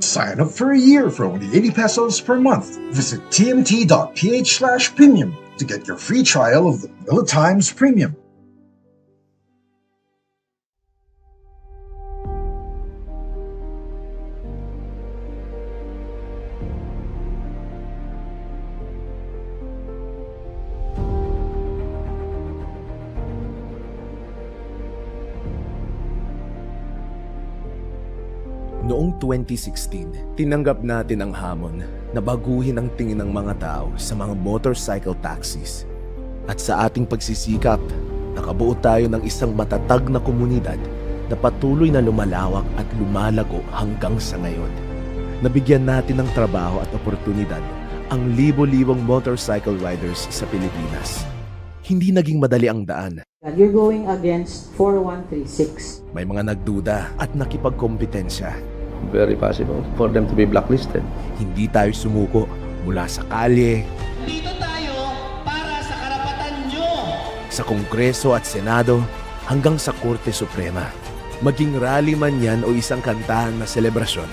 Sign up for a year for only 80 pesos per month. Visit tmt.ph/premium to get your free trial of the Manila Times Premium. Noong 2016, tinanggap natin ang hamon na baguhin ang tingin ng mga tao sa mga motorcycle taxis. At sa ating pagsisikap, nakabuo tayo ng isang matatag na komunidad na patuloy na lumalawak at lumalago hanggang sa ngayon. Nabigyan natin ng trabaho at oportunidad ang libo-libong motorcycle riders sa Pilipinas. Hindi naging madali ang daan. You're going against 4136. May mga nagduda at nakipagkompetensya. Very possible for them to be blacklisted. Hindi tayo sumuko mula sa kalye, Dito tayo para sa karapatan nyo. sa Kongreso at Senado hanggang sa Korte Suprema. Maging rally man yan o isang kantahan na selebrasyon,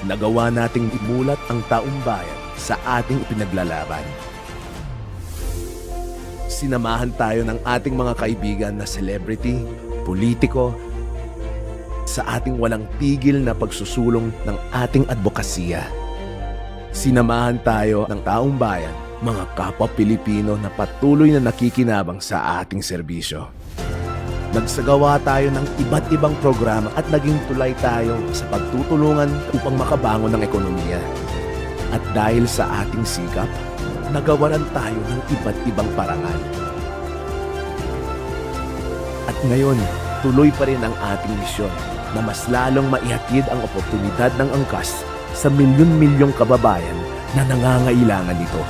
nagawa nating imulat ang taong bayan sa ating ipinaglalaban. Sinamahan tayo ng ating mga kaibigan na celebrity, politiko, sa ating walang tigil na pagsusulong ng ating advokasya. Sinamahan tayo ng taong bayan, mga kapwa Pilipino na patuloy na nakikinabang sa ating serbisyo. Nagsagawa tayo ng iba't ibang programa at naging tulay tayo sa pagtutulungan upang makabangon ng ekonomiya. At dahil sa ating sikap, nagawaran tayo ng iba't ibang parangal. At ngayon, tuloy pa rin ang ating misyon na mas lalong maihatid ang oportunidad ng angkas sa milyon-milyong kababayan na nangangailangan nito.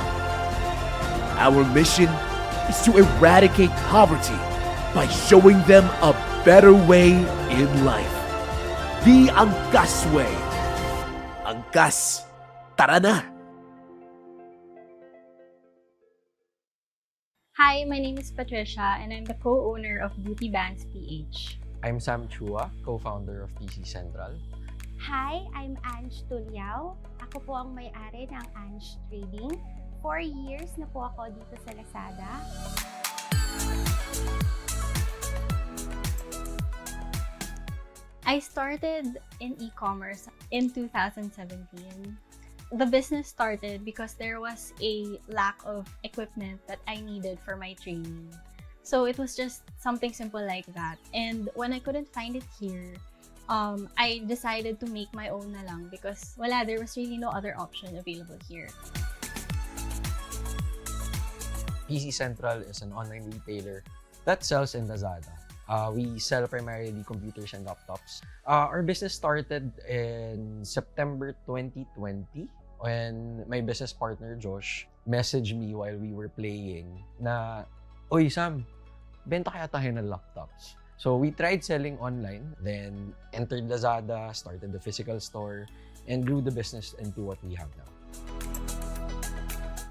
Our mission is to eradicate poverty by showing them a better way in life. The Angkas Way. Angkas, tara na! Hi, my name is Patricia and I'm the co-owner of Beauty Bands PH. I'm Sam Chua, co-founder of PC Central. Hi, I'm Ange Tuliao. Ako po ang may-ari ng Ange Trading. 4 years na po ako dito sa Lazada. I started in e-commerce in 2017. The business started because there was a lack of equipment that I needed for my training. So it was just something simple like that. And when I couldn't find it here, I decided to make my own na lang because there was really no other option available here. PC Central is an online retailer that sells in Lazada. We sell primarily computers and laptops. Our business started in September 2020 when my business partner Josh messaged me while we were playing na, "Oy Sam, benta kaya tayo ng laptops." So we tried selling online, then entered Lazada, started the physical store, and grew the business into what we have now.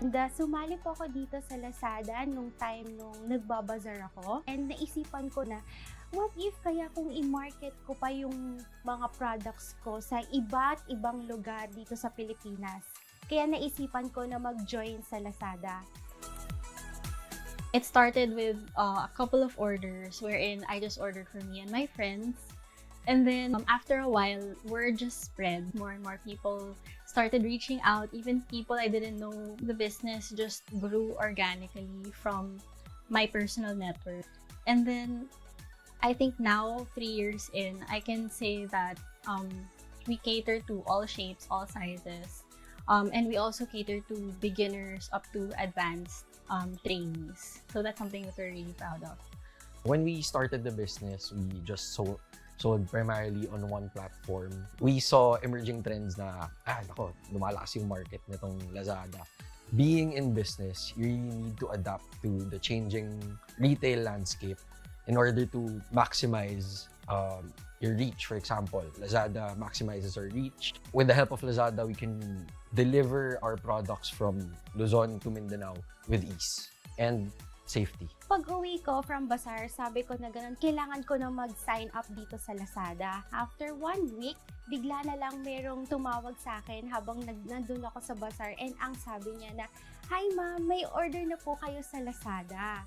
Sumali po ako dito sa Lazada nung time nung nagbabazar ako. And naisipan ko na, what if kaya kung i-market ko pa yung mga products ko sa iba't ibang lugar dito sa Pilipinas? Kaya naisipan ko na mag-join sa Lazada. It started with a couple of orders wherein I just ordered for me and my friends. And then after a while, word just spread. More and more people started reaching out. Even people I didn't know. The business just grew organically from my personal network. And then I think now, 3 years in, I can say that we cater to all shapes, all sizes. And we also cater to beginners up to advanced trainees. So that's something that we're really proud of. When we started the business, we just sold primarily on one platform. We saw emerging trends na, lumalakas yung market nitong Lazada. Being in business, you really need to adapt to the changing retail landscape in order to maximize your reach. For example, Lazada maximizes our reach. With the help of Lazada, we can deliver our products from Luzon to Mindanao with ease. And safety. Pag-uwi ko from bazaar, sabi ko na ganun, kailangan ko na mag-sign up dito sa Lazada. After 1 week, bigla na lang merong tumawag sa akin habang nandun ako sa bazaar, and ang sabi niya na, "Hi ma'am, may order na po kayo sa Lazada."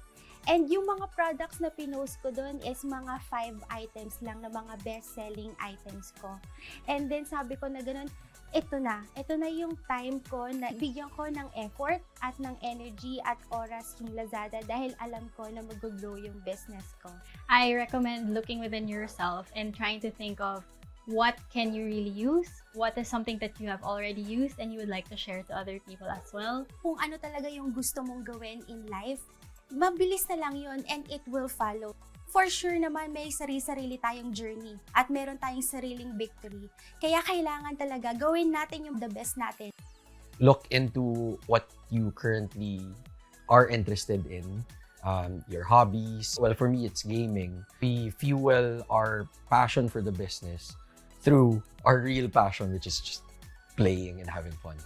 And yung mga products na pinost ko doon is mga 5 items lang na mga best-selling items ko. And then sabi ko na ganun, ito na yung time ko na bigyan ko ng effort at ng energy at oras yung Lazada dahil alam ko na mag-grow yung business ko. I recommend looking within yourself and trying to think of what can you really use, what is something that you have already used and you would like to share to other people as well. Kung ano talaga yung gusto mong gawin in life, mabilis na lang yun and it will follow. For sure naman may sarili-sarili tayong journey at meron tayong sariling victory. Kaya kailangan talaga gawin natin yung the best natin. Look into what you currently are interested in, your hobbies. Well, for me, it's gaming. We fuel our passion for the business through our real passion, which is just playing and having fun.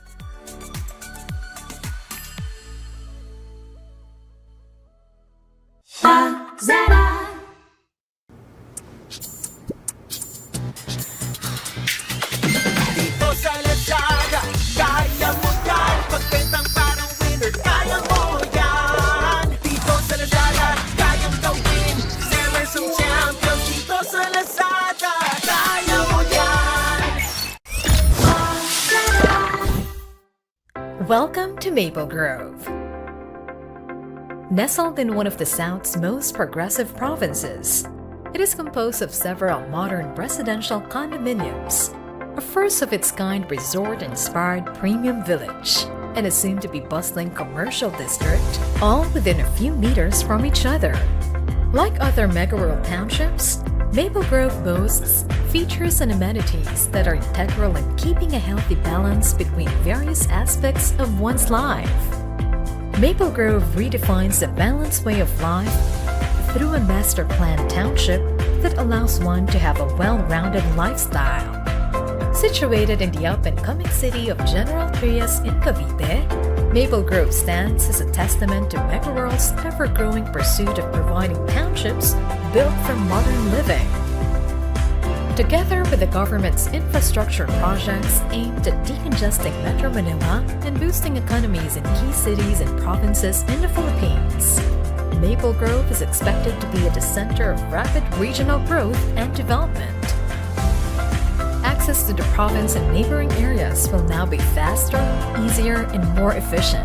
Dito sa Lazada, kaya mo yan. Pagbentang parang winner, kaya mo yan. Dito sa Lazada, kayang gawin. Sellers ang champion. Dito sa Lazada, kaya mo yan. Welcome to Maple Grove. Nestled in one of the South's most progressive provinces, it is composed of several modern residential condominiums, a first-of-its-kind resort-inspired premium village, and a soon-to-be bustling commercial district, all within a few meters from each other. Like other mega-rural townships, Maple Grove boasts features and amenities that are integral in keeping a healthy balance between various aspects of one's life. Maple Grove redefines a balanced way of life through a master-planned township that allows one to have a well-rounded lifestyle. Situated in the up-and-coming city of General Trias in Cavite, Maple Grove stands as a testament to Mega-Rural's ever-growing pursuit of providing townships built for modern living. Together with the government's infrastructure projects aimed at decongesting Metro Manila and boosting economies in key cities and provinces in the Philippines, Maple Grove is expected to be at the center of rapid regional growth and development. Access to the province and neighboring areas will now be faster, easier, and more efficient,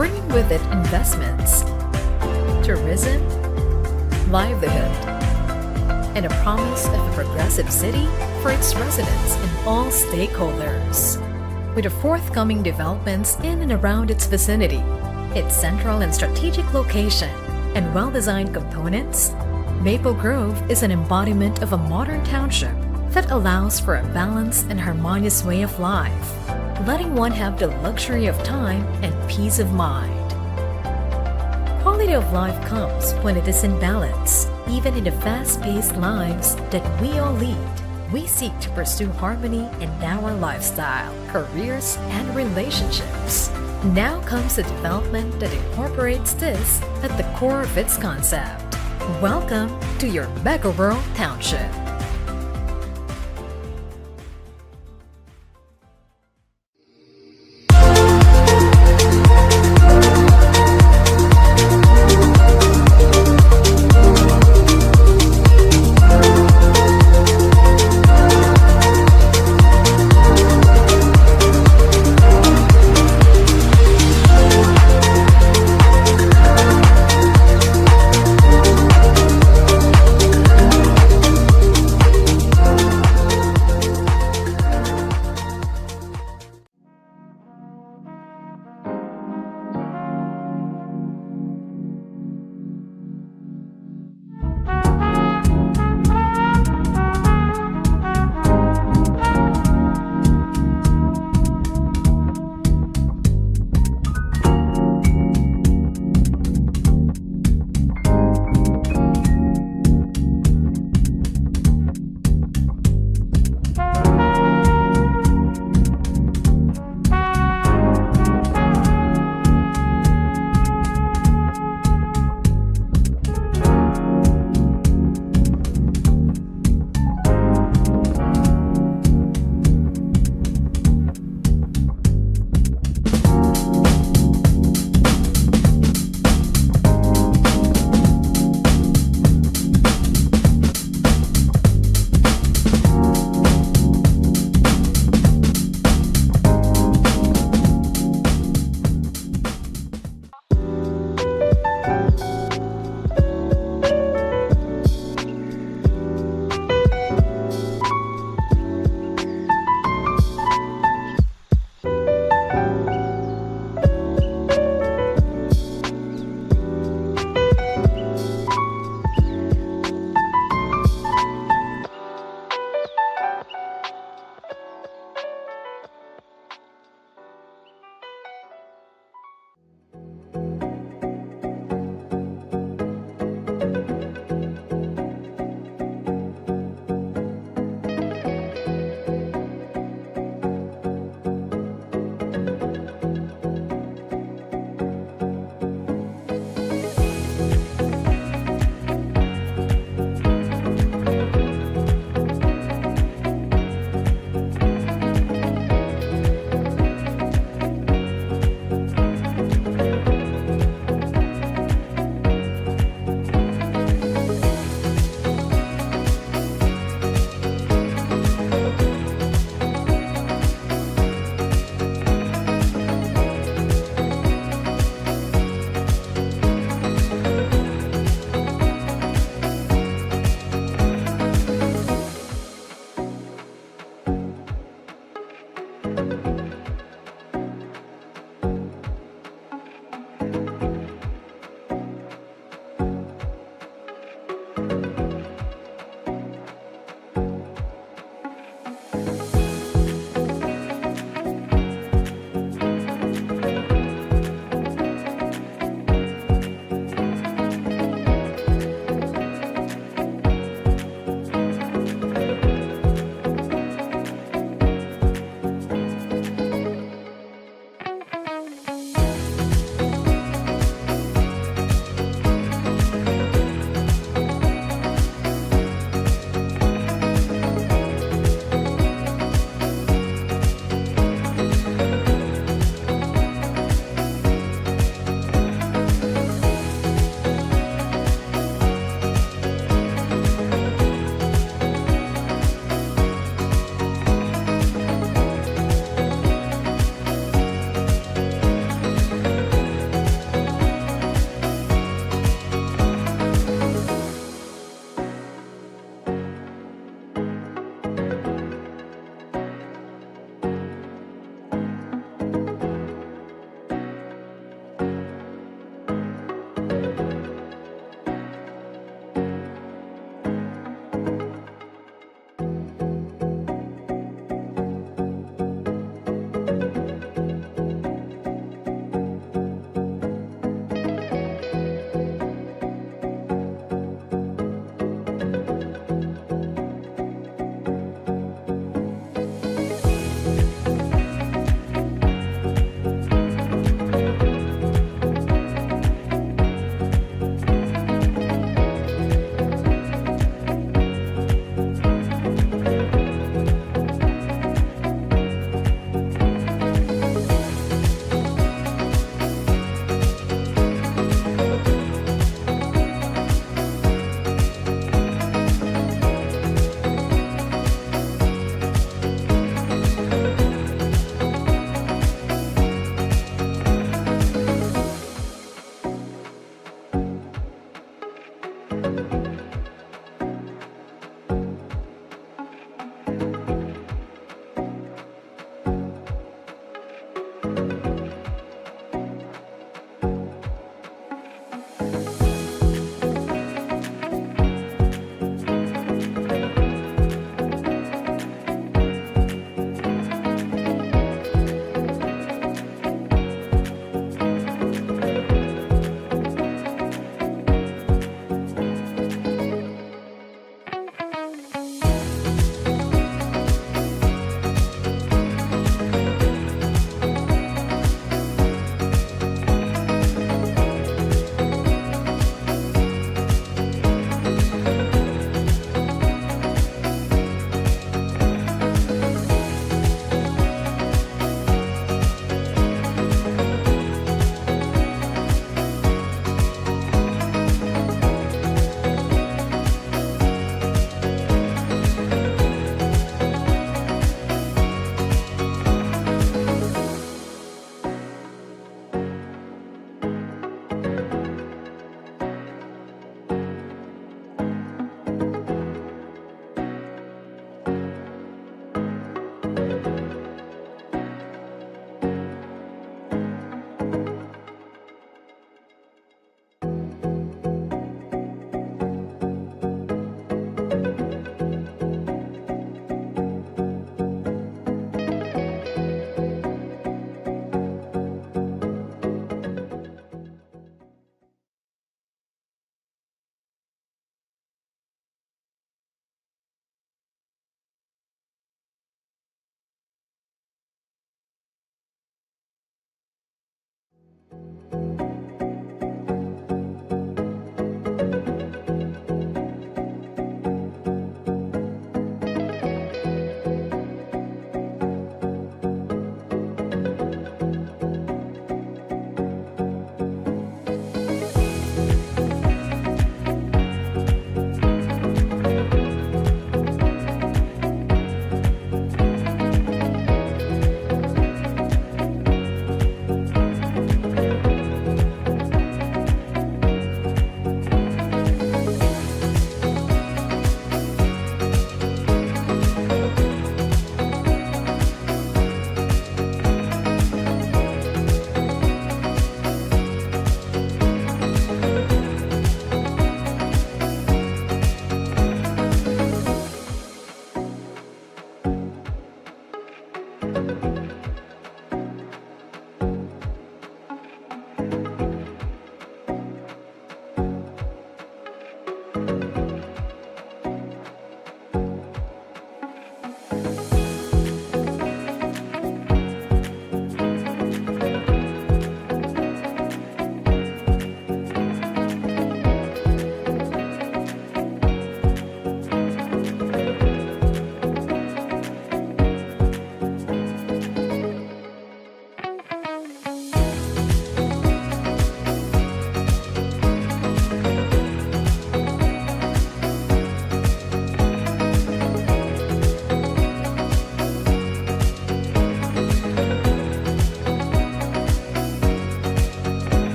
bringing with it investments, tourism, livelihood, and a promise of a progressive city for its residents and all stakeholders. With the forthcoming developments in and around its vicinity, its central and strategic location, and well-designed components, Maple Grove is an embodiment of a modern township that allows for a balanced and harmonious way of life, letting one have the luxury of time and peace of mind. Quality of life comes when it is in balance. Even in the fast-paced lives that we all lead, we seek to pursue harmony in our lifestyle, careers, and relationships. Now comes a development that incorporates this at the core of its concept. Welcome to your Mega Rural Township.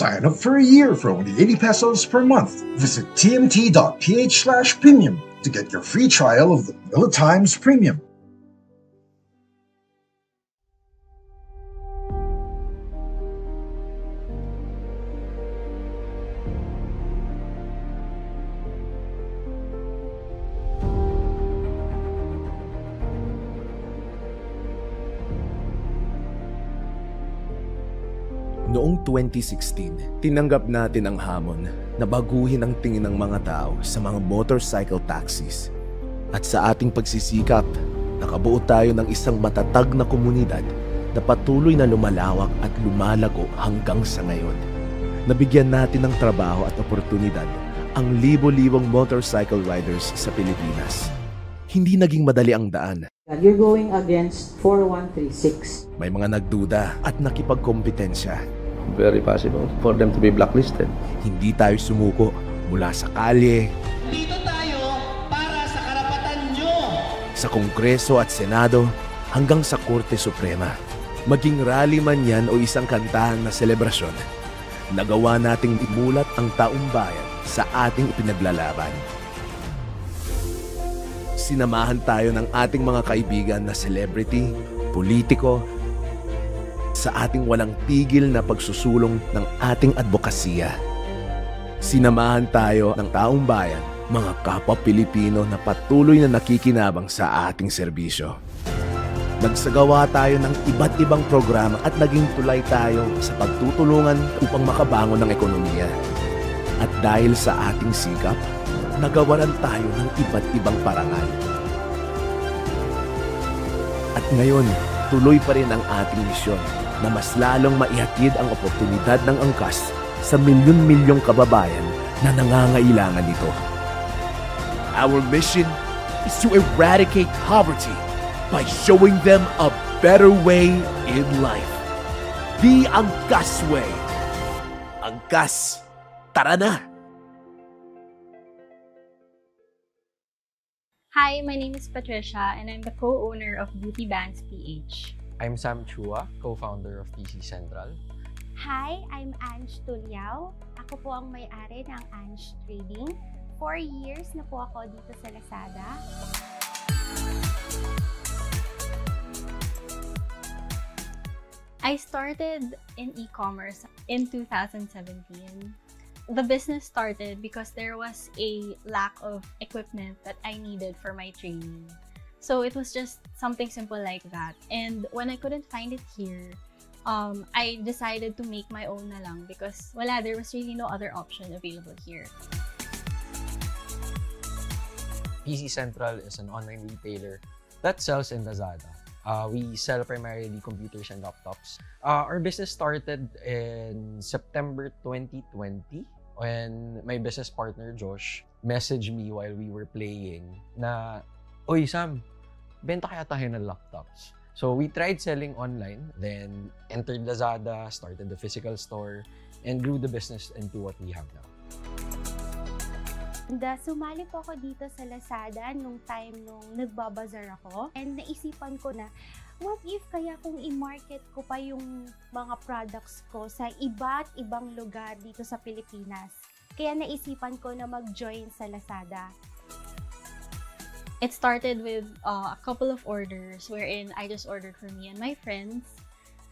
Sign up for a year for only 80 pesos per month. Visit tmt.ph/premium to get your free trial of the Manila Times Premium. Noong 2016, tinanggap natin ang hamon na baguhin ang tingin ng mga tao sa mga motorcycle taxis. At sa ating pagsisikap, nakabuo tayo ng isang matatag na komunidad na patuloy na lumalawak at lumalago hanggang sa ngayon. Nabigyan natin ng trabaho at oportunidad ang libo-libong motorcycle riders sa Pilipinas. Hindi naging madali ang daan. You're going against 4136. May mga nagduda at nakipagkompetensya. Very possible for them to be blacklisted. Hindi tayo sumuko mula sa kalye, Dito tayo para sa karapatan nyo. sa Kongreso at Senado hanggang sa Korte Suprema. Maging rally man yan o isang kantahan na selebrasyon, nagawa nating imulat ang taong bayan sa ating ipinaglalaban. Sinamahan tayo ng ating mga kaibigan na celebrity, politiko, sa ating walang tigil na pagsusulong ng ating advokasya. Sinamahan tayo ng taong bayan, mga kapwa Pilipino na patuloy na nakikinabang sa ating serbisyo. Nagsagawa tayo ng iba't ibang programa at naging tulay tayo sa pagtutulungan upang makabangon ng ekonomiya. At dahil sa ating sikap, nagawaran tayo ng iba't ibang parangal. At ngayon, tuloy pa rin ang ating misyon na mas lalong maihatid ang oportunidad ng angkas sa milyon-milyong kababayan na nangangailangan nito. Our mission is to eradicate poverty by showing them a better way in life. The Angkas Way. Angkas, tara na! Hi, my name is Patricia and I'm the co-owner of Beauty Bands PH. I'm Sam Chua, co-founder of PC Central. Hi, I'm Ange Tulyao. Ako po ang may-ari ng Ange Trading. 4 years na po ako dito sa Lazada. I started in e-commerce in 2017. The business started because there was a lack of equipment that I needed for my training. So it was just something simple like that. And when I couldn't find it here, I decided to make my own na lang because there was really no other option available here. PC Central is an online retailer that sells in Lazada. We sell primarily computers and laptops. Our business started in September 2020 when my business partner Josh messaged me while we were playing na, "Oy Sam, benta kaya tayo ng laptops." So we tried selling online, then entered Lazada, started the physical store, and grew the business into what we have now. Sumali po ako dito sa Lazada nung time nung nagbabazar ako. And naisipan ko na, what if kaya kung i-market ko pa yung mga products ko sa iba't ibang lugar dito sa Pilipinas. Kaya naisipan ko na mag-join sa Lazada. It started with a couple of orders wherein I just ordered for me and my friends.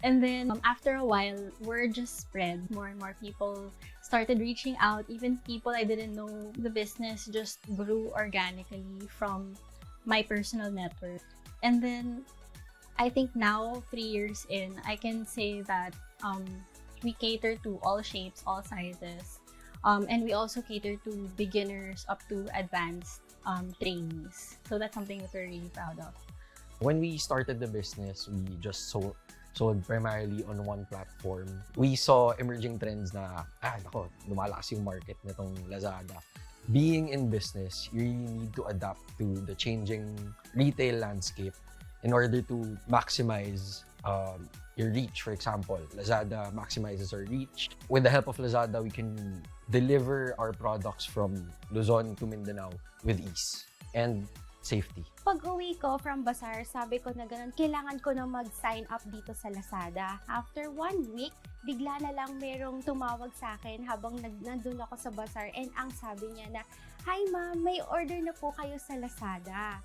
And then after a while, word just spread. More and more people started reaching out. Even people I didn't know. The business just grew organically from my personal network. And then I think now, 3 years in, I can say that we cater to all shapes, all sizes. And we also cater to beginners up to advanced trainees. So that's something that we're really proud of. When we started the business, we just sold primarily on one platform. We saw emerging trends na, lumalakas yung market nitong Lazada. Being in business, you really need to adapt to the changing retail landscape in order to maximize your reach. For example, Lazada maximizes our reach. With the help of Lazada, we can deliver our products from Luzon to Mindanao with ease. And safety. Pag uwi ko from bazaar, sabi ko na ganun, kailangan ko na mag-sign up dito sa Lazada. After 1 week, bigla na lang merong tumawag sa akin habang nandun ako sa bazaar, and ang sabi niya na, "Hi ma'am, may order na po kayo sa Lazada."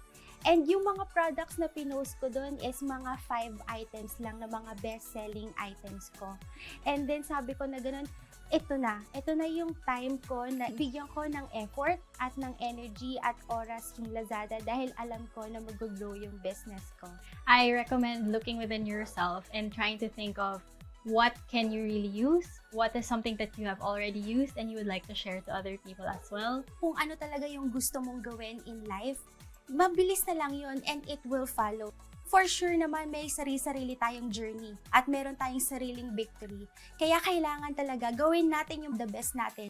And yung mga products na pinost ko doon is mga 5 items lang na mga best-selling items ko. And then sabi ko na ganun, ito na yung time ko na bigyan ko ng effort at ng energy at oras yung Lazada dahil alam ko na mag-grow yung business ko. I recommend looking within yourself and trying to think of what can you really use, what is something that you have already used and you would like to share to other people as well. Kung ano talaga yung gusto mong gawin in life, mabilis na lang yun and it will follow. For sure naman may sarili-sarili tayong journey at meron tayong sariling victory. Kaya kailangan talaga gawin natin yung the best natin.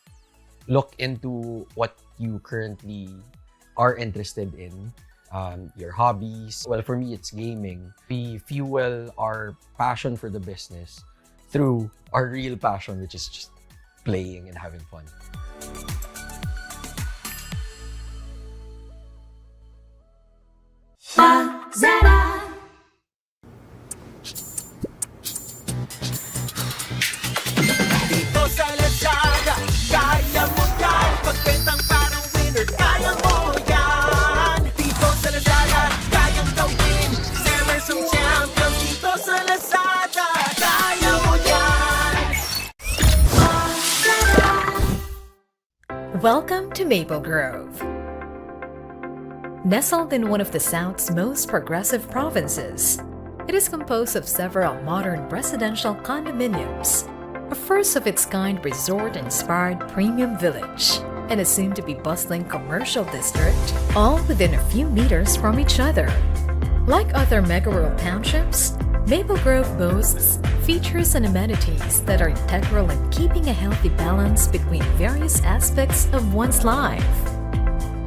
Look into what you currently are interested in, your hobbies. Well, for me, it's gaming. We fuel our passion for the business through our real passion, which is just playing and having fun. Dito sa Lazada, kaya mo yan. Pagbentang parang winner, kaya mo yan. Dito sa Lazada, kayang gawin. Never some champions. Dito sa Lazada, kaya mo yan. Welcome to Maple Grove. Nestled in one of the South's most progressive provinces, it is composed of several modern residential condominiums, a first-of-its-kind resort-inspired premium village, and a soon-to-be bustling commercial district, all within a few meters from each other. Like other mega-rural townships, Maple Grove boasts features and amenities that are integral in keeping a healthy balance between various aspects of one's life.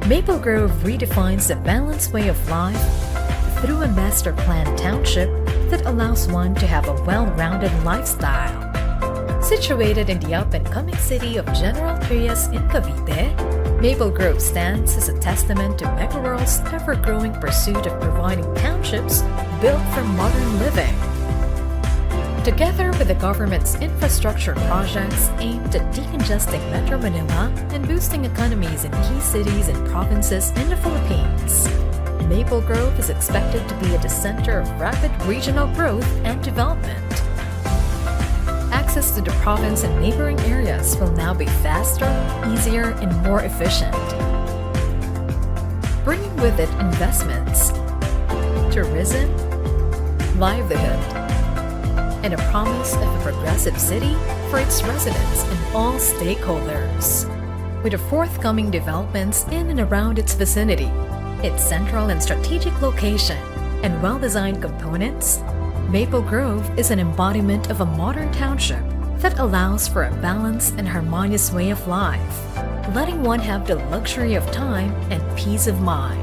Maple Grove redefines a balanced way of life through a master-planned township that allows one to have a well-rounded lifestyle. Situated in the up-and-coming city of General Trias in Cavite, Maple Grove stands as a testament to Megarural's ever-growing pursuit of providing townships built for modern living. Together with the government's infrastructure projects aimed at decongesting Metro Manila and boosting economies in key cities and provinces in the Philippines, Maple Grove is expected to be at the center of rapid regional growth and development. Access to the province and neighboring areas will now be faster, easier, and more efficient, bringing with it investments, tourism, livelihood, and a promise of a progressive city for its residents and all stakeholders. With the forthcoming developments in and around its vicinity, its central and strategic location, and well-designed components, Maple Grove is an embodiment of a modern township that allows for a balanced and harmonious way of life, letting one have the luxury of time and peace of mind.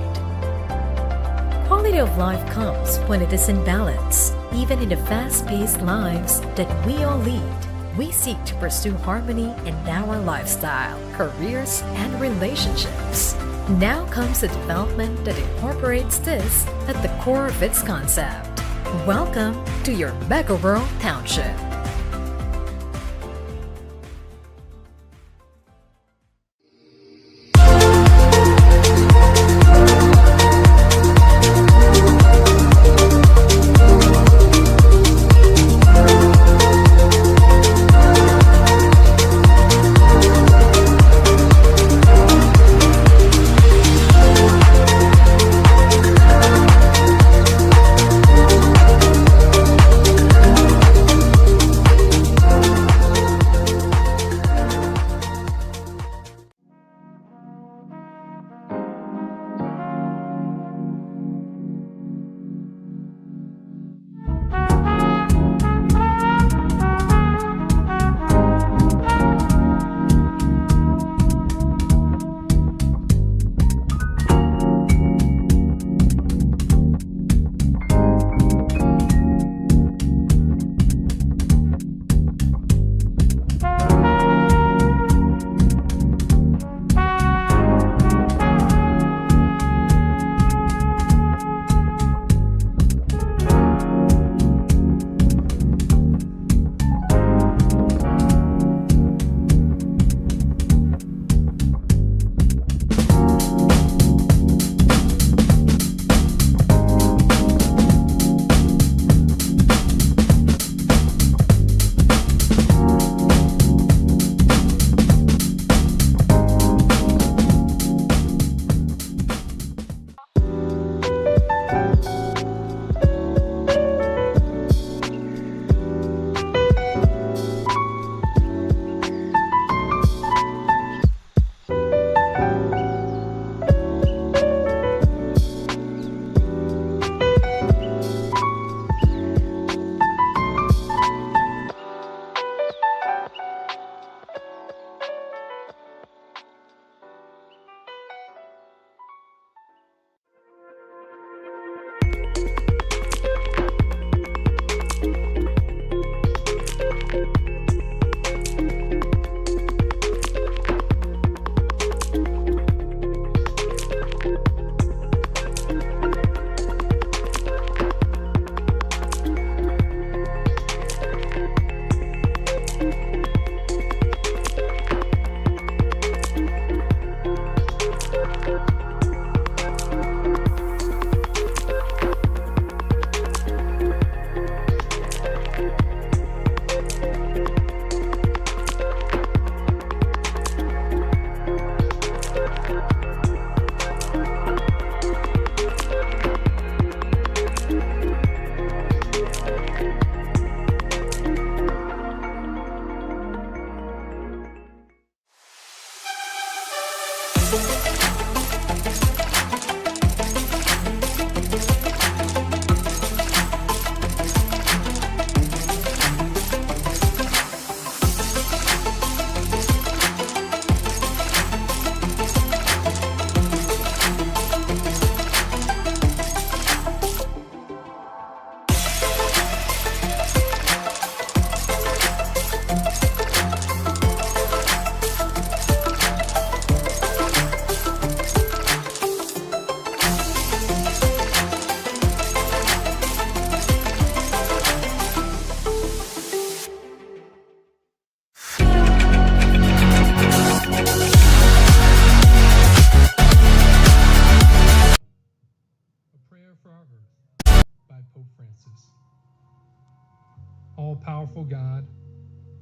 Quality of life comes when it is in balance. Even in the fast-paced lives that we all lead, we seek to pursue harmony in our lifestyle, careers, and relationships. Now comes a development that incorporates this at the core of its concept. Welcome to your Mega World Township.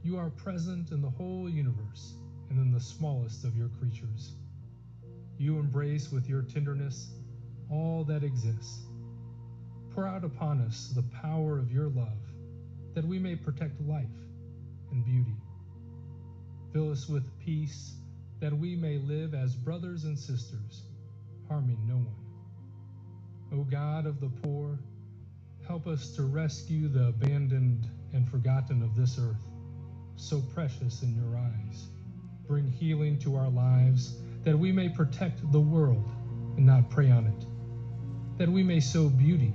You are present in the whole universe and in the smallest of your creatures. You embrace with your tenderness all that exists. Pour out upon us the power of your love, that we may protect life and beauty. Fill us with peace, that we may live as brothers and sisters, harming no one. O God of the poor, help us to rescue the abandoned and forgotten of this earth, so precious in your eyes. Bring healing to our lives, that we may protect the world and not prey on it, that we may sow beauty,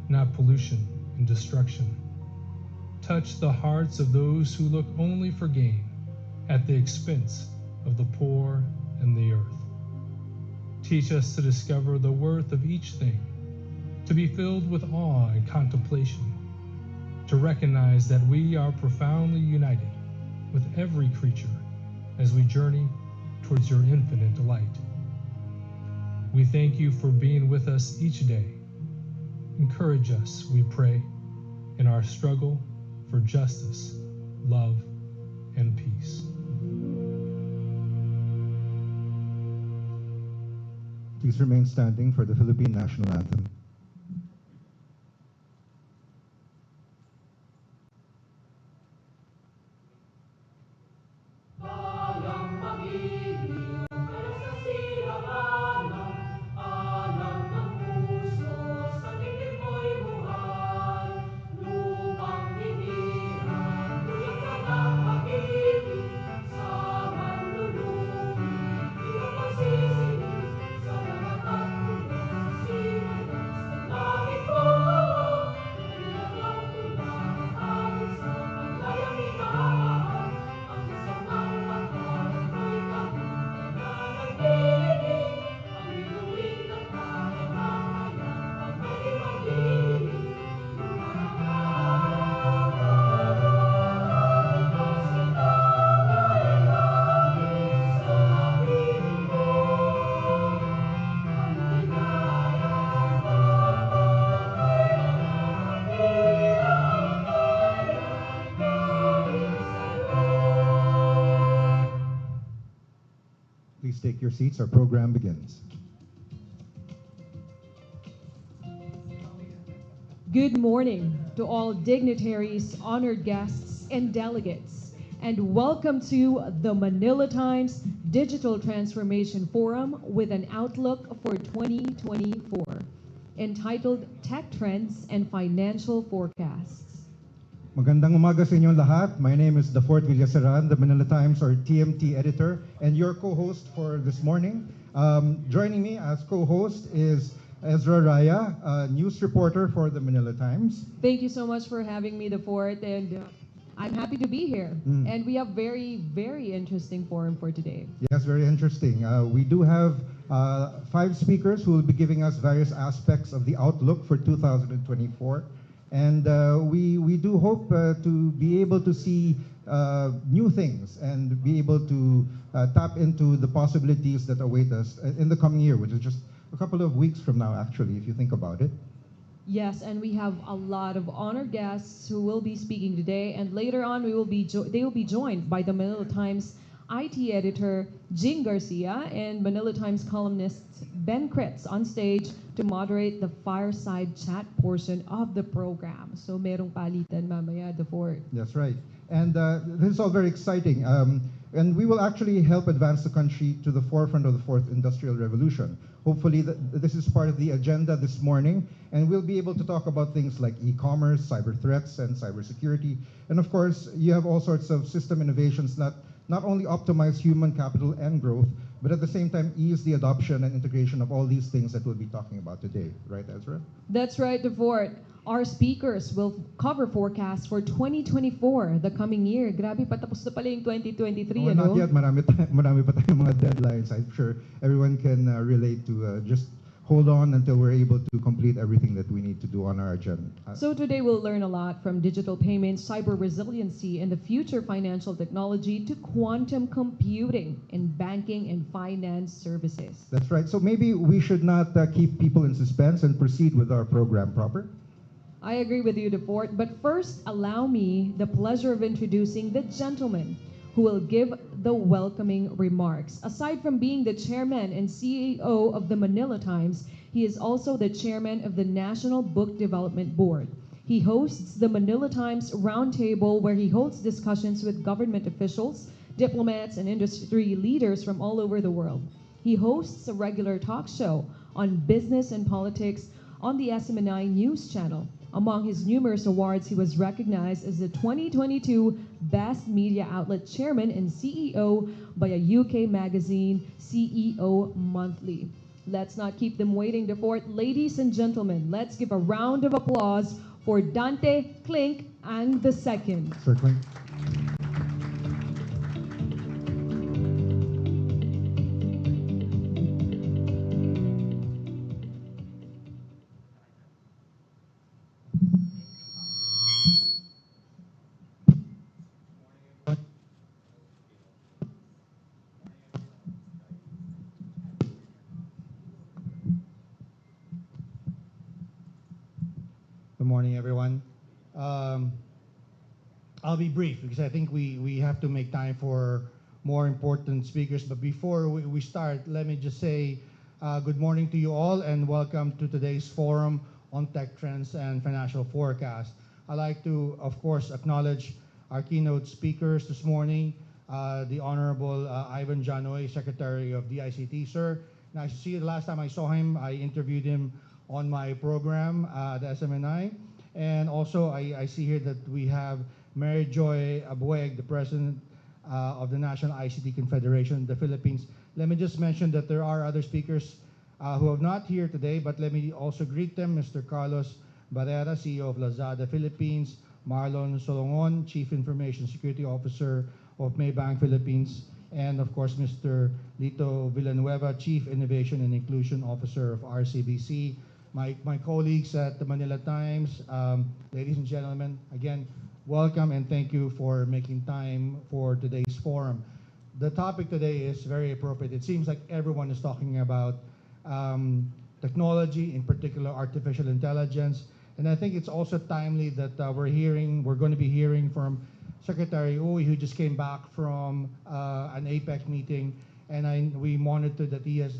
not pollution and destruction. Touch the hearts of those who look only for gain at the expense of the poor and the earth. Teach us to discover the worth of each thing, to be filled with awe and contemplation, to recognize that we are profoundly united with every creature as we journey towards your infinite delight. We thank you for being with us each day. Encourage us, we pray, in our struggle for justice, love, and peace. Please remain standing for the Philippine National Anthem. Please take your seats. Our program begins. Good morning to all dignitaries, honored guests, and delegates, and welcome to the Manila Times Digital Transformation Forum with an outlook for 2024, entitled Tech Trends and Financial Forecasts. Magandang umaga sa inyong lahat. My name is Dafort Villaseran, the Manila Times or TMT editor, and your co-host for this morning. Joining me as co-host is Ezra Raya, news reporter for the Manila Times. Thank you so much for having me, Dafort, and I'm happy to be here. And we have very, very interesting forum for today. Yes, very interesting. We do have 5 speakers who will be giving us various aspects of the outlook for 2024. And we do hope to be able to see new things and be able to tap into the possibilities that await us in the coming year, which is just a couple of weeks from now, actually, if you think about it. Yes, and we have a lot of honored guests who will be speaking today, and later on they will be joined by the Manila Times IT editor Jing Garcia and Manila Times columnist Ben Kritz on stage to moderate the fireside chat portion of the program. So merong palitan mamaya, Dafort. That's right. And this is all very exciting. And we will actually help advance the country to the forefront of the 4th Industrial Revolution. Hopefully, this is part of the agenda this morning, and we'll be able to talk about things like e-commerce, cyber threats, and cybersecurity. And of course, you have all sorts of system innovations that not only optimize human capital and growth, but at the same time ease the adoption and integration of all these things that we'll be talking about today. Right, Ezra? That's right, Dafort. Our speakers will cover forecasts for 2024, the coming year. Grabe, patapos na pala yung 2023, ano? Not yet. Marami pa tayong mga deadlines. I'm sure everyone can relate to just hold on until we're able to complete everything that we need to do on our agenda. So today we'll learn a lot from digital payments, cyber resiliency, and the future financial technology to quantum computing in banking and finance services. That's right. So maybe we should not keep people in suspense and proceed with our program proper. I agree with you, Defort. But first, allow me the pleasure of introducing the gentleman who will give the welcoming remarks. Aside from being the chairman and CEO of the Manila Times, he is also the chairman of the National Book Development Board. He hosts the Manila Times Roundtable, where he holds discussions with government officials, diplomats, and industry leaders from all over the world. He hosts a regular talk show on business and politics on the SMNI News Channel. Among his numerous awards, he was recognized as the 2022 Best Media Outlet Chairman and CEO by a UK magazine, CEO Monthly. Let's not keep them waiting, Defort. Ladies and gentlemen, let's give a round of applause for Dante Clink and the second. Sir Clink. Good morning, everyone. I'll be brief because I think we have to make time for more important speakers. But before we start, let me just say good morning to you all and welcome to today's forum on tech trends and financial forecast. I'd like to, of course, acknowledge our keynote speakers this morning, the Honorable Ivan Janoy, Secretary of DICT. Sir, nice to see you. The last time I saw him, I interviewed him on my program, the SMNI. And also, I see here that we have Mary Joy Abueg, the President of the National ICT Confederation of the Philippines. Let me just mention that there are other speakers who are not here today, but let me also greet them. Mr. Carlos Barrera, CEO of Lazada Philippines, Marlon Solongon, Chief Information Security Officer of Maybank Philippines, and of course, Mr. Lito Villanueva, Chief Innovation and Inclusion Officer of RCBC. My colleagues at the Manila Times, ladies and gentlemen, again, welcome and thank you for making time for today's forum. The topic today is very appropriate. It seems like everyone is talking about technology, in particular artificial intelligence, and I think it's also timely that we're going to be hearing from Secretary Uy, who just came back from an APEC meeting, and we monitored that he has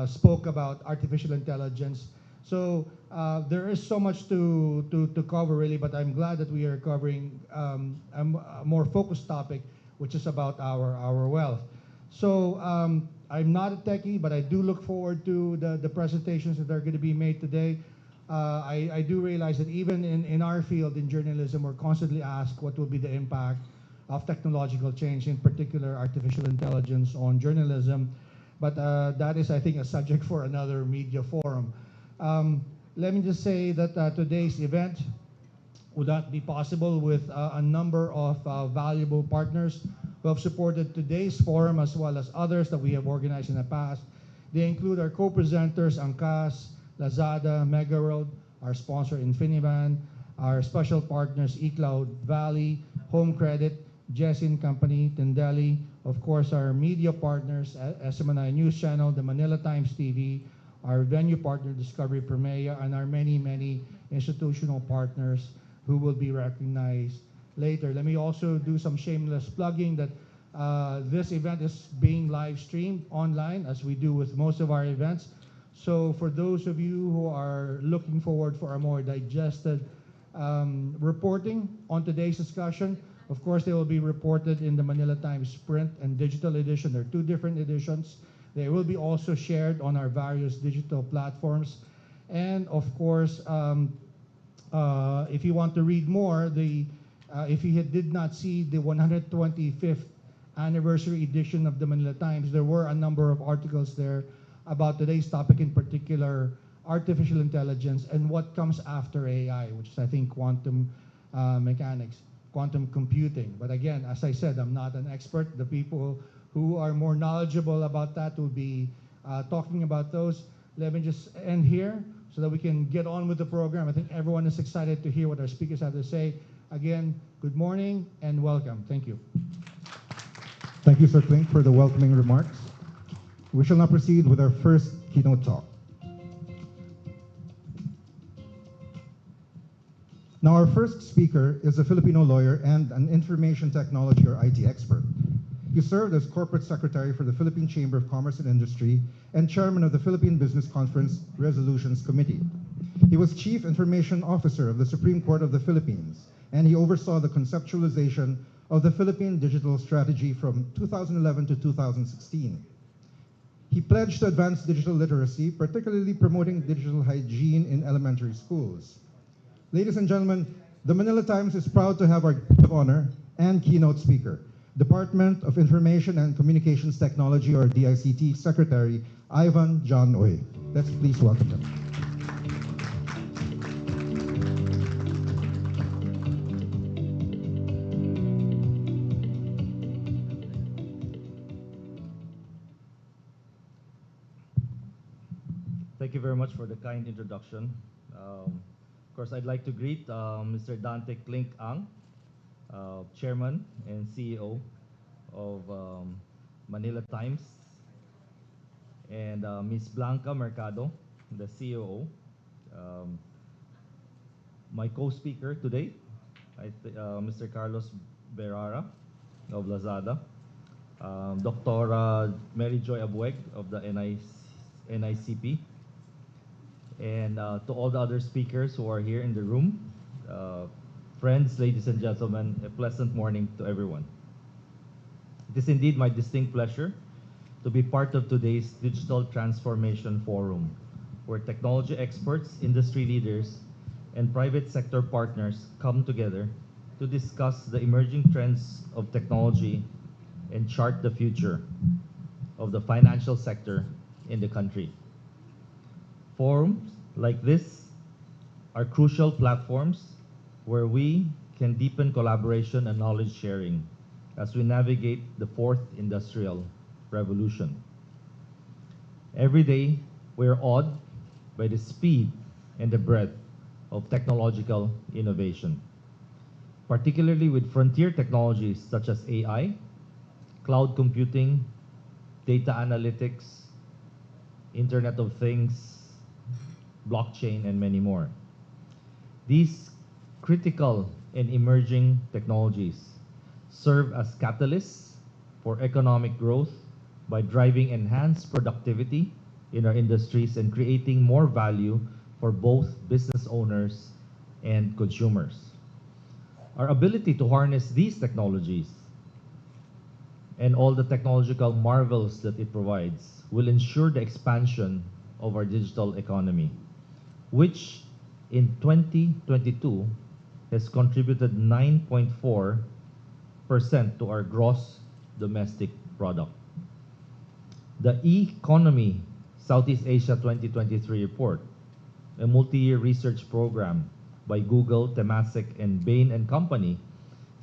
spoke about artificial intelligence. So there is so much to cover really, but I'm glad that we are covering a more focused topic, which is about our wealth. So I'm not a techie, but I do look forward to the presentations that are going to be made today. I do realize that even in our field, in journalism, we're constantly asked what will be the impact of technological change, in particular artificial intelligence on journalism. But that is, I think, a subject for another media forum. Let me just say that today's event would not be possible with a number of valuable partners who have supported today's forum as well as others that we have organized in the past. They include our co-presenters, Angkas, Lazada, MegaWorld, our sponsor Infinivan, our special partners eCloud Valley, Home Credit, Jessin Company, Tendeli, of course our media partners, SMNI News Channel, the Manila Times TV, our venue partner Discovery Premia, and our many institutional partners who will be recognized later. Let me also do some shameless plugging that this event is being live streamed online, as we do with most of our events. So for those of you who are looking forward for a more digested reporting on today's discussion, of course, they will be reported in the Manila Times print and digital edition. There are two different editions. They will be also shared on our various digital platforms. And of course, if you want to read more, if you did not see the 125th anniversary edition of the Manila Times, there were a number of articles there about today's topic, in particular, artificial intelligence and what comes after AI, which is, I think, quantum mechanics, quantum computing. But again, as I said, I'm not an expert. The people who are more knowledgeable about that will be talking about those. Let me just end here so that we can get on with the program. I think everyone is excited to hear what our speakers have to say. Again, good morning and welcome. Thank you. Thank you, Sir Clink, for the welcoming remarks. We shall now proceed with our first keynote talk. Now, our first speaker is a Filipino lawyer and an information technology or IT expert. He served as corporate secretary for the Philippine Chamber of Commerce and Industry and chairman of the Philippine Business Conference Resolutions Committee. He was chief information officer of the Supreme Court of the Philippines, and he oversaw the conceptualization of the Philippine Digital Strategy from 2011 to 2016. He pledged to advance digital literacy, particularly promoting digital hygiene in elementary schools. Ladies and gentlemen, the Manila Times is proud to have our guest of honor and keynote speaker, Department of Information and Communications Technology, or DICT Secretary, Ivan John Oy. Let's please welcome him. Thank you very much for the kind introduction. Of course, I'd like to greet Mr. Dante Clink Ang, Chairman and CEO of Manila Times, and Ms. Blanca Mercado, the COO. My co-speaker today, Mr. Carlos Berara of Lazada, Dr. Mary Joy Abueg of the NICP, and to all the other speakers who are here in the room, friends, ladies and gentlemen, a pleasant morning to everyone. It is indeed my distinct pleasure to be part of today's Digital Transformation Forum, where technology experts, industry leaders, and private sector partners come together to discuss the emerging trends of technology and chart the future of the financial sector in the country. Forums like this are crucial platforms where we can deepen collaboration and knowledge sharing as we navigate the fourth industrial revolution. Every day, we're awed by the speed and the breadth of technological innovation, particularly with frontier technologies such as AI, cloud computing, data analytics, Internet of Things, blockchain, and many more. These critical and emerging technologies serve as catalysts for economic growth by driving enhanced productivity in our industries and creating more value for both business owners and consumers. Our ability to harness these technologies and all the technological marvels that it provides will ensure the expansion of our digital economy, which in 2022 has contributed 9.4% to our gross domestic product. The E-Economy Southeast Asia 2023 report, a multi-year research program by Google, Temasek, and Bain & Company,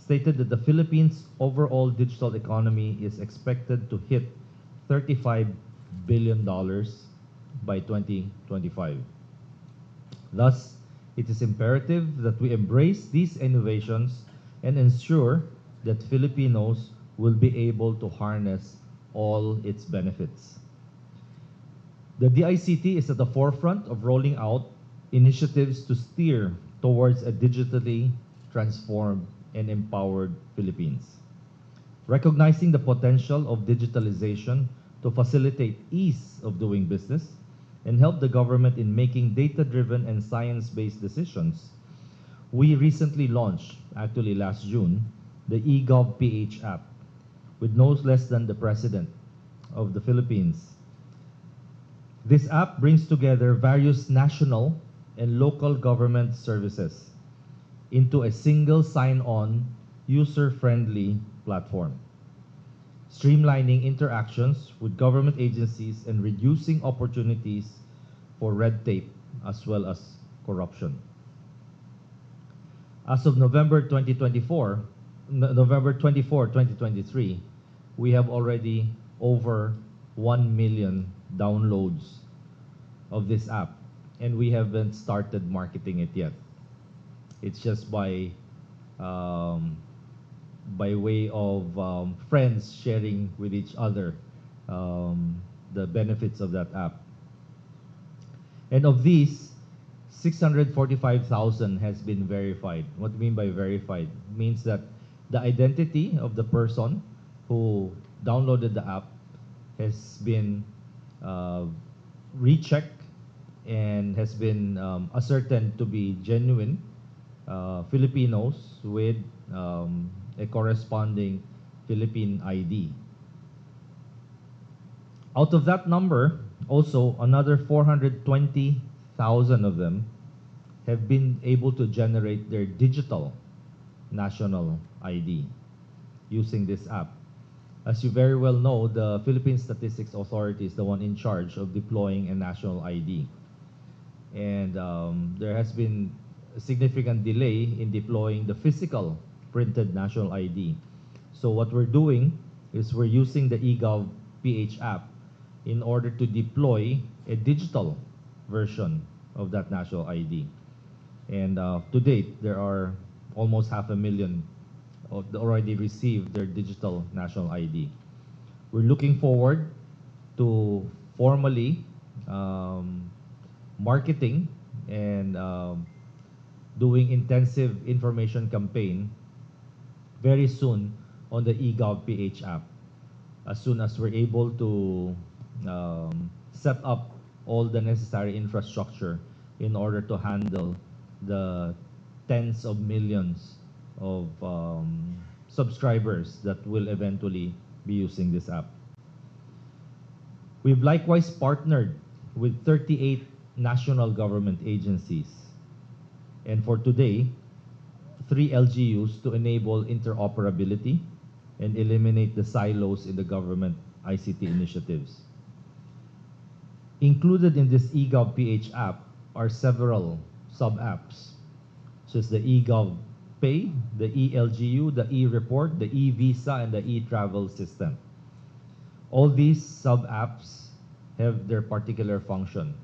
stated that the Philippines' overall digital economy is expected to hit $35 billion by 2025. Thus, it is imperative that we embrace these innovations and ensure that Filipinos will be able to harness all its benefits. The DICT is at the forefront of rolling out initiatives to steer towards a digitally transformed and empowered Philippines. Recognizing the potential of digitalization to facilitate ease of doing business and help the government in making data-driven and science-based decisions, we recently launched, actually last June, the eGovPH app with no less than the President of the Philippines. This app brings together various national and local government services into a single sign-on, user-friendly platform, streamlining interactions with government agencies and reducing opportunities for red tape as well as corruption. As of November 24, 2023, we have already over 1 million downloads of this app, and we haven't started marketing it yet. It's just by way of friends sharing with each other the benefits of that app. And of these, 645,000 has been verified. What do you mean by verified? Means that the identity of the person who downloaded the app has been rechecked and has been ascertained to be genuine Filipinos with a corresponding Philippine ID. Out of that number, also another 420,000 of them have been able to generate their digital national ID using this app. As you very well know, the Philippine Statistics Authority is the one in charge of deploying a national ID. And there has been a significant delay in deploying the physical printed national ID. So what we're doing is we're using the eGov PH app in order to deploy a digital version of that national ID. And to date, there are almost 500,000 already received their digital national ID. We're looking forward to formally marketing and doing intensive information campaign very soon on the eGov PH app. As soon as we're able to set up all the necessary infrastructure in order to handle the tens of millions of subscribers that will eventually be using this app. We've likewise partnered with 38 national government agencies, and for today, 3 LGUs to enable interoperability and eliminate the silos in the government ICT initiatives. Included in this eGov PH app are several sub-apps, such as the eGov Pay, the eLGU, the eReport, the eVisa, and the eTravel system. All these sub-apps have their particular function.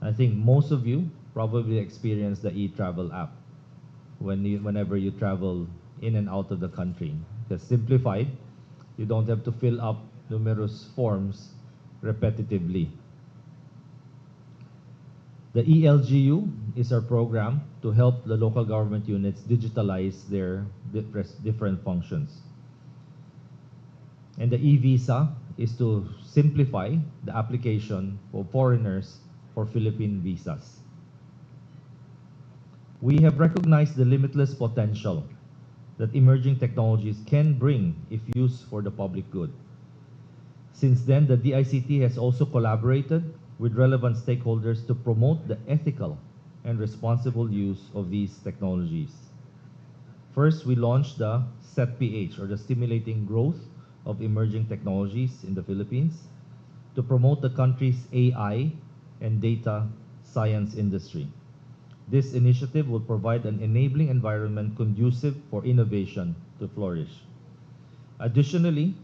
I think most of you probably experience the eTravel app whenever you travel in and out of the country. It's simplified. You don't have to fill up numerous forms repetitively. The eLGU is our program to help the local government units digitalize their different functions. And the eVisa is to simplify the application for foreigners for Philippine visas. We have recognized the limitless potential that emerging technologies can bring if used for the public good. Since then, the DICT has also collaborated with relevant stakeholders to promote the ethical and responsible use of these technologies. First, we launched the SETPH, or the Stimulating Growth of Emerging Technologies in the Philippines, to promote the country's AI and data science industry. This initiative will provide an enabling environment conducive for innovation to flourish. Additionally,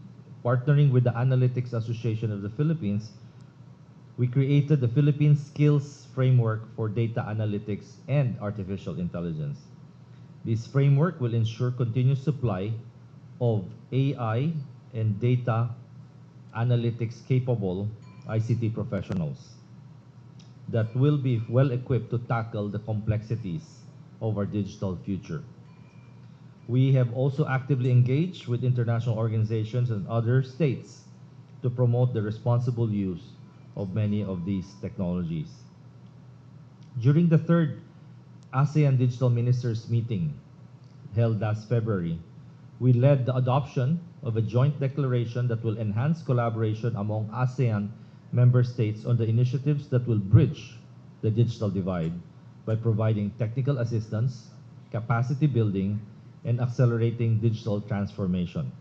partnering with the Analytics Association of the Philippines, we created the Philippine Skills Framework for Data Analytics and Artificial Intelligence. This framework will ensure continuous supply of AI and data analytics capable ICT professionals that will be well equipped to tackle the complexities of our digital future. We have also actively engaged with international organizations and other states to promote the responsible use of many of these technologies. During the third ASEAN Digital Ministers meeting held last February, we led the adoption of a joint declaration that will enhance collaboration among ASEAN member states on the initiatives that will bridge the digital divide by providing technical assistance, capacity building, and accelerating digital transformation.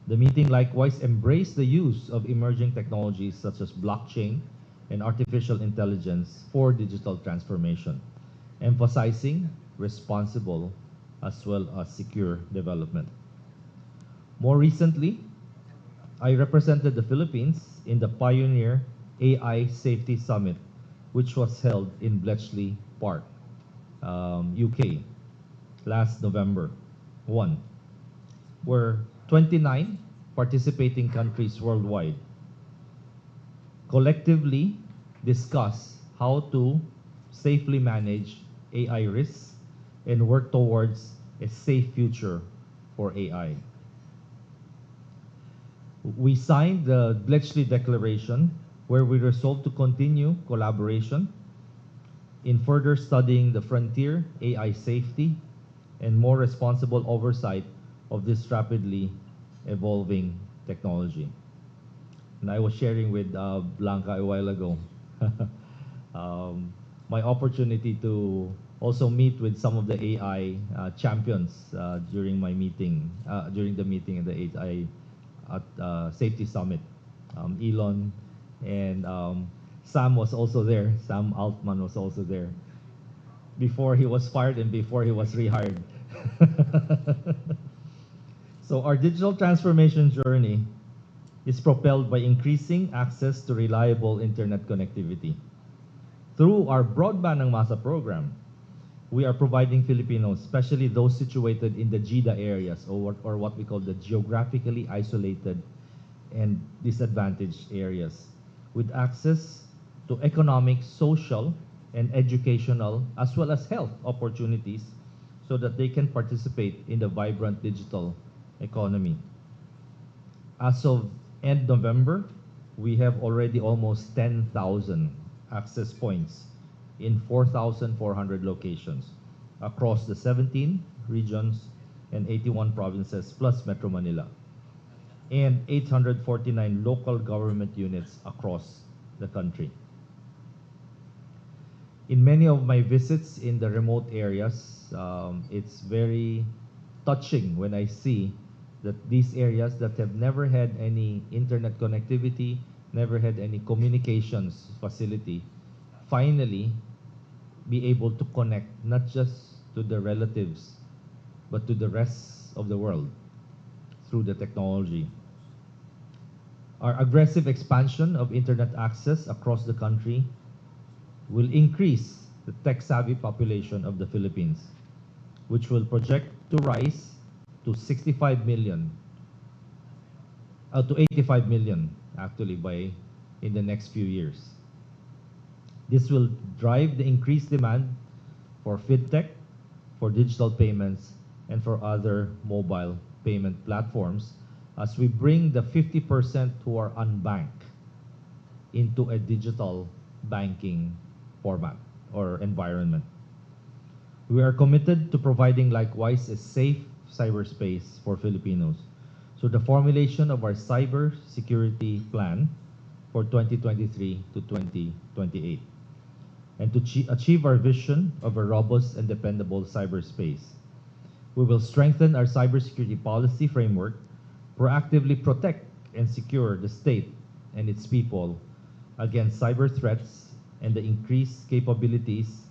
The meeting likewise embraced the use of emerging technologies such as blockchain and artificial intelligence for digital transformation, emphasizing responsible as well as secure development. More recently, I represented the Philippines in the Pioneer AI Safety Summit, which was held in Bletchley Park, UK, last November 1, where 29 participating countries worldwide collectively discuss how to safely manage AI risks and work towards a safe future for AI. We signed the Bletchley Declaration, where we resolved to continue collaboration in further studying the frontier, AI safety, and more responsible oversight of this rapidly evolving technology. And I was sharing with Blanca a while ago my opportunity to also meet with some of the AI champions during my meeting, during the meeting at the AI Safety Summit. Elon and Sam was also there. Sam Altman was also there before he was fired and before he was rehired. So our digital transformation journey is propelled by increasing access to reliable internet connectivity. Through our Broadband ng Masa program, we are providing Filipinos, especially those situated in the GIDA areas, or what we call the geographically isolated and disadvantaged areas, with access to economic, social, and educational, as well as health opportunities, so that they can participate in the vibrant digital economy. As of end November, we have already almost 10,000 access points in 4,400 locations across the 17 regions and 81 provinces plus Metro Manila, and 849 local government units across the country. In many of my visits in the remote areas, it's very touching when I see that these areas that have never had any internet connectivity, never had any communications facility, finally be able to connect not just to the relatives, but to the rest of the world through the technology. Our aggressive expansion of internet access across the country will increase the tech-savvy population of the Philippines, which will project to rise to 65 million, to 85 million actually in the next few years. This will drive the increased demand for fintech, for digital payments, and for other mobile payment platforms as we bring the 50% who are unbanked into a digital banking format or environment. We are committed to providing likewise a safe cyberspace for Filipinos. So the formulation of our cyber security plan for 2023 to 2028, and to achieve our vision of a robust and dependable cyberspace. We will strengthen our cybersecurity policy framework, proactively protect and secure the state and its people against cyber threats, and the increased capabilities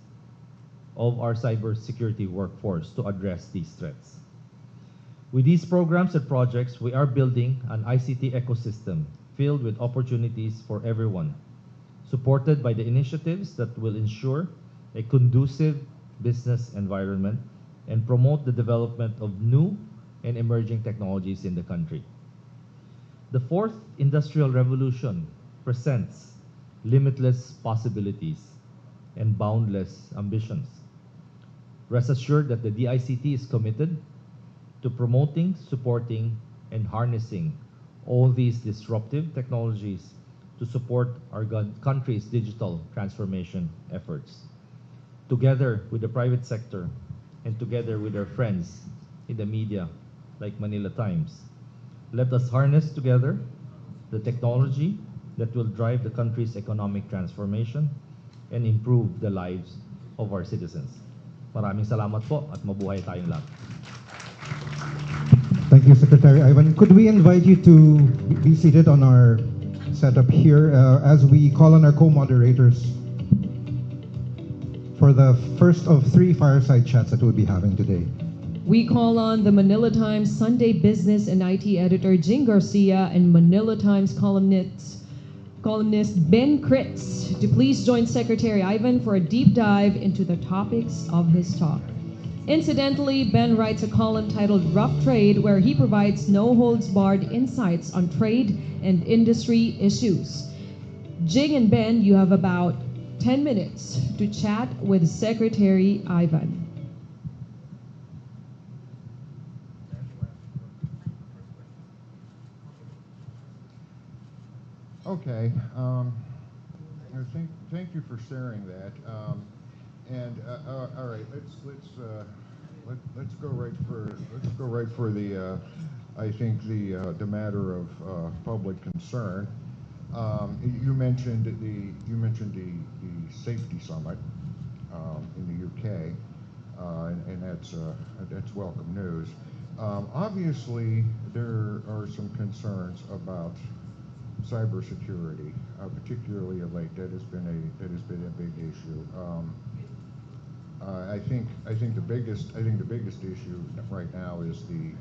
of our cybersecurity workforce to address these threats. With these programs and projects, we are building an ICT ecosystem filled with opportunities for everyone, supported by the initiatives that will ensure a conducive business environment and promote the development of new and emerging technologies in the country. The fourth industrial revolution presents limitless possibilities and boundless ambitions. Rest assured that the DICT is committed to promoting, supporting, and harnessing all these disruptive technologies to support our country's digital transformation efforts. Together with the private sector and together with our friends in the media like Manila Times, let us harness together the technology that will drive the country's economic transformation and improve the lives of our citizens. Maraming salamat po at mabuhay tayong lahat. Thank you, Secretary Ivan. Could we invite you to be seated on our setup here as we call on our co-moderators for the first of 3 fireside chats that we'll be having today. We call on the Manila Times Sunday Business and IT editor Jing Garcia and Manila Times columnist Ben Kritz to please join Secretary Ivan for a deep dive into the topics of his talk. Incidentally, Ben writes a column titled Rough Trade, where he provides no-holds-barred insights on trade and industry issues. Jing and Ben, you have about 10 minutes to chat with Secretary Ivan. Okay. Thank you for sharing that. All right. Let's go right for the I think the matter of public concern. You mentioned the safety summit in the UK, and that's welcome news. Obviously, there are some concerns about cybersecurity, particularly of late. That has been a big issue. I think the biggest issue right now is the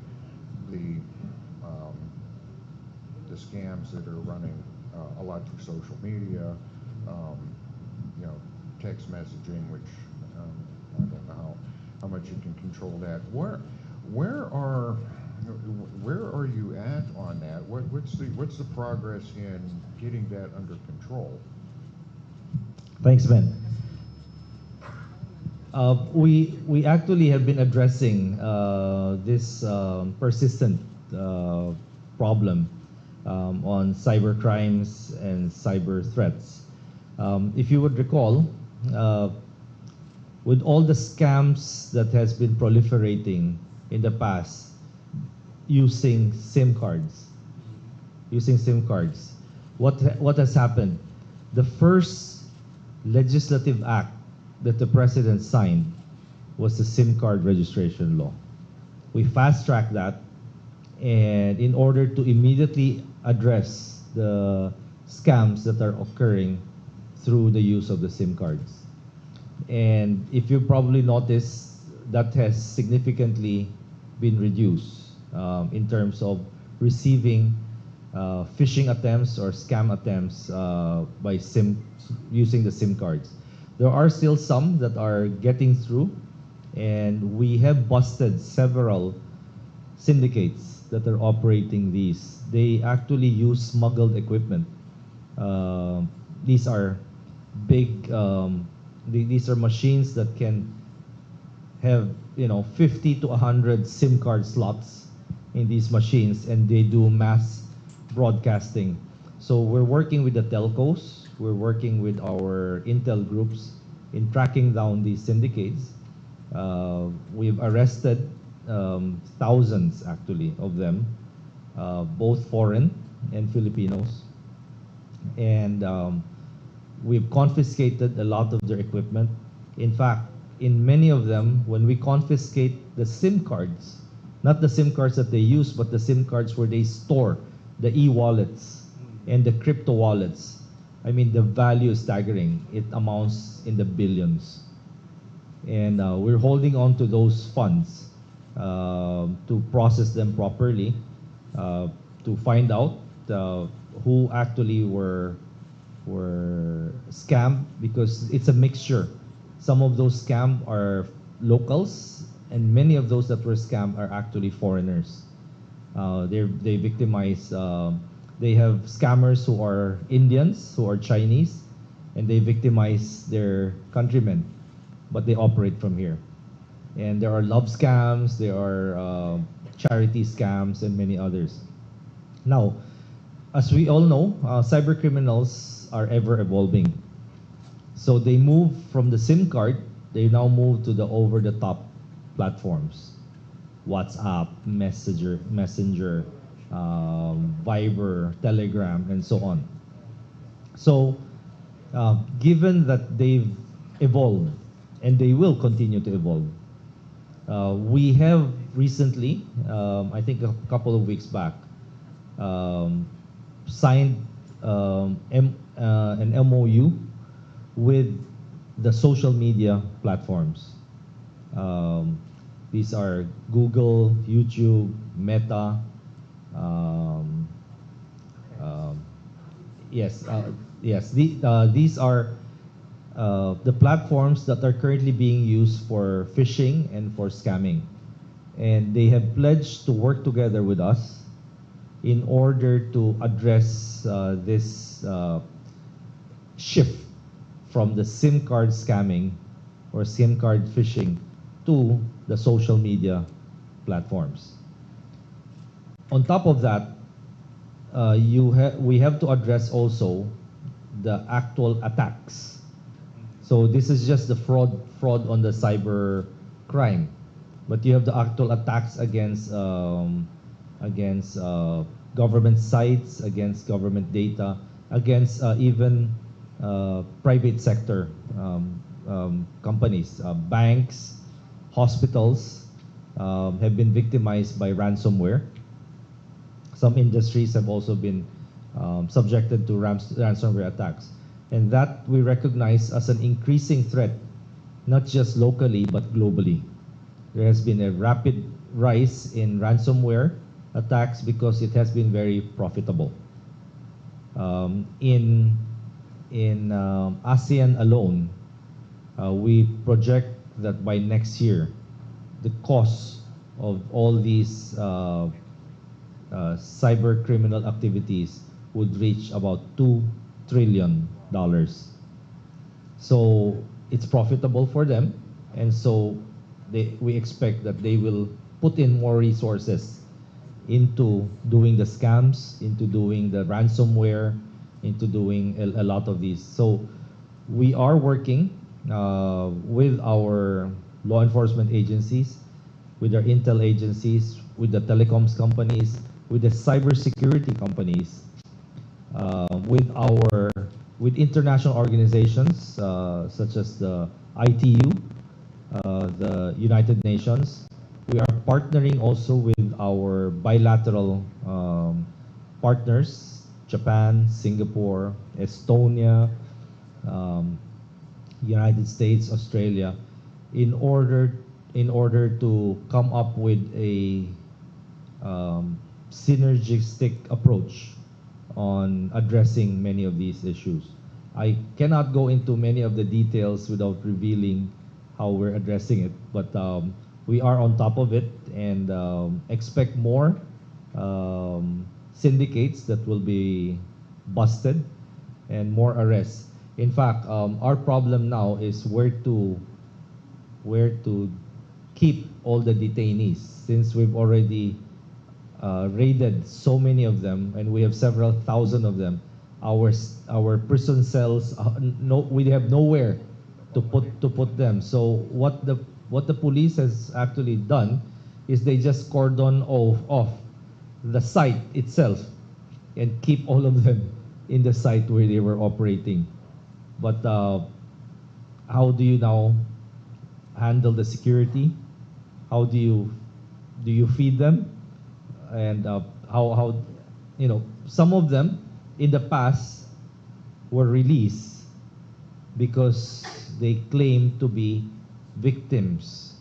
scams that are running a lot through social media, text messaging, which I don't know how much you can control that. Where are you at on that? What's the progress in getting that under control? Thanks, Ben. We actually have been addressing this persistent problem on cyber crimes and cyber threats. If you would recall, with all the scams that has been proliferating in the past using SIM cards, what has happened? The first legislative act that the president signed was the SIM card registration law. We fast-tracked that, and in order to immediately address the scams that are occurring through the use of the SIM cards. And if you probably noticed, that has significantly been reduced in terms of receiving phishing attempts or scam attempts by using the SIM cards. There are still some that are getting through, and we have busted several syndicates that are operating these. They actually use smuggled equipment. These are big, these are machines that can have 50 to 100 SIM card slots in these machines, and they do mass broadcasting. So we're working with the telcos, we're working with our intel groups in tracking down these syndicates. We've arrested thousands actually of them, both foreign and Filipinos. And we've confiscated a lot of their equipment. In fact, in many of them, when we confiscate the SIM cards, not the SIM cards that they use, but the SIM cards where they store the e-wallets and the crypto wallets, I mean, the value is staggering. It amounts in the billions. And we're holding on to those funds to process them properly, to find out who actually were scammed, because it's a mixture. Some of those scams are locals, and many of those that were scammed are actually foreigners. They victimize, they have scammers who are Indians, who are Chinese, and they victimize their countrymen, but they operate from here. And there are love scams, there are charity scams, and many others. Now, as we all know, cyber criminals are ever evolving. So they move from the SIM card, they now move to the over-the-top platforms. WhatsApp, Messenger, Viber, Telegram, and so on. So, given that they've evolved, and they will continue to evolve, we have recently, I think a couple of weeks back, signed an MOU with the social media platforms. These are Google, YouTube, Meta. These are the platforms that are currently being used for phishing and for scamming. And they have pledged to work together with us in order to address this shift from the SIM card scamming or SIM card phishing to the social media platforms. On top of that, we have to address also the actual attacks. So this is just the fraud on the cyber crime, but you have the actual attacks against government sites, against government data, against even private sector companies, banks, hospitals have been victimized by ransomware. Some industries have also been subjected to ransomware attacks. And that we recognize as an increasing threat, not just locally, but globally. There has been a rapid rise in ransomware attacks because it has been very profitable. In ASEAN alone, we project that by next year, the cost of all these cyber criminal activities would reach about $2 trillion. So it's profitable for them, and so we expect that they will put in more resources into doing the scams, into doing the ransomware, into doing a lot of these. So we are working with our law enforcement agencies, with our intel agencies, with the telecoms companies, with the cybersecurity companies, with international organizations such as the ITU, the United Nations. We are partnering also with our bilateral partners, Japan, Singapore, Estonia, United States, Australia, in order to come up with a synergistic approach on addressing many of these issues. I cannot go into many of the details without revealing how we're addressing it, but we are on top of it and expect more syndicates that will be busted and more arrests. In fact, our problem now is where to keep all the detainees, since we've already raided so many of them, and we have several thousand of them. Our prison cells, we have nowhere to put them. So what the police has actually done is they just cordon off the site itself and keep all of them in the site where they were operating. But how do you now handle the security? How do you feed them? And how some of them in the past were released because they claimed to be victims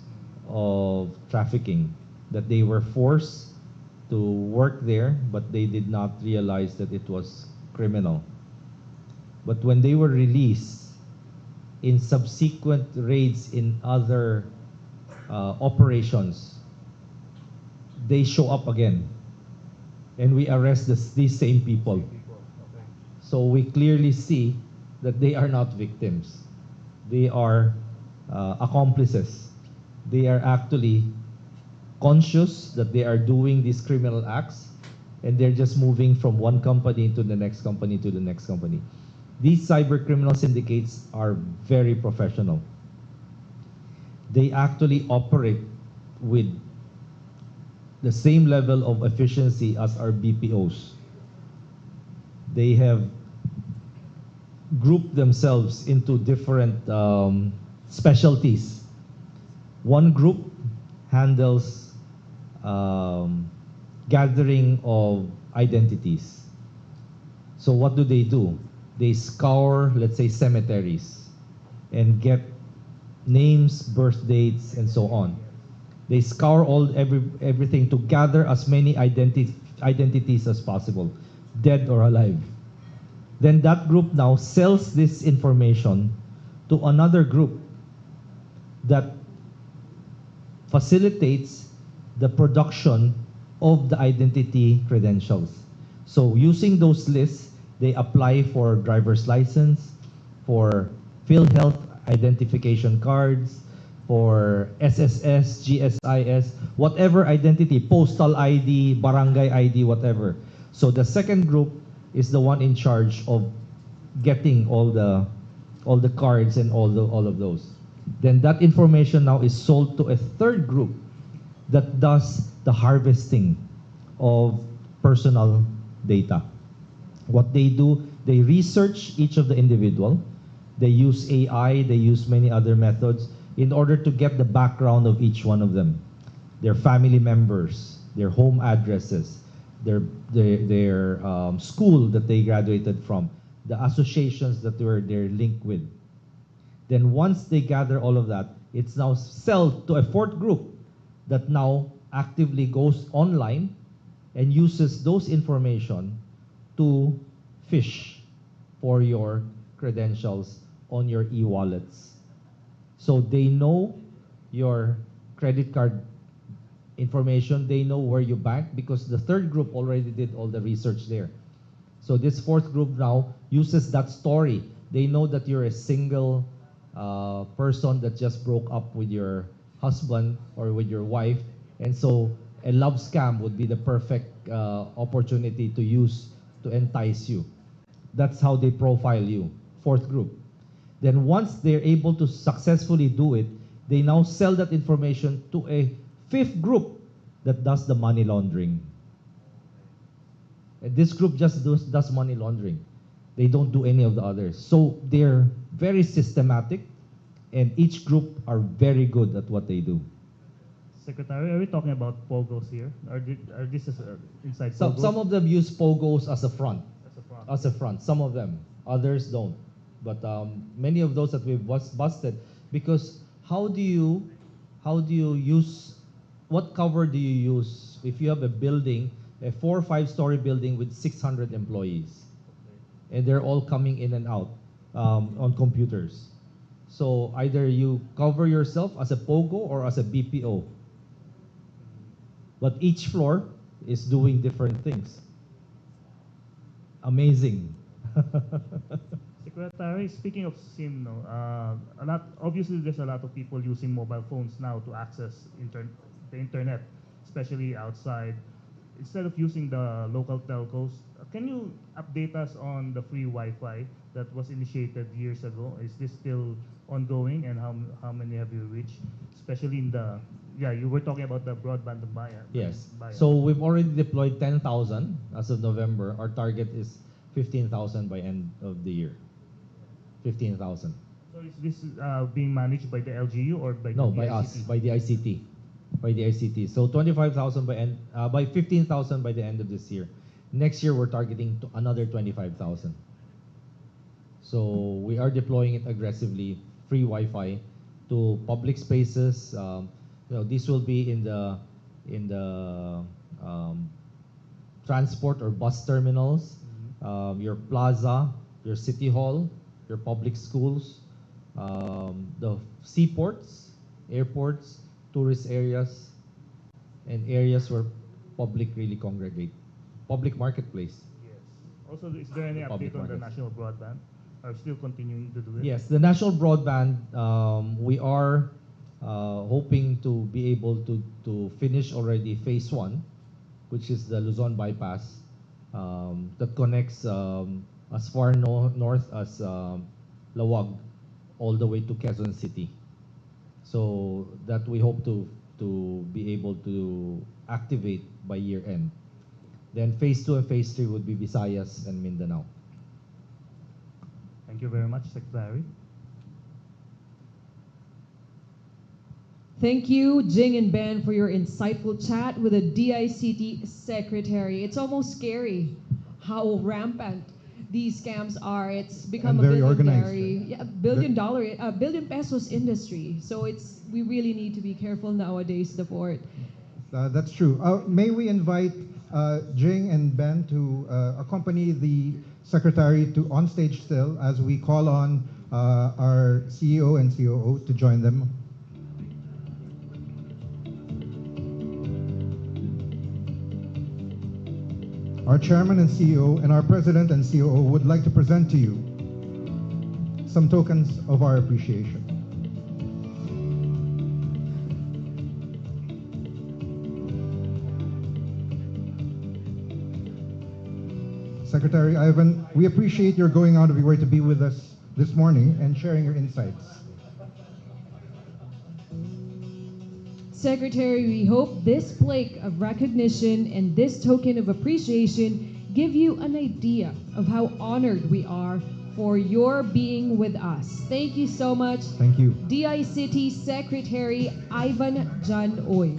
of trafficking, that they were forced to work there, but they did not realize that it was criminal. But when they were released in subsequent raids in other operations, they show up again, and we arrest these same people. So we clearly see that they are not victims. They are accomplices. They are actually conscious that they are doing these criminal acts, and they're just moving from one company to the next company to the next company. These cyber criminal syndicates are very professional. They actually operate with the same level of efficiency as our BPOs. They have grouped themselves into different specialties. One group handles gathering of identities. So what do? They scour, let's say, cemeteries and get names, birth dates, and so on. They scour everything to gather as many identities as possible, dead or alive. Then that group now sells this information to another group that facilitates the production of the identity credentials. So using those lists, they apply for driver's license, for PhilHealth identification cards, for SSS, GSIS, whatever identity, postal ID, barangay ID, whatever. So the second group is the one in charge of getting all the cards and all of those. Then that information now is sold to a third group that does the harvesting of personal data. What they do, they research each of the individual. They use AI, they use many other methods in order to get the background of each one of them. Their family members, their home addresses, their school that they graduated from, the associations that they're linked with. Then once they gather all of that, it's now sold to a fourth group that now actively goes online and uses those information to fish for your credentials on your e-wallets. So they know your credit card information, they know where you bank, because the third group already did all the research there. So this fourth group now uses that story. They know that you're a single person that just broke up with your husband or with your wife, and so a love scam would be the perfect opportunity to use to entice you. That's how they profile you, fourth group. Then once they're able to successfully do it, they now sell that information to a fifth group that does the money laundering. And this group just does money laundering. They don't do any of the others. So they're very systematic, and each group are very good at what they do. Secretary, are we talking about POGOs here? Are this inside POGOs? Some of them use POGOs as a front. As a front. Some of them. Others don't. But many of those that we've busted, because how do you use, what cover do you use if you have a building, a 4 or 5 story building with 600 employees, and they're all coming in and out on computers? So either you cover yourself as a POGO or as a BPO. But each floor is doing different things. Amazing. Secretary, speaking of SIM, obviously there's a lot of people using mobile phones now to access the internet, especially outside. Instead of using the local telcos, can you update us on the free Wi-Fi that was initiated years ago? Is this still ongoing, and how many have you reached? Especially in the, you were talking about the broadband buyer. Yes. So we've already deployed 10,000 as of November. Our target is 15,000 by end of the year. 15,000. So is this being managed by the LGU or by No, the by ICT? us, by the ICT. By the ICT. So 25,000 by 15,000 by the end of this year. Next year we're targeting to another 25,000. So we are deploying it aggressively, free Wi-Fi to public spaces. This will be in the transport or bus terminals, your plaza, your city hall, your public schools, the seaports, airports, tourist areas, and areas where public really congregate. Public marketplace. Yes. Also, is there any update on the national broadband? Are you still continuing to do it? Yes, the national broadband, we are hoping to be able to finish already phase 1, which is the Luzon bypass that connects as far north as Lawag all the way to Quezon City. So that we hope to be able to activate by year end. Then phase 2 and phase 3 would be Visayas and Mindanao. Thank you very much, Secretary. Thank you, Jing and Ben, for your insightful chat with the DICT Secretary. It's almost scary how rampant these scams are. It's become And a very organized, billion pesos industry. So we really need to be careful nowadays, the port. That's true. May we invite Jing and Ben to accompany the Secretary to on stage still as we call on our CEO and COO to join them. Our Chairman and CEO and our President and COO would like to present to you some tokens of our appreciation. Secretary Ivan, we appreciate your going out of your way to be with us this morning and sharing your insights. Secretary, we hope this plaque of recognition and this token of appreciation give you an idea of how honored we are for your being with us. Thank you so much. Thank you. DI City Secretary Ivan John Oy.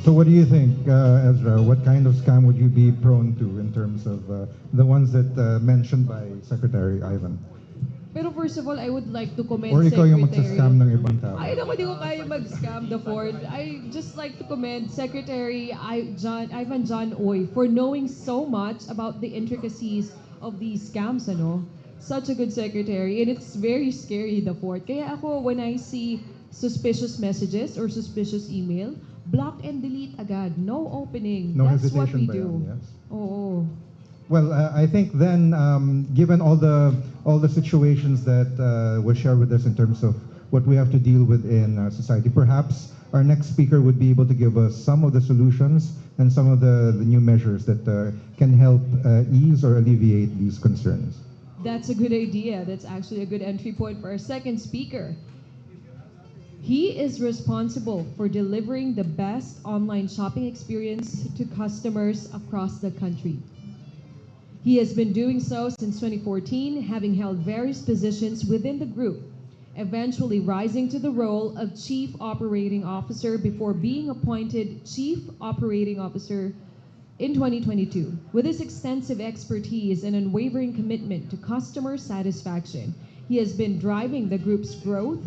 So what do you think, Ezra? What kind of scam would you be prone to in terms of the ones that mentioned by Secretary Ivan? Pero first of all, I would like to commend Or ikaw yung Secretary. magsascam ng ibang tao? Ay, naku, di ko kaya mag-scam the Ford. I just like to commend Secretary Ivan John Oy for knowing so much about the intricacies of these scams, ano? Such a good secretary. And it's very scary, the Ford. Kaya ako, when I see suspicious messages or suspicious email, block and delete agad. No opening. No That's what we hesitation ba do. yan? Yes. Oo. Well, I think then, given all the situations that were shared with us in terms of what we have to deal with in society, perhaps our next speaker would be able to give us some of the solutions and some of the new measures that can help ease or alleviate these concerns. That's a good idea. That's actually a good entry point for our second speaker. He is responsible for delivering the best online shopping experience to customers across the country. He has been doing so since 2014, having held various positions within the group, eventually rising to the role of Chief Operating Officer before being appointed Chief Operating Officer in 2022. With his extensive expertise and unwavering commitment to customer satisfaction, he has been driving the group's growth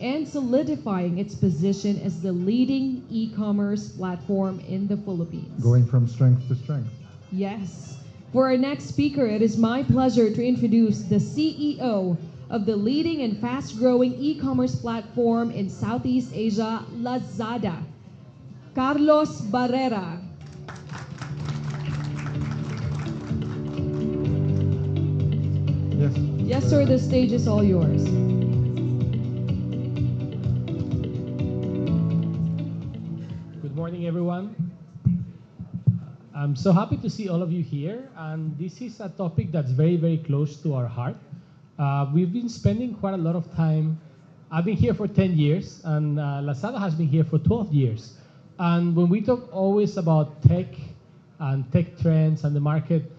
and solidifying its position as the leading e-commerce platform in the Philippines. Going from strength to strength. Yes. For our next speaker, it is my pleasure to introduce the CEO of the leading and fast-growing e-commerce platform in Southeast Asia, Lazada, Carlos Barrera. Yes. Yes, sir, the stage is all yours. Good morning, everyone. I'm so happy to see all of you here, and this is a topic that's very, very close to our heart. We've been spending quite a lot of time. I've been here for 10 years, and Lazada has been here for 12 years. And when we talk always about tech and tech trends and the market,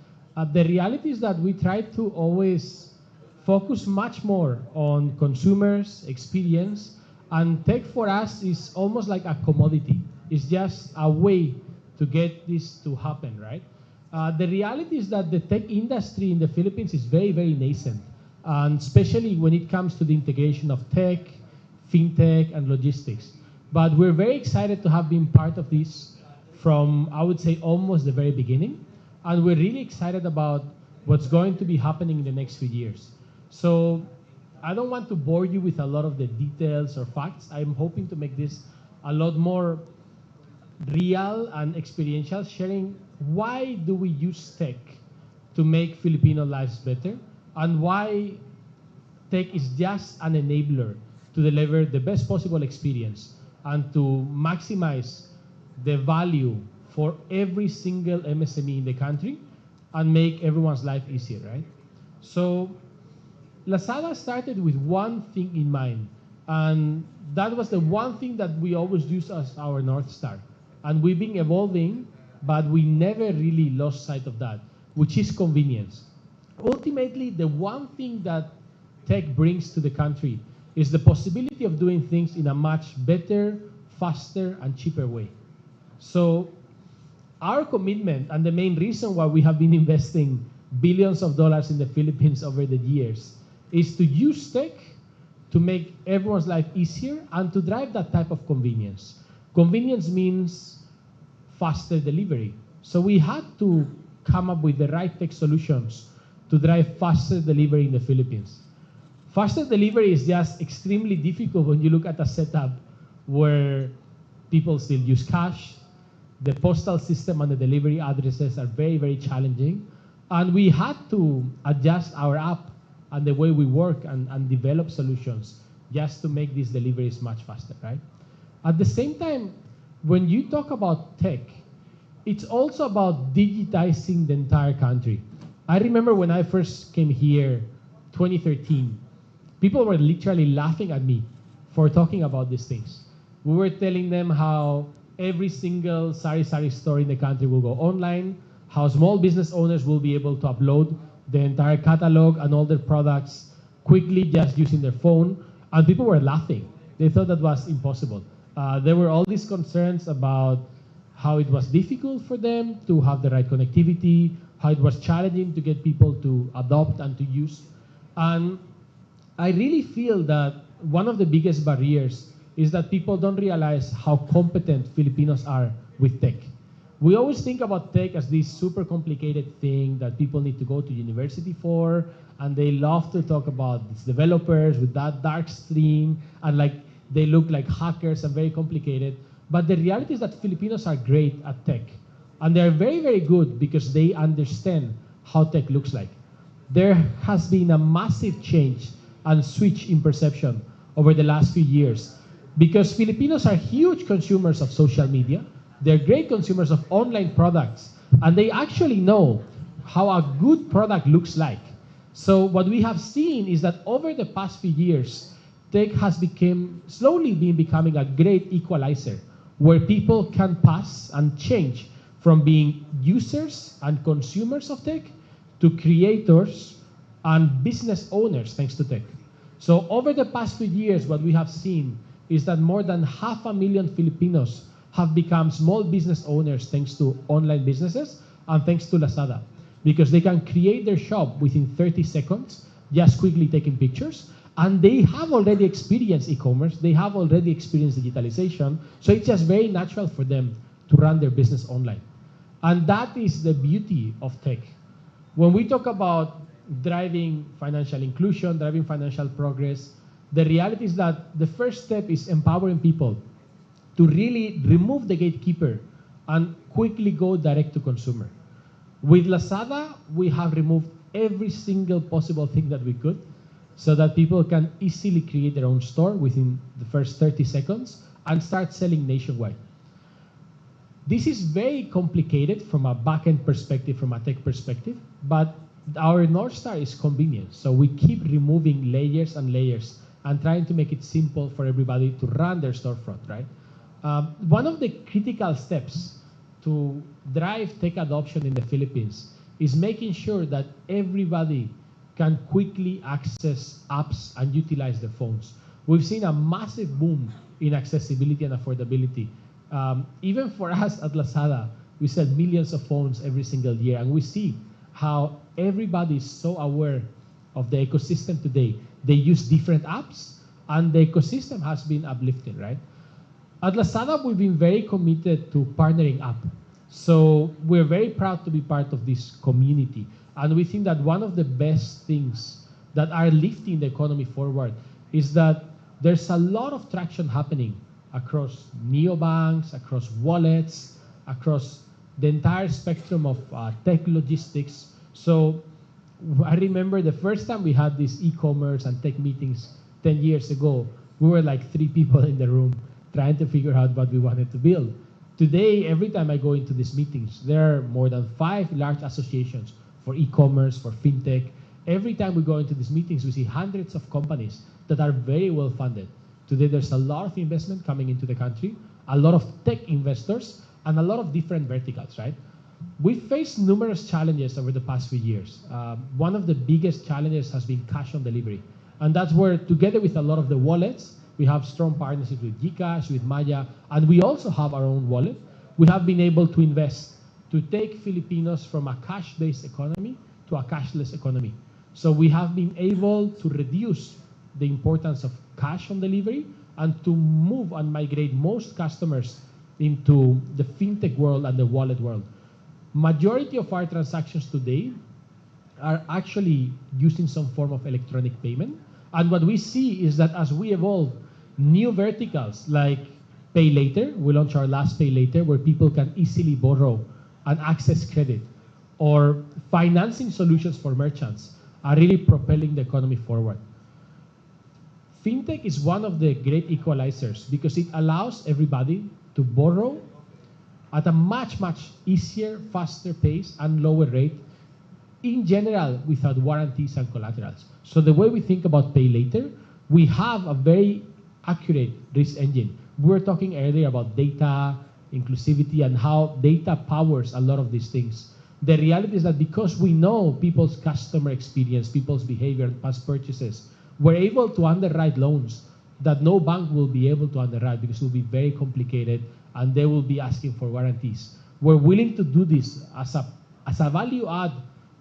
the reality is that we try to always focus much more on consumers' experience, and tech for us is almost like a commodity. It's just a way to get this to happen, right? The reality is that the tech industry in the Philippines is very, very nascent, and especially when it comes to the integration of tech, fintech, and logistics. But we're very excited to have been part of this from, I would say, almost the very beginning, and we're really excited about what's going to be happening in the next few years. So I don't want to bore you with a lot of the details or facts. I'm hoping to make this a lot more real and experiential, sharing why do we use tech to make Filipino lives better, and why tech is just an enabler to deliver the best possible experience and to maximize the value for every single MSME in the country and make everyone's life easier, right? So Lazada started with one thing in mind, and that was the one thing that we always use as our North Star. And we've been evolving, but we never really lost sight of that, which is convenience. Ultimately, the one thing that tech brings to the country is the possibility of doing things in a much better, faster, and cheaper way. So our commitment, and the main reason why we have been investing billions of dollars in the Philippines over the years, is to use tech to make everyone's life easier and to drive that type of convenience. Convenience means faster delivery. So we had to come up with the right tech solutions to drive faster delivery in the Philippines. Faster delivery is just extremely difficult when you look at a setup where people still use cash. The postal system and the delivery addresses are very, very challenging. And we had to adjust our app and the way we work and develop solutions just to make these deliveries much faster, right? At the same time, when you talk about tech, it's also about digitizing the entire country. I remember when I first came here, 2013, people were literally laughing at me for talking about these things. We were telling them how every single sari-sari store in the country will go online, how small business owners will be able to upload the entire catalog and all their products quickly just using their phone, and people were laughing. They thought that was impossible. There were all these concerns about how it was difficult for them to have the right connectivity, how it was challenging to get people to adopt and to use. And I really feel that one of the biggest barriers is that people don't realize how competent Filipinos are with tech. We always think about tech as this super complicated thing that people need to go to university for, and they love to talk about these developers with that dark stream, and like they look like hackers and very complicated. But the reality is that Filipinos are great at tech, and they're very, very good because they understand how tech looks like. There has been a massive change and switch in perception over the last few years because Filipinos are huge consumers of social media. They're great consumers of online products, and they actually know how a good product looks like. So what we have seen is that over the past few years, tech has slowly been becoming a great equalizer where people can pass and change from being users and consumers of tech to creators and business owners thanks to tech. So over the past few years, what we have seen is that more than 500,000 Filipinos have become small business owners thanks to online businesses and thanks to Lazada, because they can create their shop within 30 seconds, just quickly taking pictures, and they have already experienced e-commerce, they have already experienced digitalization, so it's just very natural for them to run their business online. And that is the beauty of tech. When we talk about driving financial inclusion, driving financial progress, the reality is that the first step is empowering people to really remove the gatekeeper and quickly go direct to consumer. With Lazada, we have removed every single possible thing that we could so that people can easily create their own store within the first 30 seconds and start selling nationwide. This is very complicated from a back-end perspective, from a tech perspective, but our North Star is convenience. So we keep removing layers and layers and trying to make it simple for everybody to run their storefront, right? One of the critical steps to drive tech adoption in the Philippines is making sure that everybody can quickly access apps and utilize their phones. We've seen a massive boom in accessibility and affordability. Even for us at Lazada, we sell millions of phones every single year, and we see how everybody is so aware of the ecosystem today. They use different apps, and the ecosystem has been uplifted, right? At Lazada, we've been very committed to partnering up. So we're very proud to be part of this community. And we think that one of the best things that are lifting the economy forward is that there's a lot of traction happening across neobanks, across wallets, across the entire spectrum of tech logistics. So I remember the first time we had these e-commerce and tech meetings 10 years ago, we were like 3 people in the room trying to figure out what we wanted to build. Today, every time I go into these meetings, there are more than 5 large associations for e-commerce, for fintech. Every time we go into these meetings, we see hundreds of companies that are very well funded. Today, there's a lot of investment coming into the country, a lot of tech investors, and a lot of different verticals, right? We've faced numerous challenges over the past few years. One of the biggest challenges has been cash on delivery. And that's where, together with a lot of the wallets, we have strong partnerships with GCash, with Maya, and we also have our own wallet. We have been able to invest to take Filipinos from a cash-based economy to a cashless economy. So we have been able to reduce the importance of cash on delivery and to move and migrate most customers into the fintech world and the wallet world. Majority of our transactions today are actually using some form of electronic payment. And what we see is that as we evolve new verticals like Pay Later, we launched our last Pay Later where people can easily borrow and access credit, or financing solutions for merchants are really propelling the economy forward. Fintech is one of the great equalizers because it allows everybody to borrow at a much, much easier, faster pace and lower rate, in general, without warranties and collaterals. So the way we think about Pay Later, we have a very accurate risk engine. We were talking earlier about data, inclusivity, and how data powers a lot of these things. The reality is that because we know people's customer experience, people's behavior, and past purchases, we're able to underwrite loans that no bank will be able to underwrite because it will be very complicated and they will be asking for warranties. We're willing to do this as a value add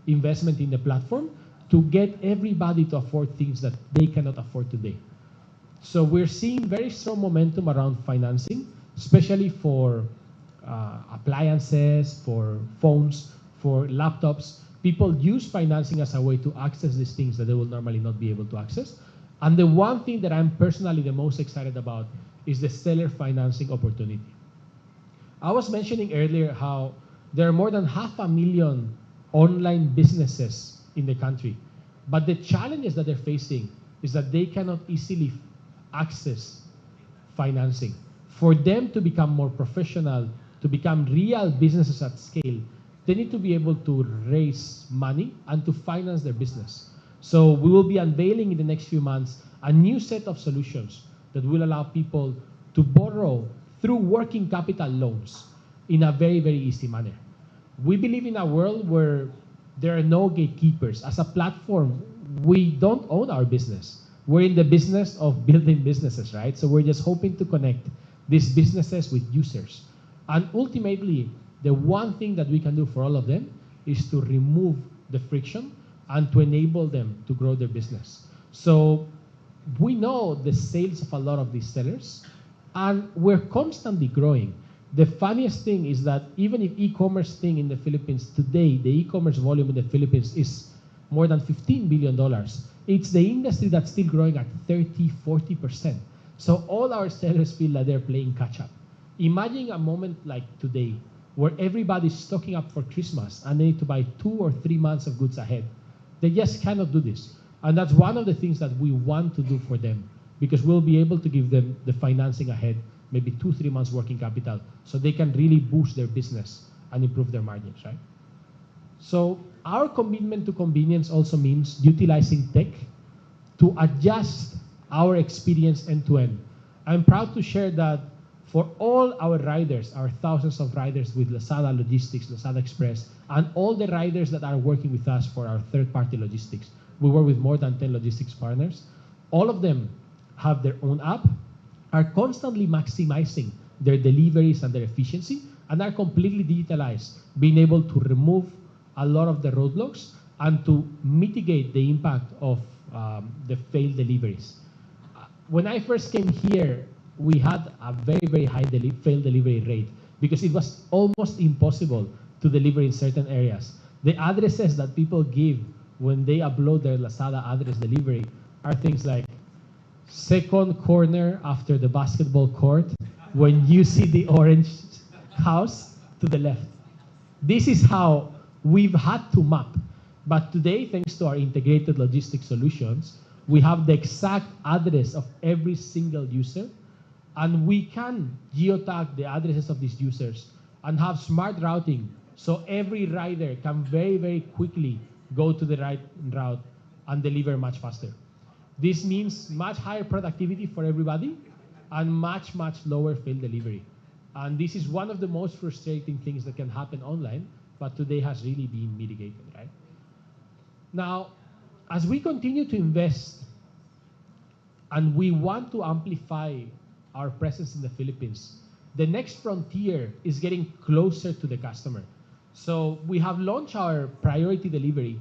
investment in the platform to get everybody to afford things that they cannot afford today. So we're seeing very strong momentum around financing, especially for appliances, for phones, for laptops. People use financing as a way to access these things that they will normally not be able to access. And the one thing that I'm personally the most excited about is the seller financing opportunity. I was mentioning earlier how there are more than 500,000 online businesses in the country. But the challenges that they're facing is that they cannot easily access financing. For them to become more professional, to become real businesses at scale, they need to be able to raise money and to finance their business. So we will be unveiling in the next few months a new set of solutions that will allow people to borrow through working capital loans in a very, very easy manner. We believe in a world where there are no gatekeepers. As a platform, we don't own our business. We're in the business of building businesses, right? So we're just hoping to connect these businesses with users. And ultimately, the one thing that we can do for all of them is to remove the friction and to enable them to grow their business. So we know the sales of a lot of these sellers, and we're constantly growing. The funniest thing is that even if e-commerce thing in the Philippines today, the e-commerce volume in the Philippines is more than $15 billion, it's the industry that's still growing at 30, 40%. So all our sellers feel that they're playing catch up. Imagine a moment like today where everybody's stocking up for Christmas and they need to buy 2 or 3 months of goods ahead. They just cannot do this. And that's one of the things that we want to do for them, because we'll be able to give them the financing ahead, maybe 2-3 months working capital, so they can really boost their business and improve their margins, right? So our commitment to convenience also means utilizing tech to adjust our experience end to end. I'm proud to share that for all our riders, our thousands of riders with Lazada Logistics, Lazada Express, and all the riders that are working with us for our third-party logistics, we work with more than 10 logistics partners. All of them have their own app, are constantly maximizing their deliveries and their efficiency, and are completely digitalized, being able to remove a lot of the roadblocks and to mitigate the impact of the failed deliveries. When I first came here, we had a very, very high failed delivery rate because it was almost impossible to deliver in certain areas. The addresses that people give when they upload their Lazada address delivery are things like second corner after the basketball court when you see the orange house to the left. This is how we've had to map. But today, thanks to our integrated logistics solutions, we have the exact address of every single user, and we can geotag the addresses of these users and have smart routing so every rider can very, very quickly go to the right route and deliver much faster. This means much higher productivity for everybody and much, much lower failed delivery. And this is one of the most frustrating things that can happen online, but today has really been mitigated, right? Now, as we continue to invest and we want to amplify our presence in the Philippines, the next frontier is getting closer to the customer. So we have launched our priority delivery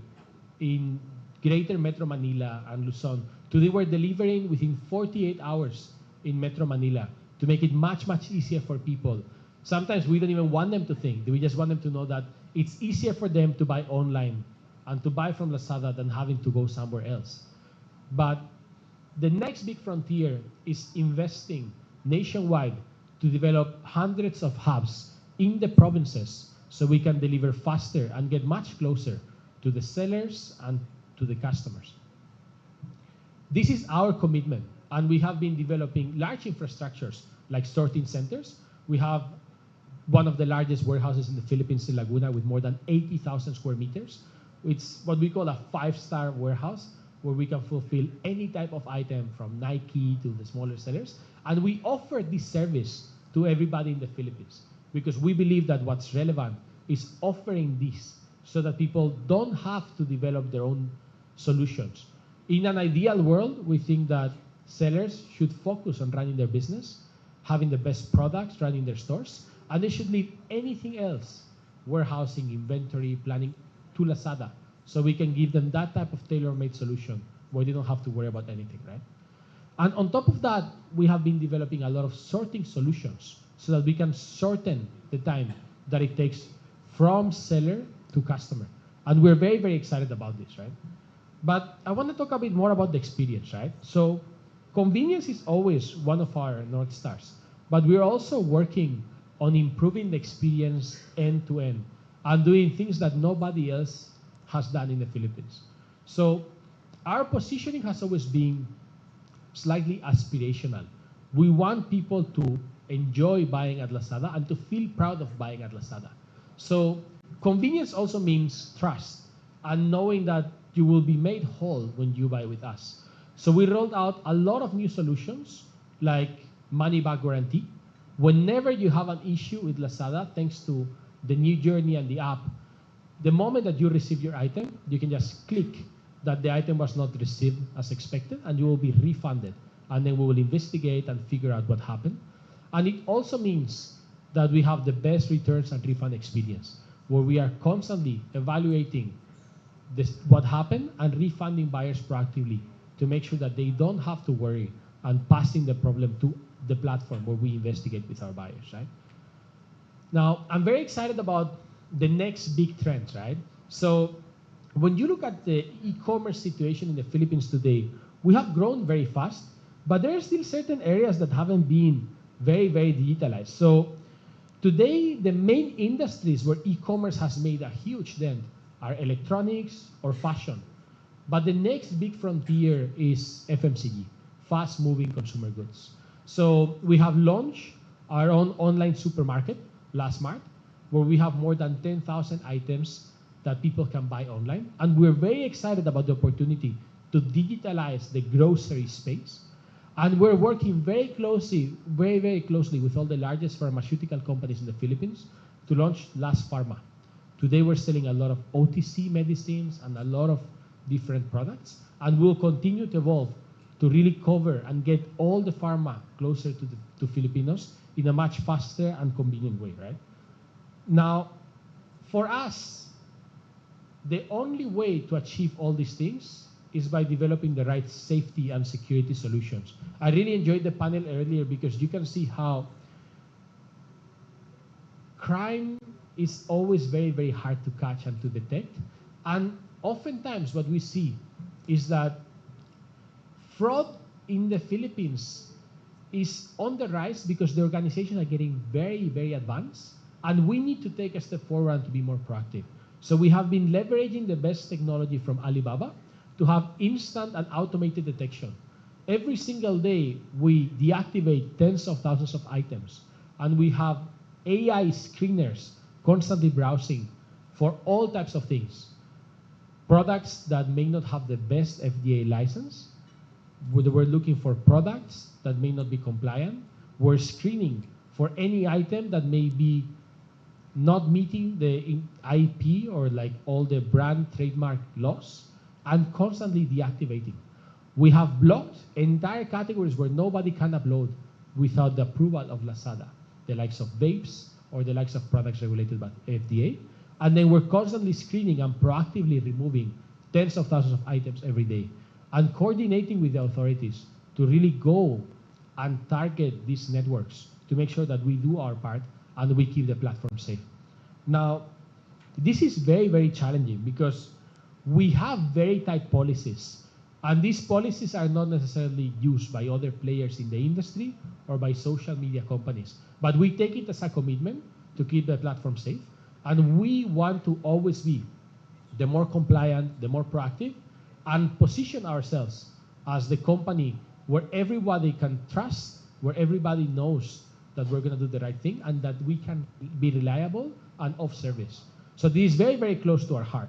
in Greater Metro Manila and Luzon. Today we're delivering within 48 hours in Metro Manila to make it much, much easier for people. Sometimes we don't even want them to think. We just want them to know that it's easier for them to buy online and to buy from Lazada than having to go somewhere else. But the next big frontier is investing nationwide to develop hundreds of hubs in the provinces so we can deliver faster and get much closer to the sellers and to the customers. This is our commitment, and we have been developing large infrastructures like sorting centers. We have one of the largest warehouses in the Philippines in Laguna with more than 80,000 square meters. It's what we call a 5-star warehouse where we can fulfill any type of item from Nike to the smaller sellers. And we offer this service to everybody in the Philippines because we believe that what's relevant is offering this so that people don't have to develop their own solutions. In an ideal world, we think that sellers should focus on running their business, having the best products, running their stores, and they should leave anything else, warehousing, inventory, planning, to Lazada, so we can give them that type of tailor-made solution where they don't have to worry about anything, right? And on top of that, we have been developing a lot of sorting solutions so that we can shorten the time that it takes from seller to customer. And we're very, very excited about this, right? But I want to talk a bit more about the experience, right? So convenience is always one of our North Stars, but we're also working on improving the experience end to end and doing things that nobody else has done in the Philippines. So our positioning has always been slightly aspirational. We want people to enjoy buying at Lazada and to feel proud of buying at Lazada. So convenience also means trust and knowing that you will be made whole when you buy with us. So we rolled out a lot of new solutions like money back guarantee. Whenever you have an issue with Lazada, thanks to the new journey and the app, the moment that you receive your item, you can just click that the item was not received as expected and you will be refunded. And then we will investigate and figure out what happened. And it also means that we have the best returns and refund experience, where we are constantly evaluating what happened and refunding buyers proactively to make sure that they don't have to worry and passing the problem to the platform where we investigate with our buyers, right? Now, I'm very excited about the next big trends, right? So when you look at the e-commerce situation in the Philippines today, we have grown very fast, but there are still certain areas that haven't been very, very digitalized. So today, the main industries where e-commerce has made a huge dent are electronics or fashion. But the next big frontier is FMCG, fast-moving consumer goods. So we have launched our own online supermarket last March, where we have more than 10,000 items that people can buy online. And we're very excited about the opportunity to digitalize the grocery space. And we're working very closely with all the largest pharmaceutical companies in the Philippines to launch Last Pharma. Today we're selling a lot of OTC medicines and a lot of different products, and we'll continue to evolve to really cover and get all the pharma closer to Filipinos in a much faster and convenient way, right? Now, for us, the only way to achieve all these things is by developing the right safety and security solutions. I really enjoyed the panel earlier because you can see how crime is always very, very hard to catch and to detect. And oftentimes what we see is that fraud in the Philippines is on the rise because the organizations are getting very, very advanced, and we need to take a step forward to be more proactive. So we have been leveraging the best technology from Alibaba to have instant and automated detection. Every single day, we deactivate tens of thousands of items, and we have AI screeners constantly browsing for all types of things. Products that may not have the best FDA license. We're looking for products that may not be compliant. We're screening for any item that may be not meeting the IP or like all the brand trademark laws, and constantly deactivating. We have blocked entire categories where nobody can upload without the approval of Lazada, the likes of vapes or the likes of products regulated by FDA. And then we're constantly screening and proactively removing tens of thousands of items every day and coordinating with the authorities to really go and target these networks to make sure that we do our part and we keep the platform safe. Now, this is very, very challenging because we have very tight policies. And these policies are not necessarily used by other players in the industry or by social media companies. But we take it as a commitment to keep the platform safe. And we want to always be the more compliant, the more proactive, and position ourselves as the company where everybody can trust, where everybody knows that we're going to do the right thing and that we can be reliable and of service. So this is very, very close to our heart.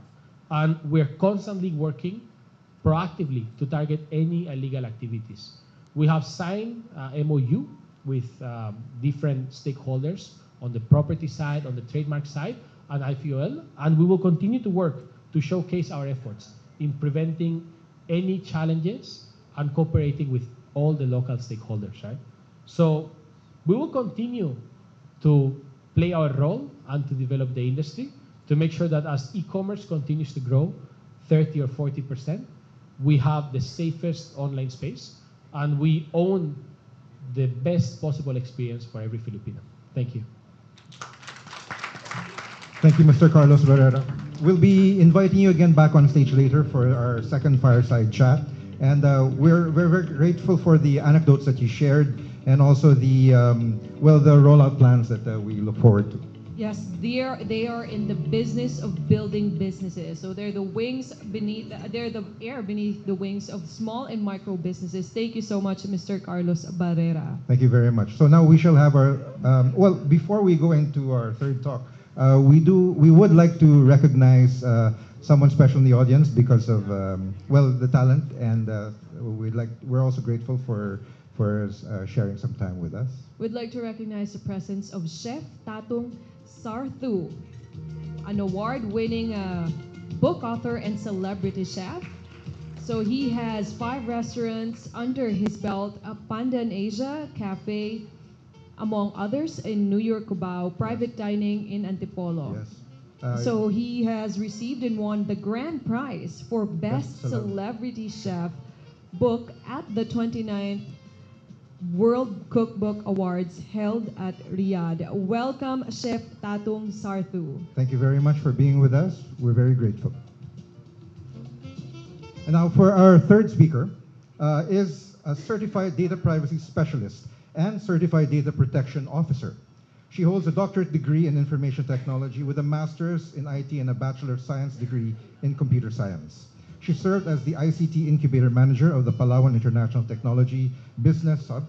And we're constantly working proactively to target any illegal activities. We have signed MOU with different stakeholders on the property side, on the trademark side, and IFOL, and we will continue to work to showcase our efforts in preventing any challenges and cooperating with all the local stakeholders, right? So we will continue to play our role and to develop the industry to make sure that as e-commerce continues to grow 30 or 40%, we have the safest online space and we own the best possible experience for every Filipino. Thank you. Thank you, Mr. Carlos Barrera. We'll be inviting you again back on stage later for our second fireside chat. And we're very grateful for the anecdotes that you shared and also the rollout plans that we look forward to. Yes, they are in the business of building businesses. So they're the wings beneath, they're the air beneath the wings of small and micro businesses. Thank you so much, Mr. Carlos Barrera. Thank you very much. So now we shall have our, before we go into our third talk, we would like to recognize someone special in the audience because of, the talent, and we're also grateful for sharing some time with us. We'd like to recognize the presence of Chef Tatong Sarthu, an award-winning book author and celebrity chef. So he has 5 restaurants under his belt, a Pandan Asia Cafe, among others, in New York, Cubao, private dining in Antipolo. Yes. So he has received and won the grand prize for Best Celebrity Chef book at the 29th World Cookbook Awards held at Riyadh. Welcome, Chef Tatong Sarthu. Thank you very much for being with us. We're very grateful. And now for our third speaker is a certified data privacy specialist and certified data protection officer. She holds a doctorate degree in information technology with a master's in IT and a Bachelor of Science degree in computer science. She served as the ICT Incubator Manager of the Palawan International Technology Business Hub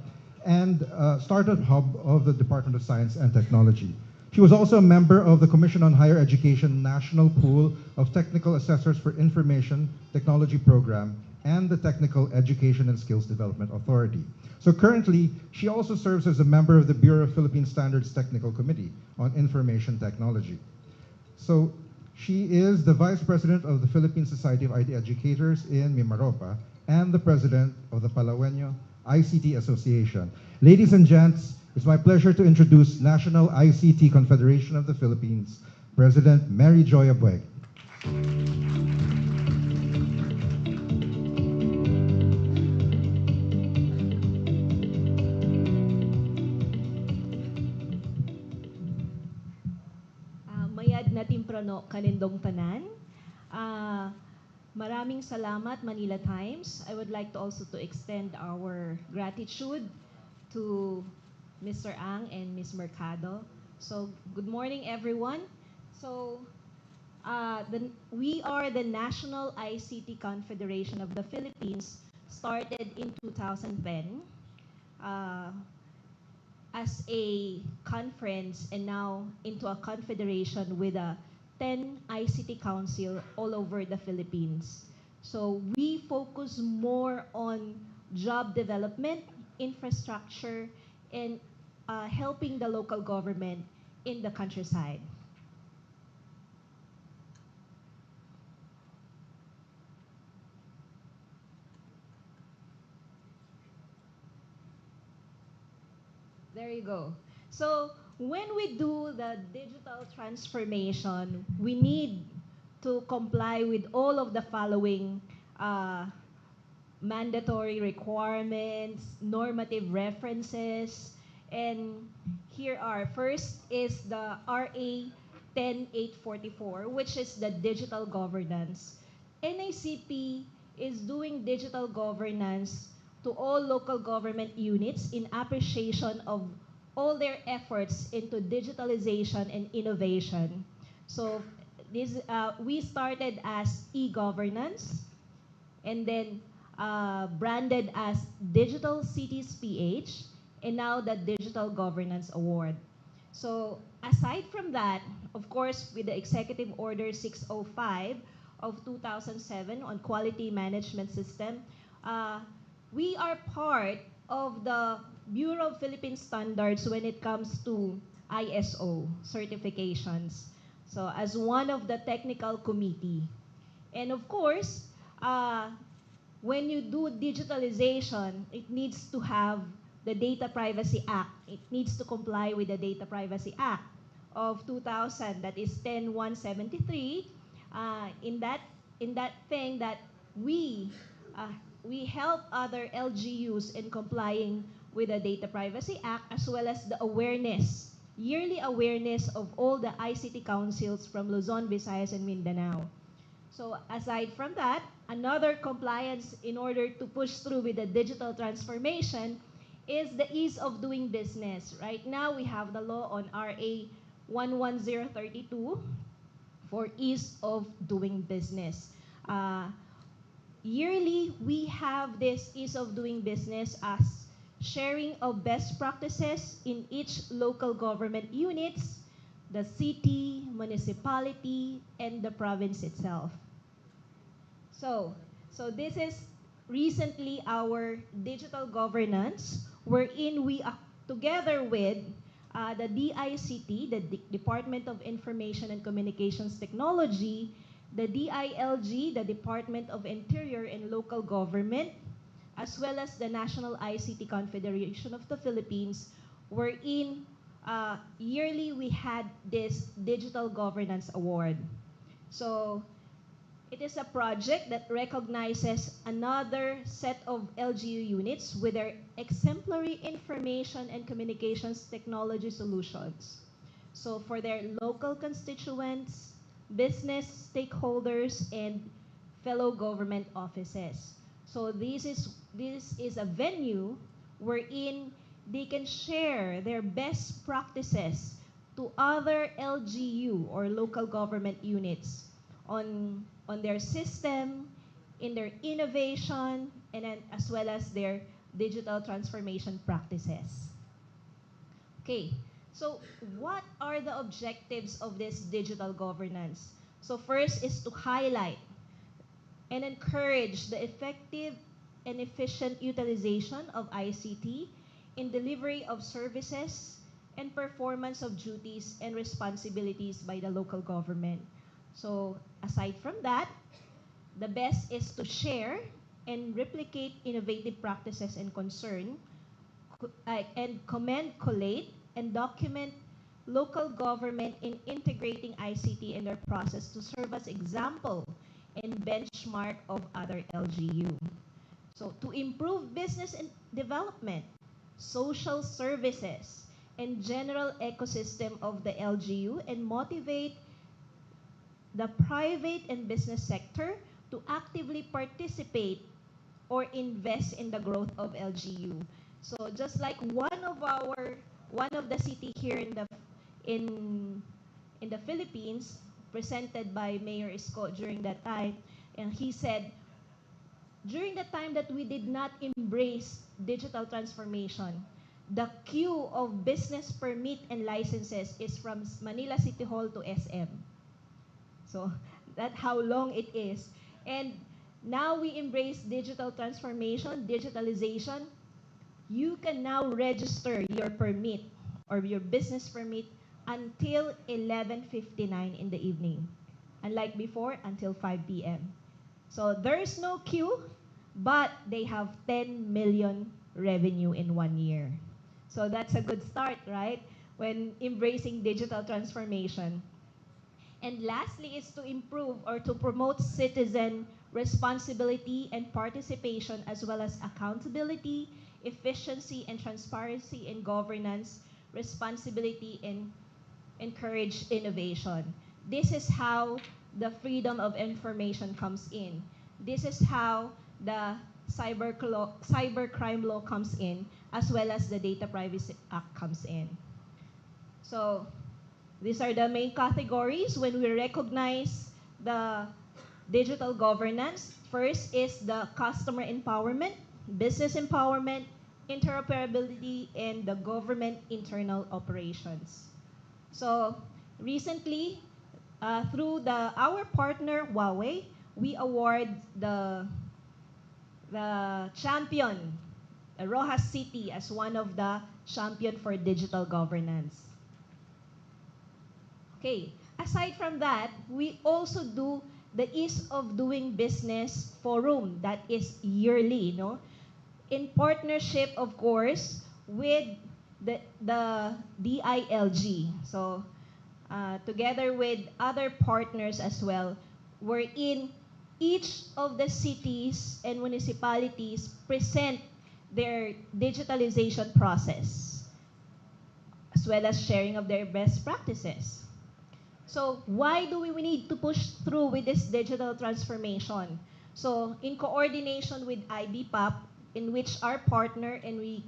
and Startup Hub of the Department of Science and Technology. She was also a member of the Commission on Higher Education National Pool of Technical Assessors for Information Technology Program and the Technical Education and Skills Development Authority. So currently, she also serves as a member of the Bureau of Philippine Standards Technical Committee on Information Technology. So she is the Vice President of the Philippine Society of IT Educators in Mimaropa and the President of the Palawenyo ICT Association. Ladies and gents, it's my pleasure to introduce National ICT Confederation of the Philippines, President Mary Joy Abueg. Mayad na timprono kanindong tanan. Maraming salamat, Manila Times. I would like to also to extend our gratitude to Mr. Ang and Ms. Mercado. So, good morning, everyone. So, we are the National ICT Confederation of the Philippines, started in 2010 as a conference and now into a confederation with 10 ICT council all over the Philippines. So we focus more on job development, infrastructure, and helping the local government in the countryside. There you go. So when we do the digital transformation, we need to comply with all of the following mandatory requirements, normative references, and here are, first is the RA 10844, which is the digital governance. NICP is doing digital governance to all local government units in appreciation of all their efforts into digitalization and innovation. So we started as e-governance, and then branded as Digital Cities PH, and now the Digital Governance Award. So aside from that, of course, with the Executive Order 605 of 2007 on Quality Management System, we are part of the Bureau of Philippine Standards when it comes to ISO certifications. So as one of the technical committee. And of course, when you do digitalization, it needs to have the Data Privacy Act. It needs to comply with the Data Privacy Act of 2000, that is 10173. In that thing that we help other LGUs in complying with the Data Privacy Act, as well as the awareness, yearly awareness of all the ICT councils from Luzon, Visayas, and Mindanao. So aside from that, another compliance in order to push through with the digital transformation is the ease of doing business. Right now, we have the law on RA 11032 for ease of doing business. Yearly, we have this ease of doing business as sharing of best practices in each local government units, the city, municipality, and the province itself. So this is recently our digital governance, wherein we together with the DICT, the Department of Information and Communications Technology, the DILG, the Department of Interior and Local Government, as well as the National ICT Confederation of the Philippines, wherein yearly we had this Digital Governance Award. So it is a project that recognizes another set of LGU units with their exemplary information and communications technology solutions. So for their local constituents, business stakeholders, and fellow government offices. So this is a venue wherein they can share their best practices to other LGU or local government units on their system, in their innovation, and then as well as their digital transformation practices. Okay, so what are the objectives of this digital governance? So first is to highlight and encourage the effective and efficient utilization of ICT in delivery of services and performance of duties and responsibilities by the local government. So aside from that, the best is to share and replicate innovative practices and concern, and commend, collate, and document local government in integrating ICT in their process to serve as example and benchmark of other LGU. So to improve business and development, social services, and general ecosystem of the LGU, and motivate the private and business sector to actively participate or invest in the growth of LGU. So just like one of the city here in the Philippines, presented by Mayor Isko during that time, and he said, during the time that we did not embrace digital transformation, the queue of business permit and licenses is from Manila City Hall to SM. So that's how long it is. And now we embrace digital transformation, digitalization. You can now register your permit or your business permit until 11:59 in the evening. Unlike before, until 5 p.m. So there's no queue, but they have 10 million revenue in 1 year. So that's a good start, right? When embracing digital transformation. And lastly is to improve or to promote citizen responsibility and participation, as well as accountability, efficiency, and transparency in governance, responsibility, and encourage innovation. This is how the freedom of information comes in. This is how the cybercrime law comes in, as well as the Data Privacy Act comes in. So these are the main categories when we recognize the digital governance. First is the customer empowerment, business empowerment, interoperability, and the government internal operations. So recently, through our partner Huawei, we award the champion, Rojas City, as one of the champion for digital governance. Okay, aside from that, we also do the Ease of Doing Business Forum that is yearly, no? In partnership, of course, with the DILG. So, together with other partners as well, wherein each of the cities and municipalities present their digitalization process, as well as sharing of their best practices. So why do we need to push through with this digital transformation? So in coordination with IBPAP, in which our partner and we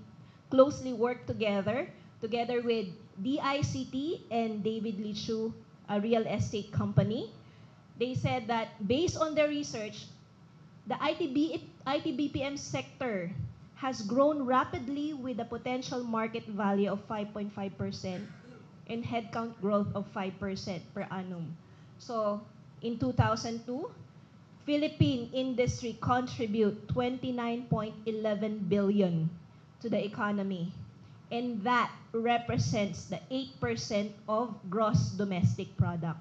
closely work together with DICT and David Lichu, a real estate company, they said that based on their research, the IT BPM sector has grown rapidly with a potential market value of 5.5% and headcount growth of 5% per annum. So in 2002, Philippine industry contribute 29.11 billion to the economy, and that represents the 8% of gross domestic product.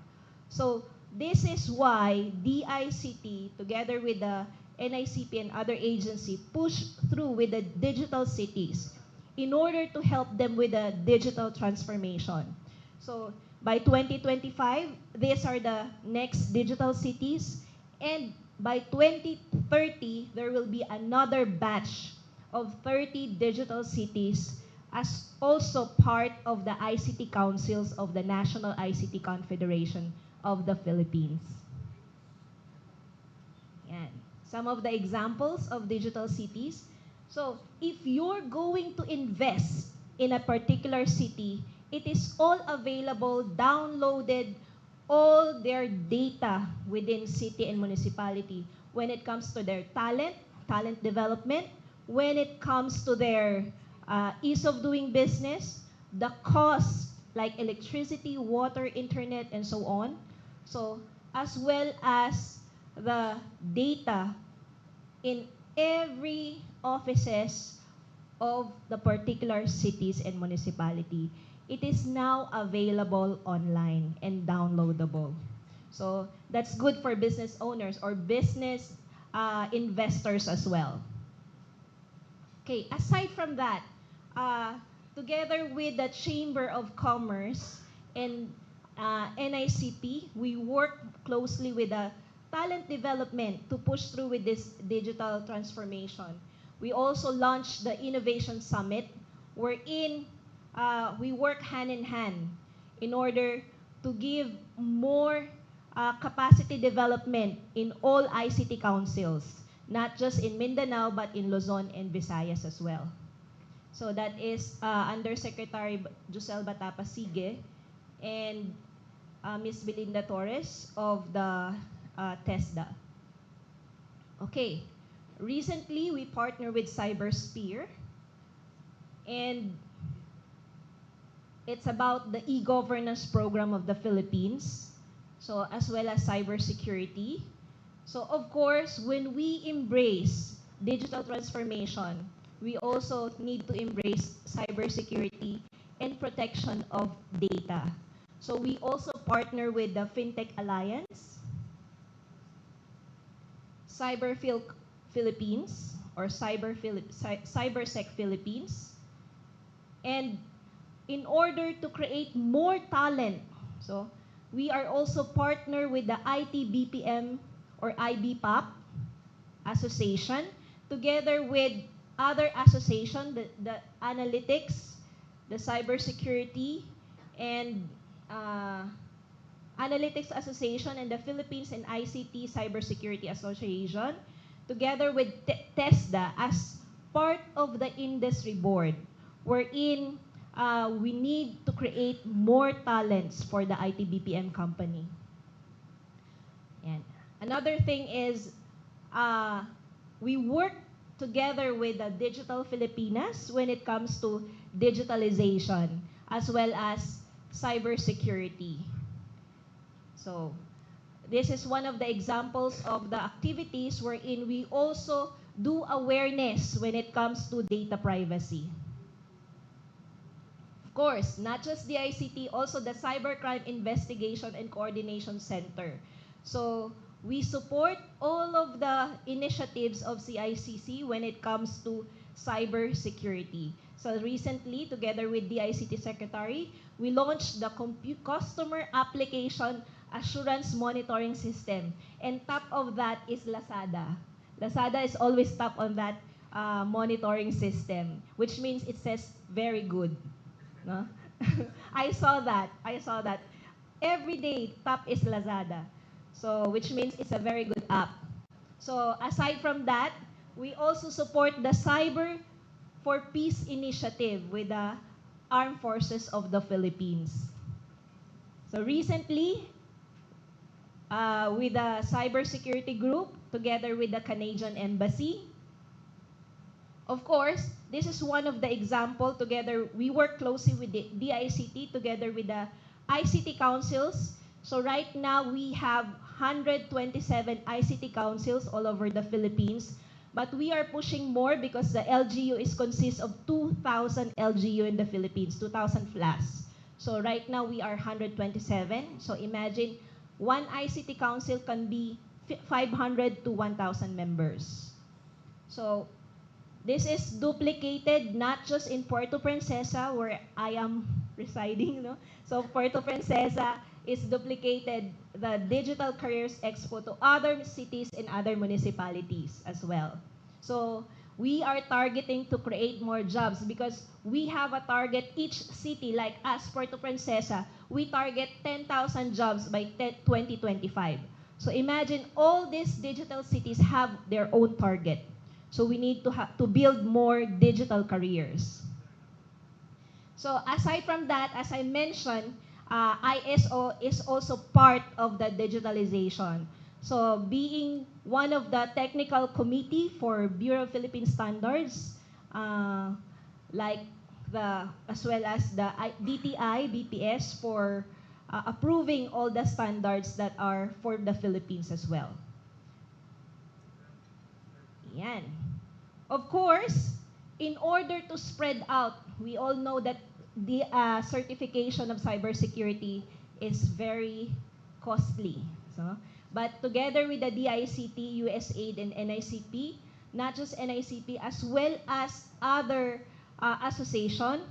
So this is why DICT, together with the NICP and other agency, push through with the digital cities in order to help them with the digital transformation. So by 2025, these are the next digital cities, and by 2030, there will be another batch of 30 digital cities as also part of the ICT councils of the National ICT Confederation of the Philippines. Yan. Some of the examples of digital cities. So if you're going to invest in a particular city, it is all available, downloaded, all their data within city and municipality when it comes to their talent development, when it comes to their ease of doing business, the cost like electricity, water, internet, and so on. So as well as the data in every offices of the particular cities and municipality. It is now available online and downloadable. So that's good for business owners or business investors as well. Okay, aside from that, together with the Chamber of Commerce and NICP, we work closely with the talent development to push through with this digital transformation. We also launched the Innovation Summit, wherein we work hand in hand in order to give more capacity development in all ICT councils, not just in Mindanao, but in Luzon and Visayas as well. So that is Undersecretary Josel Batapa-Sige and Ms. Belinda Torres of the TESDA. Okay, recently we partnered with CyberSphere, and it's about the e-governance program of the Philippines, so as well as cybersecurity. So of course, when we embrace digital transformation, we also need to embrace cybersecurity and protection of data. So we also partner with the FinTech Alliance, Philippines, or Cybersec Philippines, and in order to create more talent, so we are also partner with the IT BPM or IBPAP Association, together with other association, the analytics, the cybersecurity, and Analytics Association and the Philippines and ICT Cybersecurity Association, together with TESDA as part of the industry board, wherein we need to create more talents for the IT BPM company. And another thing is we work together with the Digital Filipinas when it comes to digitalization as well as cybersecurity. So this is one of the examples of the activities wherein we also do awareness when it comes to data privacy. Of course, not just the ICT, also the Cybercrime Investigation and Coordination Center. So we support all of the initiatives of CICC when it comes to cybersecurity. So recently, together with the ICT Secretary, we launched the Customer Application Assurance Monitoring System. And top of that is Lazada. Lazada is always top on that monitoring system, which means it says very good. No? I saw that. Every day, top is Lazada. So, which means it's a very good app. So, aside from that, we also support the Cyber for Peace initiative with the Armed Forces of the Philippines. So, recently, with the cybersecurity group, together with the Canadian Embassy. Of course, this is one of the example. Together, we work closely with the DICT together with the ICT councils. So right now, we have 127 ICT councils all over the Philippines. But we are pushing more because the LGU consists of 2,000 LGU in the Philippines, 2,000 plus. So right now, we are 127. So imagine, one ICT council can be 500 to 1,000 members. So this is duplicated not just in Puerto Princesa where I am residing. No? So Puerto Princesa is duplicated the Digital Careers Expo to other cities and other municipalities as well. So we are targeting to create more jobs because we have a target, each city like us, Puerto Princesa, we target 10,000 jobs by 2025. So imagine all these digital cities have their own target. So we need to build more digital careers. So aside from that, as I mentioned, ISO is also part of the digitalization. So being one of the technical committee for Bureau of Philippine Standards, as well as the DTI, BPS for approving all the standards that are for the Philippines as well. Yan. Of course, in order to spread out, we all know that the certification of cybersecurity is very costly. So, but together with the DICT, USAID, and NICP, not just NICP, as well as other association,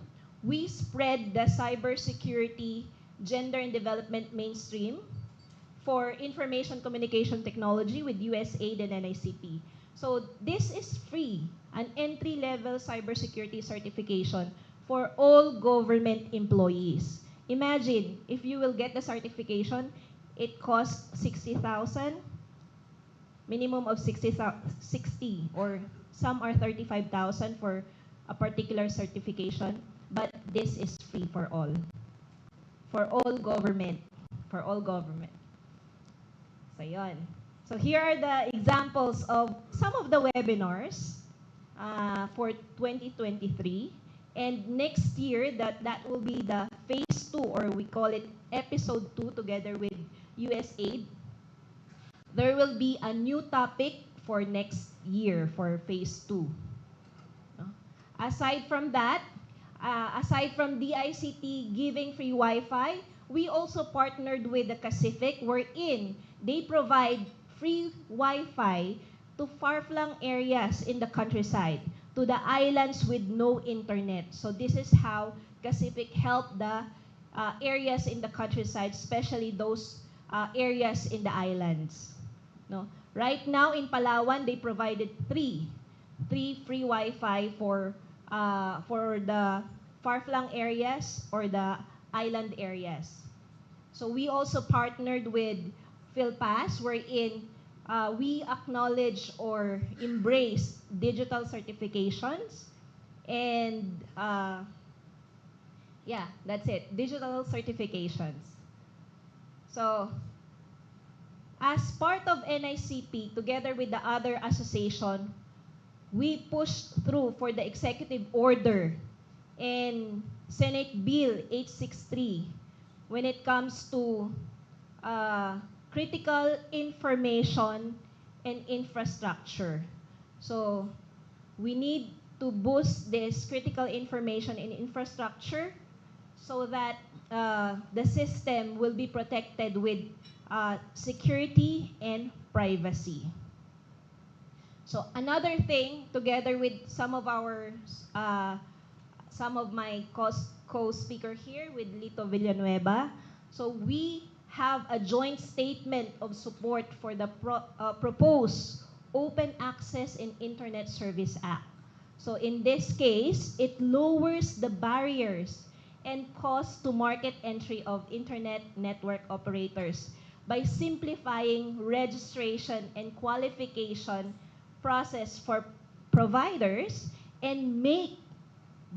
we spread the cybersecurity, gender and development mainstream for information communication technology with USAID and NICP. So this is free, an entry-level cybersecurity certification for all government employees. Imagine, if you will get the certification, it costs 60,000, minimum of 60, or some are 35,000 for a particular certification, but this is free for all government, So yun. So here are the examples of some of the webinars for 2023. And next year, that will be the phase 2, or we call it episode 2 together with USAID. There will be a new topic for next year for phase 2. Aside from that, aside from DICT giving free Wi-Fi, we also partnered with the Pacific wherein they provide free Wi-Fi to far-flung areas in the countryside, to the islands with no internet. So this is how Pacific helped the areas in the countryside, especially those areas in the islands. No? Right now in Palawan, they provided three free Wi-Fi for the far-flung areas or the island areas. So we also partnered with PhilPass, wherein we acknowledge or embrace digital certifications. And yeah, that's it, digital certifications. So as part of NICP, together with the other association, we pushed through for the executive order in Senate Bill 863 when it comes to critical information and infrastructure. So we need to boost this critical information and infrastructure so that the system will be protected with security and privacy. So another thing, together with some of my co-speaker here with Lito Villanueva, so we have a joint statement of support for the proposed Open Access in Internet Service Act. So in this case, it lowers the barriers and cost to market entry of internet network operators by simplifying registration and qualification process for providers and make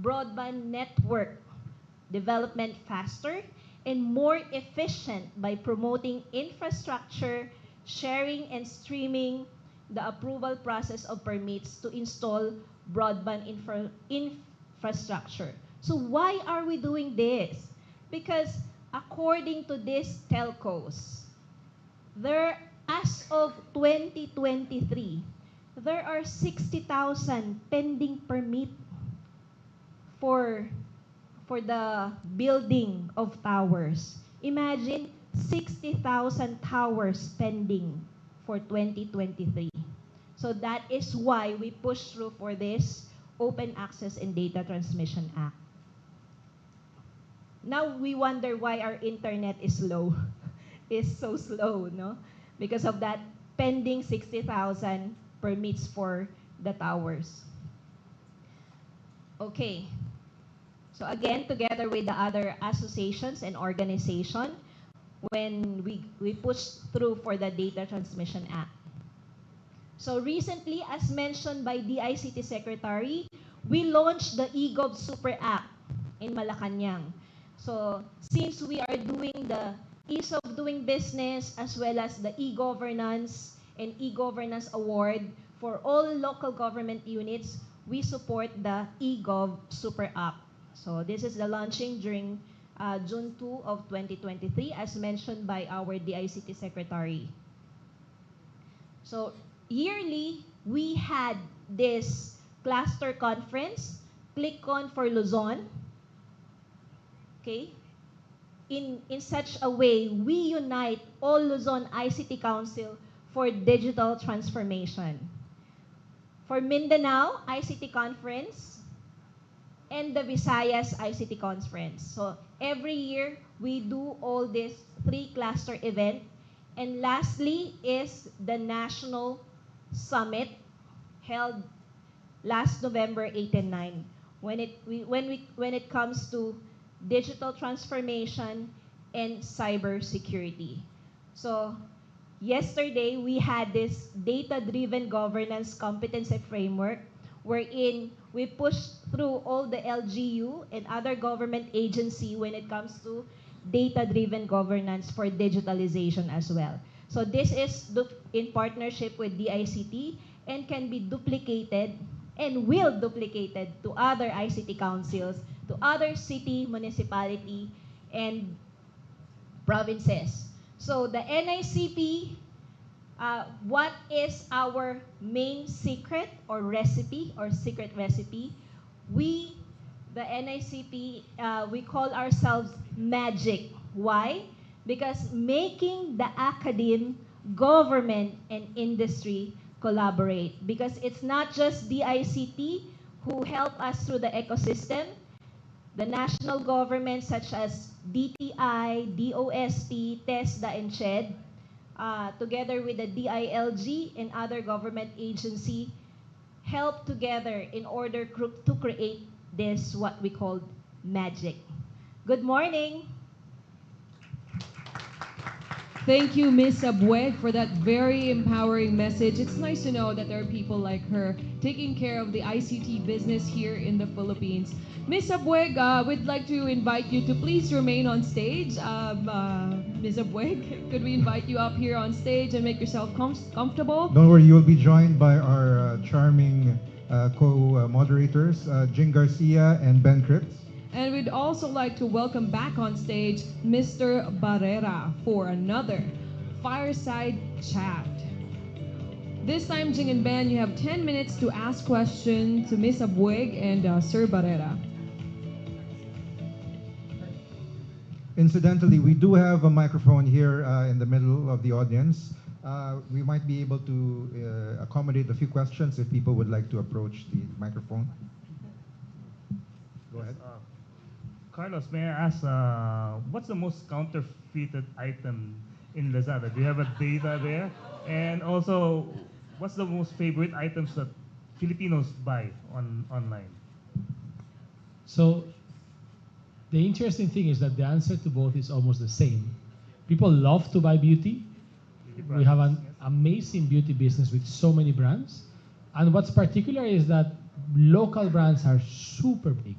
broadband network development faster and more efficient by promoting infrastructure, sharing and streaming the approval process of permits to install broadband infrastructure. So why are we doing this? Because according to these telcos, as of 2023, there are 60,000 pending permit for the building of towers. Imagine 60,000 towers pending for 2023. So that is why we push through for this Open Access and Data Transmission Act. Now we wonder why our internet is slow, is so slow, no? Because of that pending 60,000 permits for the towers. Okay. So again, together with the other associations and organizations, when we pushed through for the Data Transmission Act. So recently, as mentioned by DICT Secretary, we launched the eGov Super App in Malacanang. So since we are doing the ease of doing business as well as the e-governance and e-governance award for all local government units, we support the eGov Super App. So this is the launching during June 2 of 2023 as mentioned by our DICT Secretary. So yearly, we had this cluster conference, ClickCon for Luzon. Okay? In such a way, we unite all Luzon ICT Council for digital transformation. For Mindanao, ICT Conference, and the Visayas ICT Conference. So every year, we do all these 3 cluster events. And lastly is the National Summit held last November 8 and 9 when it comes to digital transformation and cybersecurity. So yesterday we had this data-driven governance competency framework wherein we pushed through all the LGU and other government agency when it comes to data-driven governance for digitalization as well. So this is in partnership with DICT and can be duplicated and will duplicated to other ICT councils, to other city, municipality, and provinces. So the NICP, what is our main secret or recipe or secret recipe? We, the NICP, we call ourselves magic. Why? Because making the academe, government, and industry collaborate. Because it's not just DICT who help us through the ecosystem. The national government such as DTI, DOST, TESDA, and CHED, together with the DILG and other government agency, help together in order to create this what we call magic. Good morning. Thank you, Miss Abueg, for that very empowering message. It's nice to know that there are people like her taking care of the ICT business here in the Philippines. Miss Abueg, we'd like to invite you to please remain on stage. Miss Abueg, could we invite you up here on stage and make yourself comfortable? Don't worry, you will be joined by our charming co-moderators, Jing Garcia and Ben Cripps. And we'd also like to welcome back on stage Mr. Barrera for another fireside chat. This time, Jing and Ben, you have 10 minutes to ask questions to Ms. Abueg and Sir Barrera. Incidentally, we do have a microphone here in the middle of the audience. We might be able to accommodate a few questions if people would like to approach the microphone. Go ahead. Carlos, may I ask, what's the most counterfeited item in Lazada? Do you have a data there? And also, what's the most favorite items that Filipinos buy online? So the interesting thing is that the answer to both is almost the same. People love to buy beauty. We have an amazing beauty business with so many brands. And what's particular is that local brands are super big.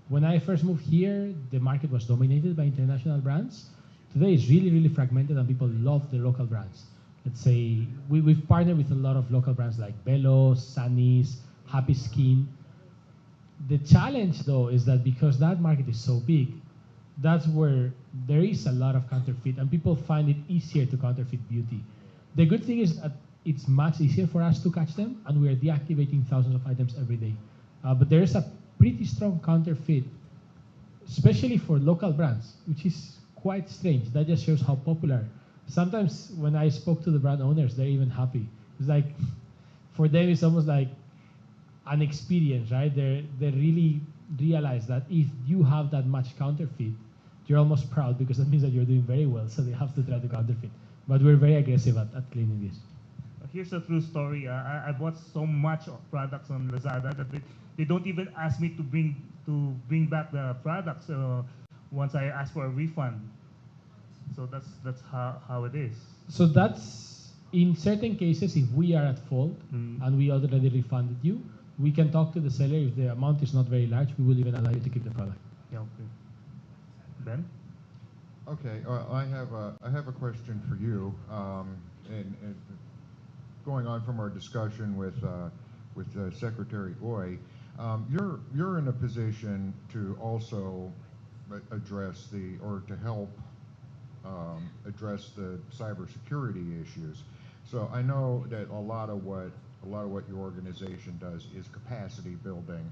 When I first moved here, the market was dominated by international brands. Today it's really, really fragmented and people love the local brands. Let's say we've partnered with a lot of local brands like Bello, Sunny's, Happy Skin. The challenge though is that because that market is so big, that's where there is a lot of counterfeit and people find it easier to counterfeit beauty. The good thing is that it's much easier for us to catch them and we are deactivating thousands of items every day. But there is a pretty strong counterfeit, especially for local brands, which is quite strange. That just shows how popular. Sometimes when I spoke to the brand owners, they're even happy. It's like, for them it's almost like an experience, right? They really realize that if you have that much counterfeit, you're almost proud because that means that you're doing very well, so they have to try to counterfeit. But we're very aggressive at cleaning this. Here's a true story. I bought so much of products on Lazada that they don't even ask me to bring back the products once I ask for a refund. So that's how it is. So that's, in certain cases, if we are at fault and we already refunded you, we can talk to the seller. If the amount is not very large, we will even allow you to keep the product. Yeah, okay. Ben? Okay, I have a question for you, and going on from our discussion with Secretary Goy, you're in a position to also address to help address the cybersecurity issues. So I know that a lot of what your organization does is capacity building,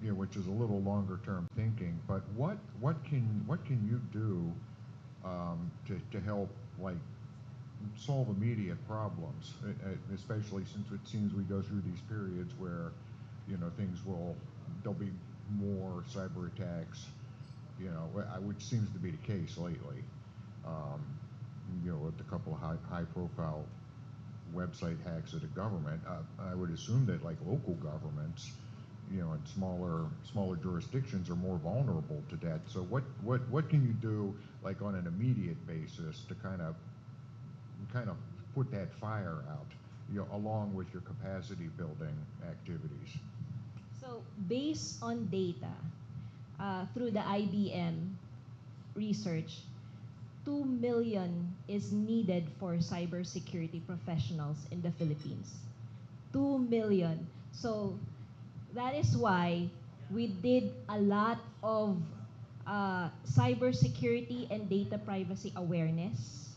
which is a little longer term thinking. But what can you do to help solve immediate problems, especially since it seems we go through these periods where there'll be more cyber attacks, which seems to be the case lately. With a couple of high profile website hacks of the government, I would assume that local governments, and smaller jurisdictions are more vulnerable to that. So what can you do on an immediate basis to kind of put that fire out, along with your capacity building activities? So based on data, through the IBM research, 2 million is needed for cybersecurity professionals in the Philippines. 2 million. So that is why we did a lot of cybersecurity and data privacy awareness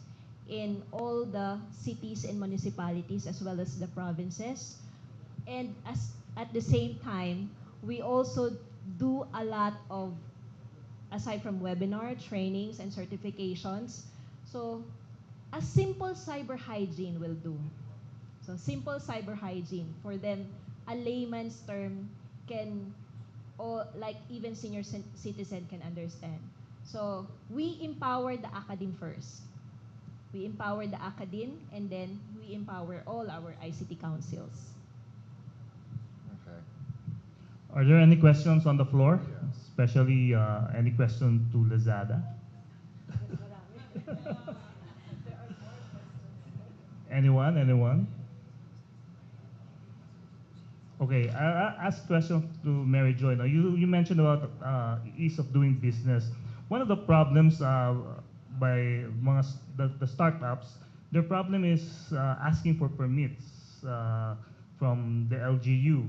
in all the cities and municipalities as well as the provinces. And at the same time, we also do a lot of, aside from webinar, trainings, and certifications. So a simple cyber hygiene will do. So simple cyber hygiene, for them, a layman's term can, or even senior citizen can understand. So we empower the academe first. We empower the academe, and then we empower all our ICT councils. Okay. Are there any questions on the floor? Especially any question to Lazada? Anyone? Okay, I'll ask question to Mary Joy. Now, you mentioned about ease of doing business. One of the problems by the startups, their problem is asking for permits from the LGU.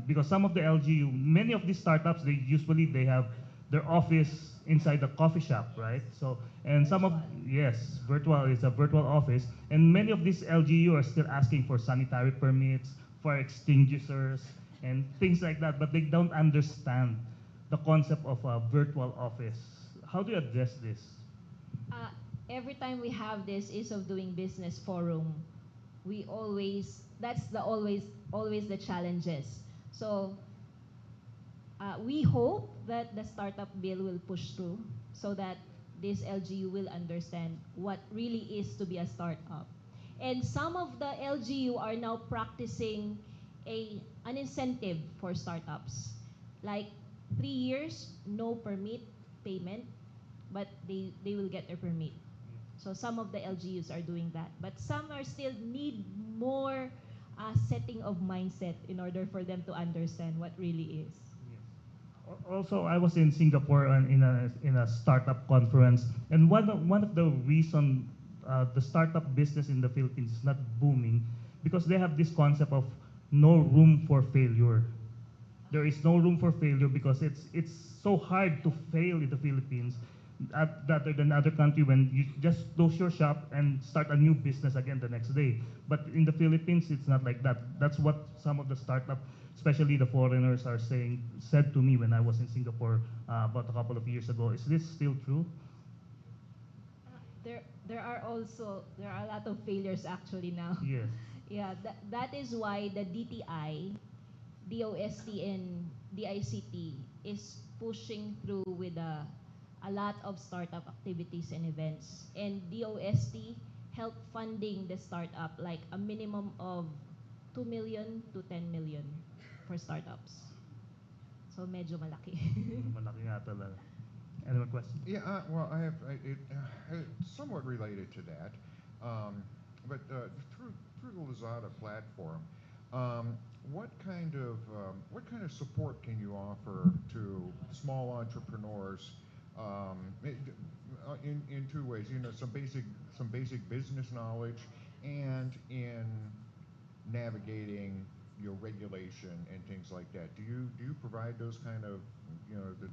Because some of the LGU, many of these startups, they have their office inside the coffee shop, right? So, and some of, yes, it's a virtual office, and many of these LGU are still asking for sanitary permits, fire extinguishers, and things like that, but they don't understand the concept of a virtual office. How do you address this? Every time we have this ease of doing business forum, that's always the challenges. So we hope that the startup bill will push through so that this LGU will understand what really is to be a startup. And some of the LGU are now practicing an incentive for startups. Like 3 years, no permit payment, but they will get their permit. So some of the LGUs are doing that. But some are still need more setting of mindset in order for them to understand what really is. Also, I was in Singapore in a startup conference, and one of the reason the startup business in the Philippines is not booming because they have this concept of no room for failure. There is no room for failure because it's so hard to fail in the Philippines rather than other country when you just close your shop and start a new business again the next day. But in the Philippines, it's not like that. That's what some of the startup, especially the foreigners, said to me when I was in Singapore about a couple of years ago. Is this still true? There are a lot of failures actually now. Yes. Yeah, that is why the DTI, DOST, and DICT is pushing through with a lot of startup activities and events. And DOST help funding the startup like a minimum of 2 million to 10 million for startups. So medyo malaki. Malaki nga talaga. Any more questions? Yeah, well, I have somewhat related to that, but through the Lazada platform, what kind of support can you offer to small entrepreneurs in two ways? You know, some basic business knowledge, and in navigating regulation and things like that. Do you provide those kind of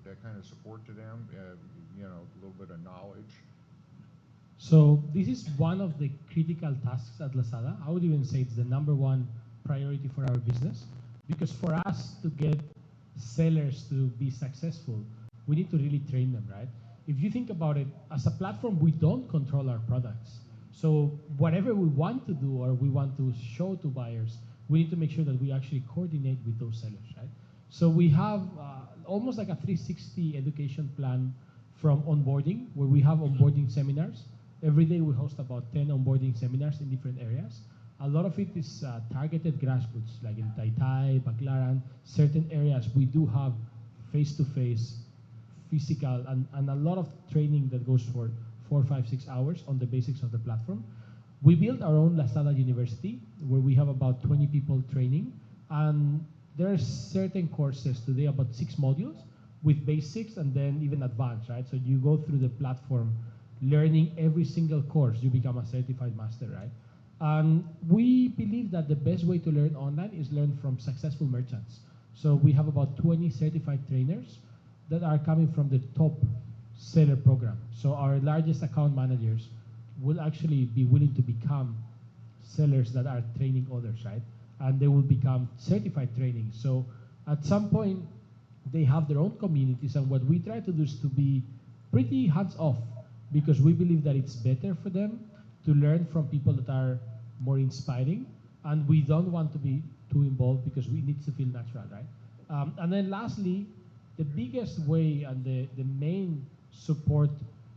that kind of support to them? A little bit of knowledge. So this is one of the critical tasks at Lazada. I would even say it's the number one priority for our business, because for us to get sellers to be successful, we need to really train them, right? If you think about it, as a platform, we don't control our products. So whatever we want to do or we want to show to buyers, we need to make sure that we actually coordinate with those sellers, right? So we have almost like a 360 education plan from onboarding, where we have onboarding seminars. Every day we host about 10 onboarding seminars in different areas. A lot of it is targeted grassroots, like in Taytay, Baclaran, certain areas we do have face-to-face, physical, and a lot of training that goes for 4, 5, 6 hours on the basics of the platform. We built our own Lazada University, where we have about 20 people training, and there are certain courses today, about 6 modules, with basics and then even advanced, right? So you go through the platform, learning every single course, you become a certified master, right? And we believe that the best way to learn online is learn from successful merchants. So we have about 20 certified trainers that are coming from the top seller program. So our largest account managers will actually be willing to become sellers that are training others, right? And they will become certified training. So at some point, they have their own communities, and what we try to do is to be pretty hands-off, because we believe that it's better for them to learn from people that are more inspiring, and we don't want to be too involved because we need to feel natural, right? And then lastly, the biggest way and the main support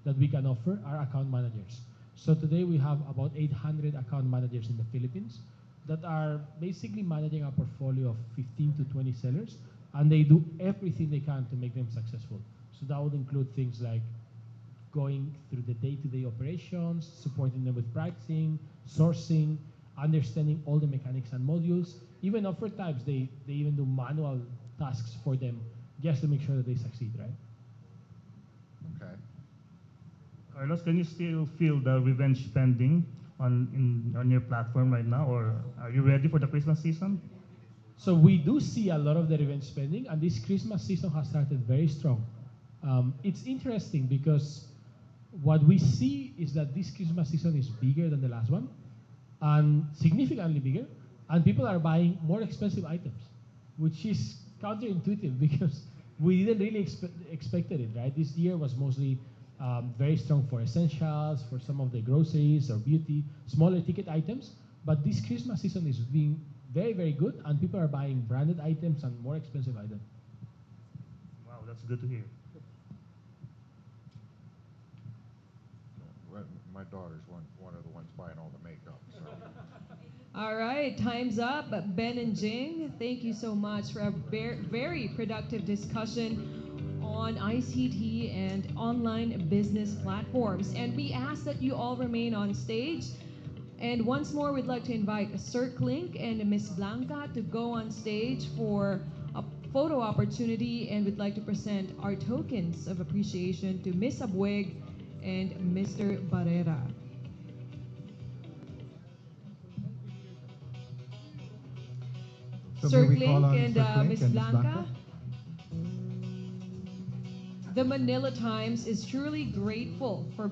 that we can offer are account managers. So today we have about 800 account managers in the Philippines that are basically managing a portfolio of 15 to 20 sellers, and they do everything they can to make them successful. So that would include things like going through the day-to-day operations, supporting them with pricing, sourcing, understanding all the mechanics and modules. Even oftentimes, they even do manual tasks for them just to make sure that they succeed, right? Okay. Carlos, can you still feel the revenge spending on your platform right now, or are you ready for the Christmas season? So we do see a lot of the revenge spending, and this Christmas season has started very strong. It's interesting because what we see is that this Christmas season is bigger than the last one, and significantly bigger, and people are buying more expensive items, which is counterintuitive because we didn't really expected it, right? This year was mostly very strong for essentials, for some of the groceries or beauty, smaller ticket items, but this Christmas season is being very, very good, and people are buying branded items and more expensive items. Wow, that's good to hear. My daughter's one of the ones buying all the makeup. So. All right, time's up. Ben and Jing, thank you so much for a very productive discussion on ICT and online business platforms. And we ask that you all remain on stage. And once more, we'd like to invite Sir Clink and Miss Blanca to go on stage for a photo opportunity, and we'd like to present our tokens of appreciation to Miss Abweg and Mr. Barrera. So Sir may we call Clink on and Sir Clink Miss and Miss Blanca. The Manila Times is truly grateful to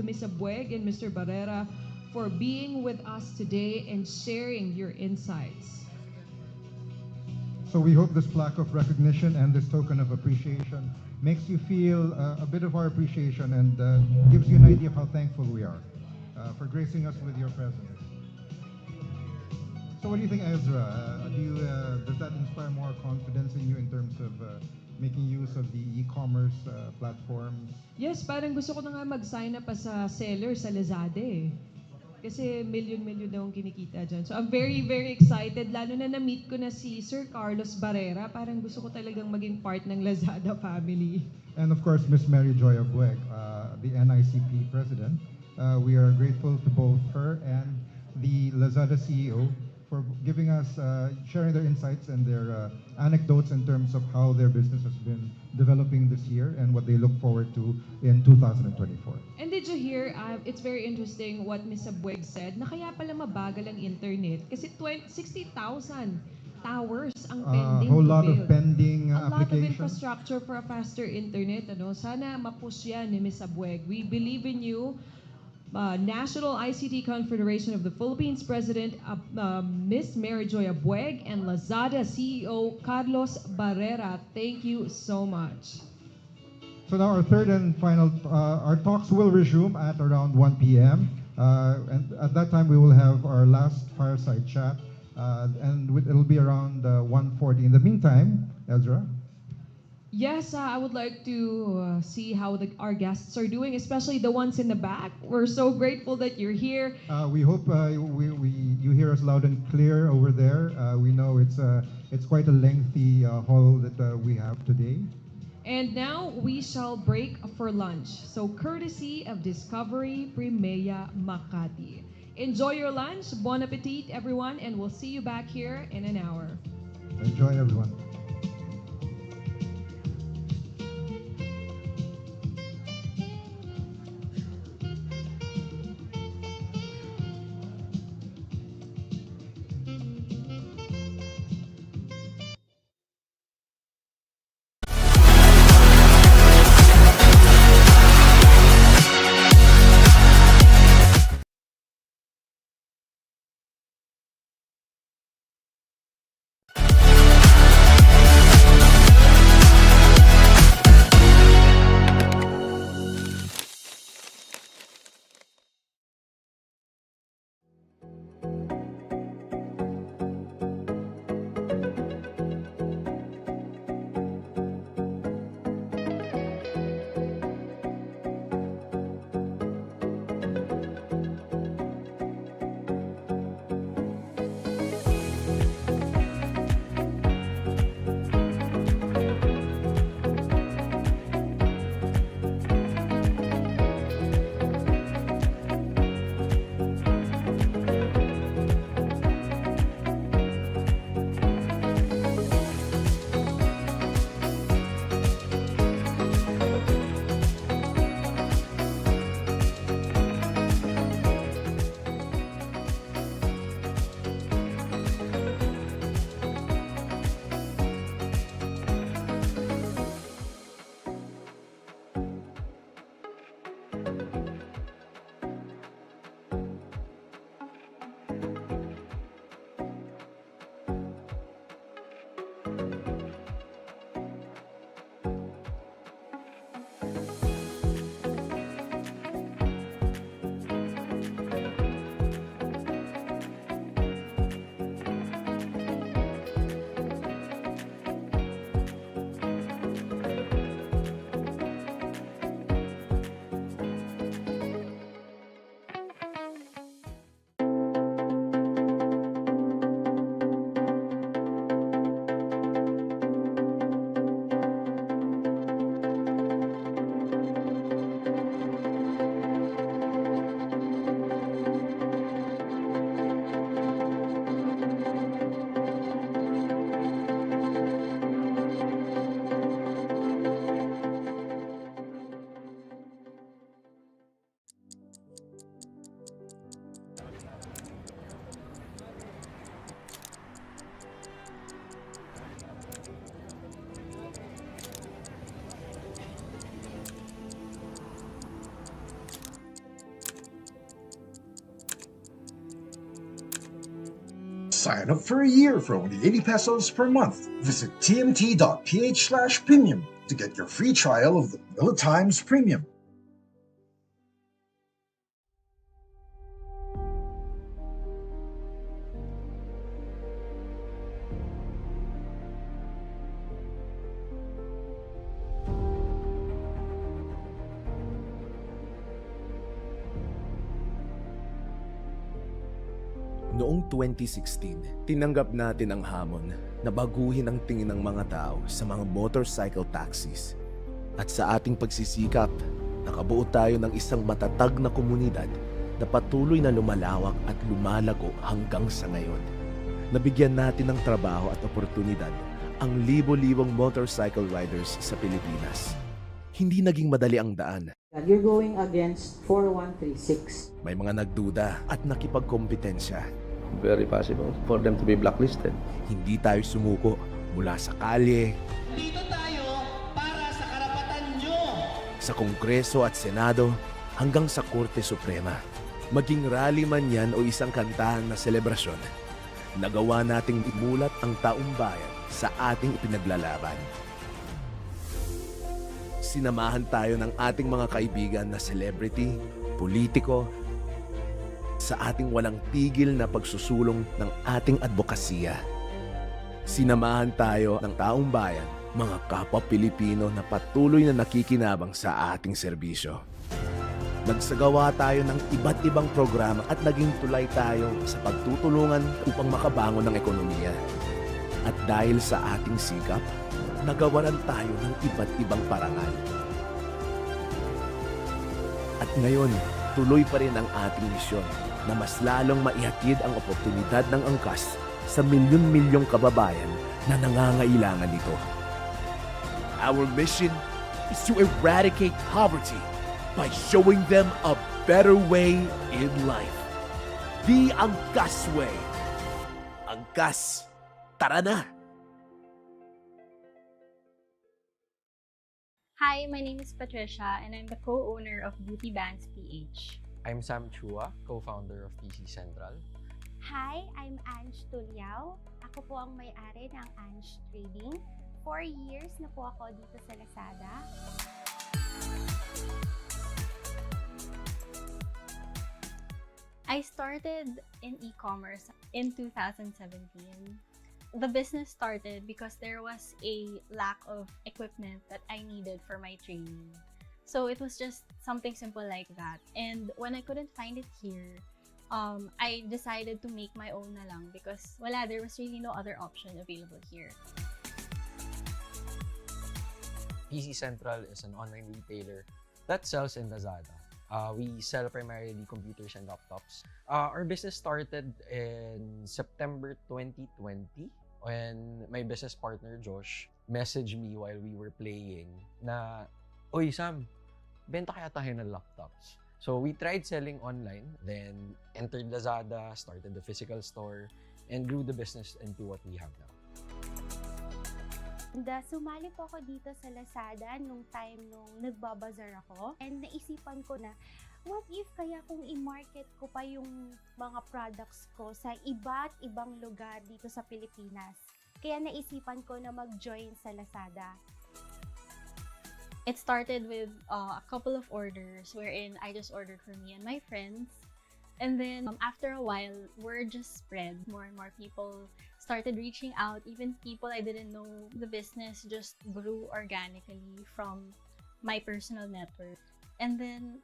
Miss Abweg and Mr. Barrera for being with us today and sharing your insights. So we hope this plaque of recognition and this token of appreciation makes you feel a bit of our appreciation and gives you an idea of how thankful we are for gracing us with your presence. So what do you think, Ezra? Does that inspire more confidence in you in terms of making use of the e-commerce platforms? Yes, parang gusto ko na nga mag-sign up pa sa seller sa Lazada eh. Kasi million daw ang kinikita dyan. So I'm very excited. Lalo na na-meet ko na si Sir Carlos Barrera. Parang gusto ko talagang maging part ng Lazada family. And of course, Miss Mary Joy Abweg, the NICP president. We are grateful to both her and the Lazada CEO for giving us, sharing their insights and their anecdotes in terms of how their business has been developing this year and what they look forward to in 2024. And did you hear, it's very interesting what Ms. Abweg said, na kaya pala mabagal ang internet kasi 60,000 towers ang pending a whole to lot build. of pending A lot of applications. infrastructure for a faster internet. Sana mapush yan ni Ms. Abweg. We believe in you. National ICT Confederation of the Philippines President Ms. Mary Joy Abweg and Lazada CEO Carlos Barrera. Thank you so much. So now our third and final, our talks will resume at around 1 p.m. And at that time we will have our last fireside chat, and it'll be around 1:40. In the meantime, Ezra? Yes, I would like to see how our guests are doing, especially the ones in the back. We're so grateful that you're here. We hope you hear us loud and clear over there. We know it's quite a lengthy hall that we have today. And now we shall break for lunch. So courtesy of Discovery Primea Makati. Enjoy your lunch. Bon appetit, everyone, and we'll see you back here in an hour. Enjoy, everyone. Sign up for a year for only 80 pesos per month. Visit tmt.ph/premium to get your free trial of the Manila Times Premium. Noong 2016, tinanggap natin ang hamon na baguhin ang tingin ng mga tao sa mga motorcycle taxis. At sa ating pagsisikap, nakabuo tayo ng isang matatag na komunidad na patuloy na lumalawak at lumalago hanggang sa ngayon. Nabigyan natin ng trabaho at oportunidad ang libo-libong motorcycle riders sa Pilipinas. Hindi naging madali ang daan. You're going against 4136. May mga nagduda at nakipagkompetensya. Very possible for them to be blacklisted. Hindi tayo sumuko mula sa kalye, Dito tayo para sa karapatan nyo. sa Kongreso at Senado hanggang sa Korte Suprema. Maging rally man yan o isang kantahan na selebrasyon, nagawa nating imulat ang taong bayan sa ating ipinaglalaban. Sinamahan tayo ng ating mga kaibigan na celebrity, politiko, sa ating walang tigil na pagsusulong ng ating advokasya. Sinamahan tayo ng taong bayan, mga kapwa Pilipino na patuloy na nakikinabang sa ating serbisyo. Nagsagawa tayo ng iba't ibang programa at naging tulay tayo sa pagtutulungan upang makabangon ng ekonomiya. At dahil sa ating sikap, nagawaran tayo ng iba't ibang parangal. At ngayon, tuloy pa rin ang ating misyon na mas lalong maihatid ang oportunidad ng angkas sa milyon-milyong kababayan na nangangailangan nito. Our mission is to eradicate poverty by showing them a better way in life. The Angkas Way. Angkas, tara na! Hi, my name is Patricia and I'm the co-owner of Beauty Bands PH. I'm Sam Chua, co-founder of PC Central. Hi, I'm Ange Tuliao. Ako po ang may-ari ng Ange Trading. 4 years na po ako dito sa Lazada. I started in e-commerce in 2017. The business started because there was a lack of equipment that I needed for my training. So it was just something simple like that. And when I couldn't find it here, I decided to make my own na lang because there was really no other option available here. PC Central is an online retailer that sells in Lazada. We sell primarily computers and laptops. Our business started in September 2020 when my business partner Josh messaged me while we were playing na, "Oy Sam, benta kaya tayo ng laptops." So we tried selling online, then entered Lazada, started the physical store, and grew the business into what we have now. Sumali po ako dito sa Lazada nung time nung nagbabazar ako. And naisipan ko na, what if kaya kung i-market ko pa yung mga products ko sa iba't ibang lugar dito sa Pilipinas? Kaya naisipan ko na mag-join sa Lazada. It started with a couple of orders wherein I just ordered for me and my friends. And then after a while, word just spread. More and more people started reaching out. Even people I didn't know. The business just grew organically from my personal network. And then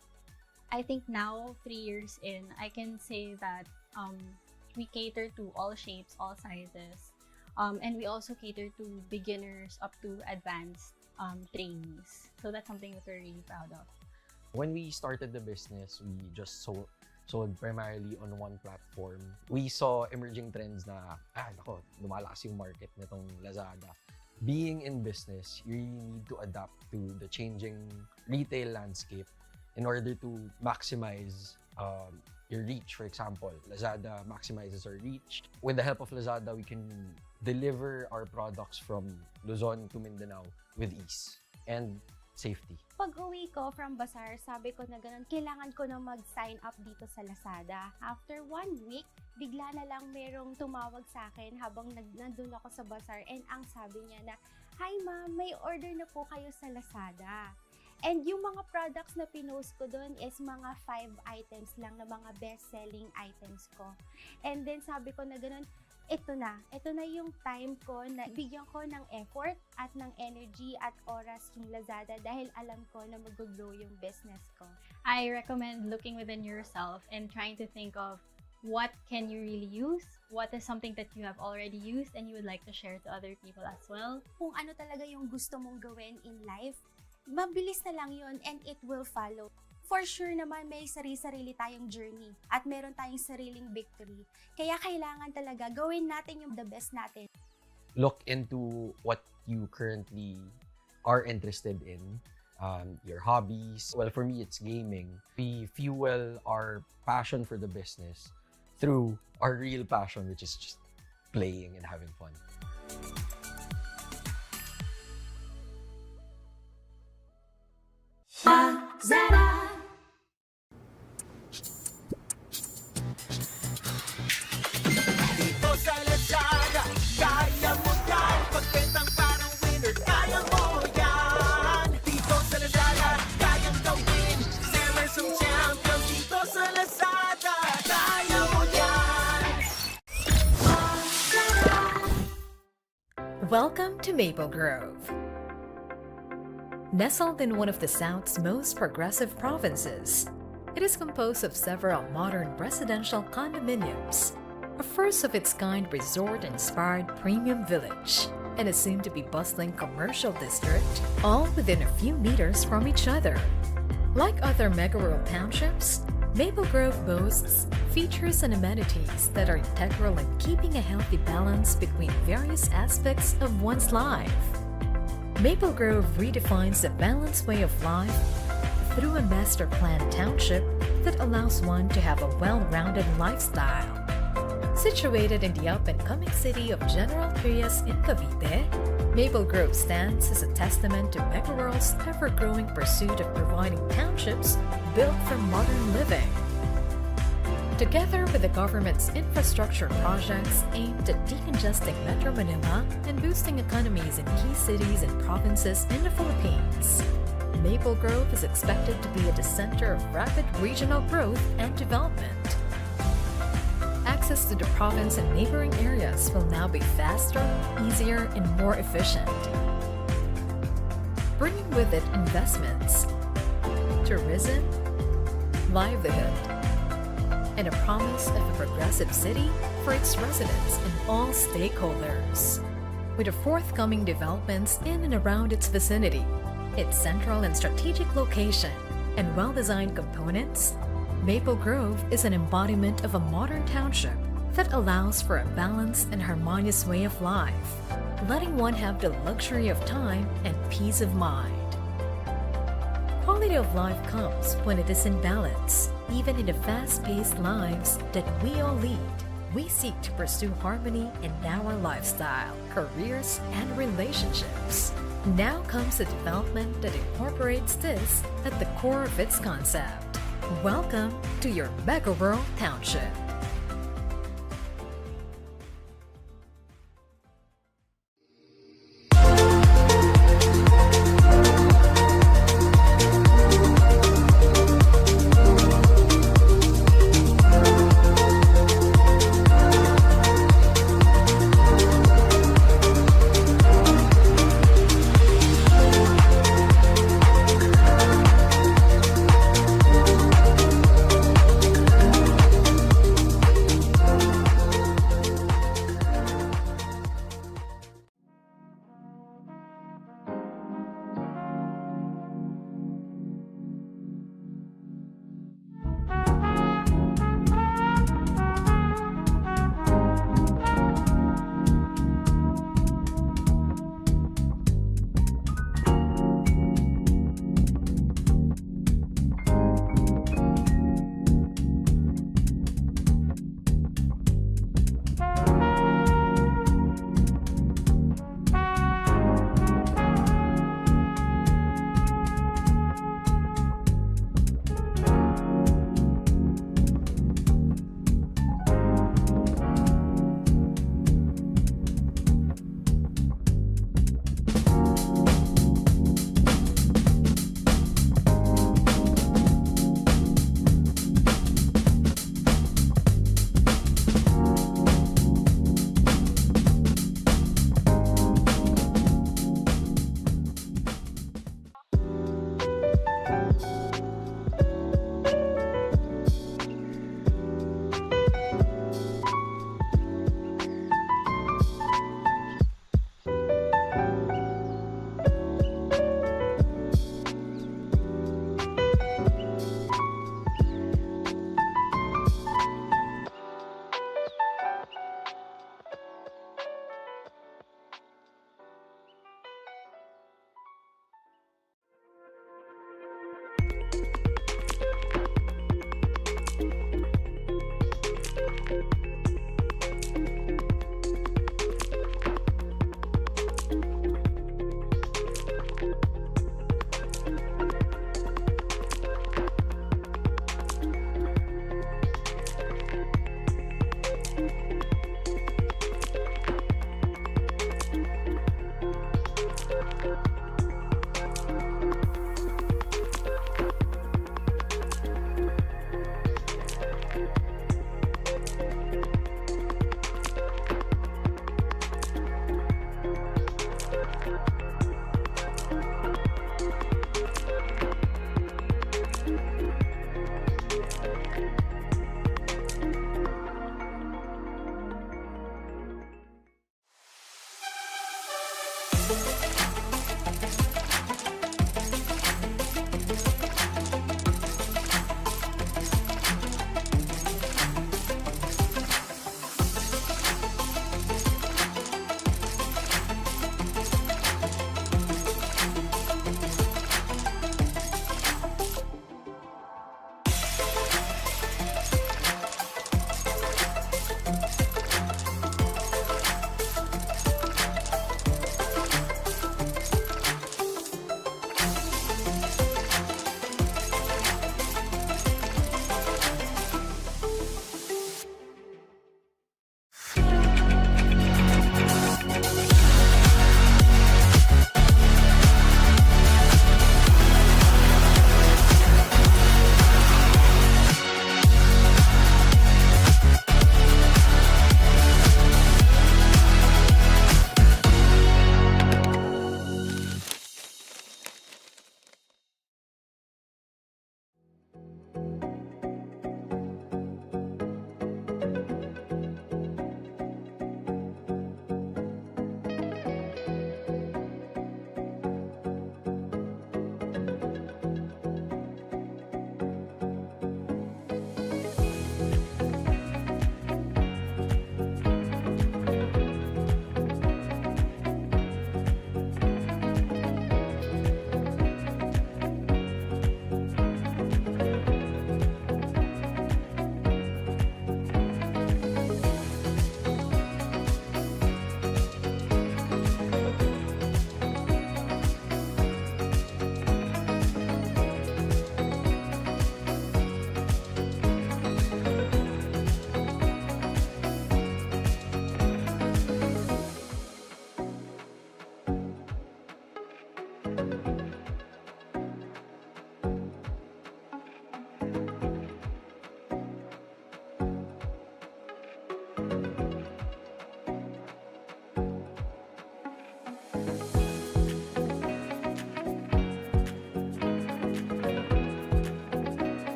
I think now, 3 years in, I can say that we cater to all shapes, all sizes. And we also cater to beginners up to advanced trainees. So that's something that we're really proud of. When we started the business, we just sold primarily on one platform. We saw emerging trends na, lumalakas yung market nitong Lazada. Being in business, you really need to adapt to the changing retail landscape in order to maximize your reach. For example, Lazada maximizes our reach. With the help of Lazada, we can deliver our products from Luzon to Mindanao with ease. And safety. Pag uwi ko from bazaar, sabi ko na ganun, kailangan ko na mag-sign up dito sa Lazada. After 1 week, bigla na lang merong tumawag sa akin habang nandun ako sa bazaar, and ang sabi niya na, "Hi ma'am, may order na po kayo sa Lazada." And yung mga products na pinost ko doon is mga 5 items lang na mga best-selling items ko. And then sabi ko na ganun, ito na yung time ko na bigyan ko ng effort at ng energy at oras yung Lazada dahil alam ko na mag-grow yung business ko. I recommend looking within yourself and trying to think of what can you really use, what is something that you have already used and you would like to share to other people as well. Kung ano talaga yung gusto mong gawin in life, mabilis na lang yun and it will follow. For sure naman may sarili-sarili tayong journey at meron tayong sariling victory. Kaya kailangan talaga gawin natin yung the best natin. Look into what you currently are interested in, your hobbies. Well, for me, it's gaming. We fuel our passion for the business through our real passion, which is just playing and having fun. Dito sa Lazada, kaya mo yan. Pagbentang parang winner, kaya mo yan. Dito sa Lazada, kayang gawin. Never some champion. Dito sa Lazada, kaya mo yan. Welcome to Maple Grove. Nestled in one of the South's most progressive provinces, it is composed of several modern residential condominiums, a first-of-its-kind resort-inspired premium village, and a soon-to-be bustling commercial district, all within a few meters from each other. Like other mega-rural townships, Maple Grove boasts features and amenities that are integral in keeping a healthy balance between various aspects of one's life. Maple Grove redefines a balanced way of life through a master-planned township that allows one to have a well-rounded lifestyle. Situated in the up-and-coming city of General Trias in Cavite, Maple Grove stands as a testament to Mega-World's ever-growing pursuit of providing townships built for modern living. Together with the government's infrastructure projects aimed at decongesting Metro Manila and boosting economies in key cities and provinces in the Philippines, Maple Grove is expected to be at the center of rapid regional growth and development. Access to the province and neighboring areas will now be faster, easier, and more efficient, bringing with it investments, tourism, livelihood, and a promise of a progressive city for its residents and all stakeholders. With the forthcoming developments in and around its vicinity, its central and strategic location, and well-designed components, Maple Grove is an embodiment of a modern township that allows for a balanced and harmonious way of life, letting one have the luxury of time and peace of mind. Quality of life comes when it is in balance. Even in the fast-paced lives that we all lead, we seek to pursue harmony in our lifestyle, careers, and relationships. Now comes a development that incorporates this at the core of its concept. Welcome to your Mega World Township.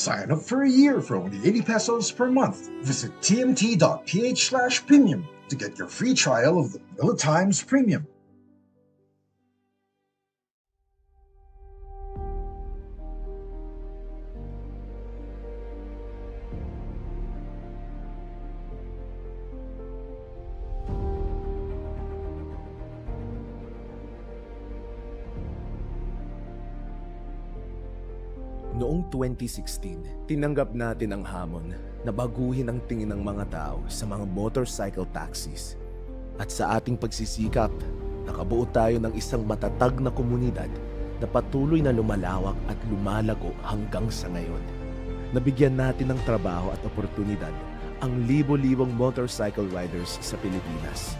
Sign up for a year for only 80 pesos per month. Visit tmt.ph/premium to get your free trial of the Manila Times Premium. Noong 2016, tinanggap natin ang hamon na baguhin ang tingin ng mga tao sa mga motorcycle taxis. At sa ating pagsisikap, nakabuo tayo ng isang matatag na komunidad na patuloy na lumalawak at lumalago hanggang sa ngayon. Nabigyan natin ng trabaho at oportunidad ang libo-libong motorcycle riders sa Pilipinas.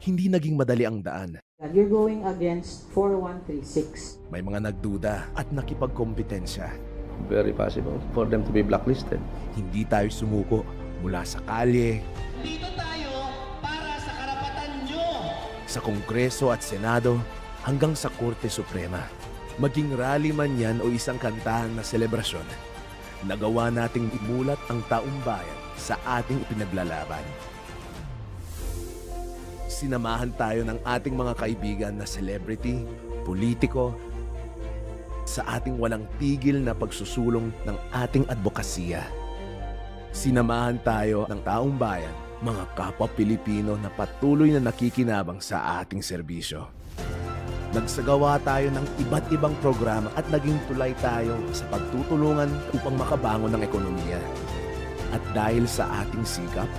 Hindi naging madali ang daan. You're going against 4136. May mga nagduda at nakipagkompetensya. Very possible for them to be blacklisted. Hindi tayo sumuko mula sa kalye, Dito tayo para sa karapatan nyo. sa Kongreso at Senado hanggang sa Korte Suprema. Maging rally man yan o isang kantahan na selebrasyon, nagawa nating imulat ang taong bayan sa ating ipinaglalaban. Sinamahan tayo ng ating mga kaibigan na celebrity, politiko, sa ating walang tigil na pagsusulong ng ating advokasya. Sinamahan tayo ng taong bayan, mga kapwa Pilipino na patuloy na nakikinabang sa ating serbisyo. Nagsagawa tayo ng iba't ibang programa at naging tulay tayo sa pagtutulungan upang makabangon ng ekonomiya. At dahil sa ating sikap,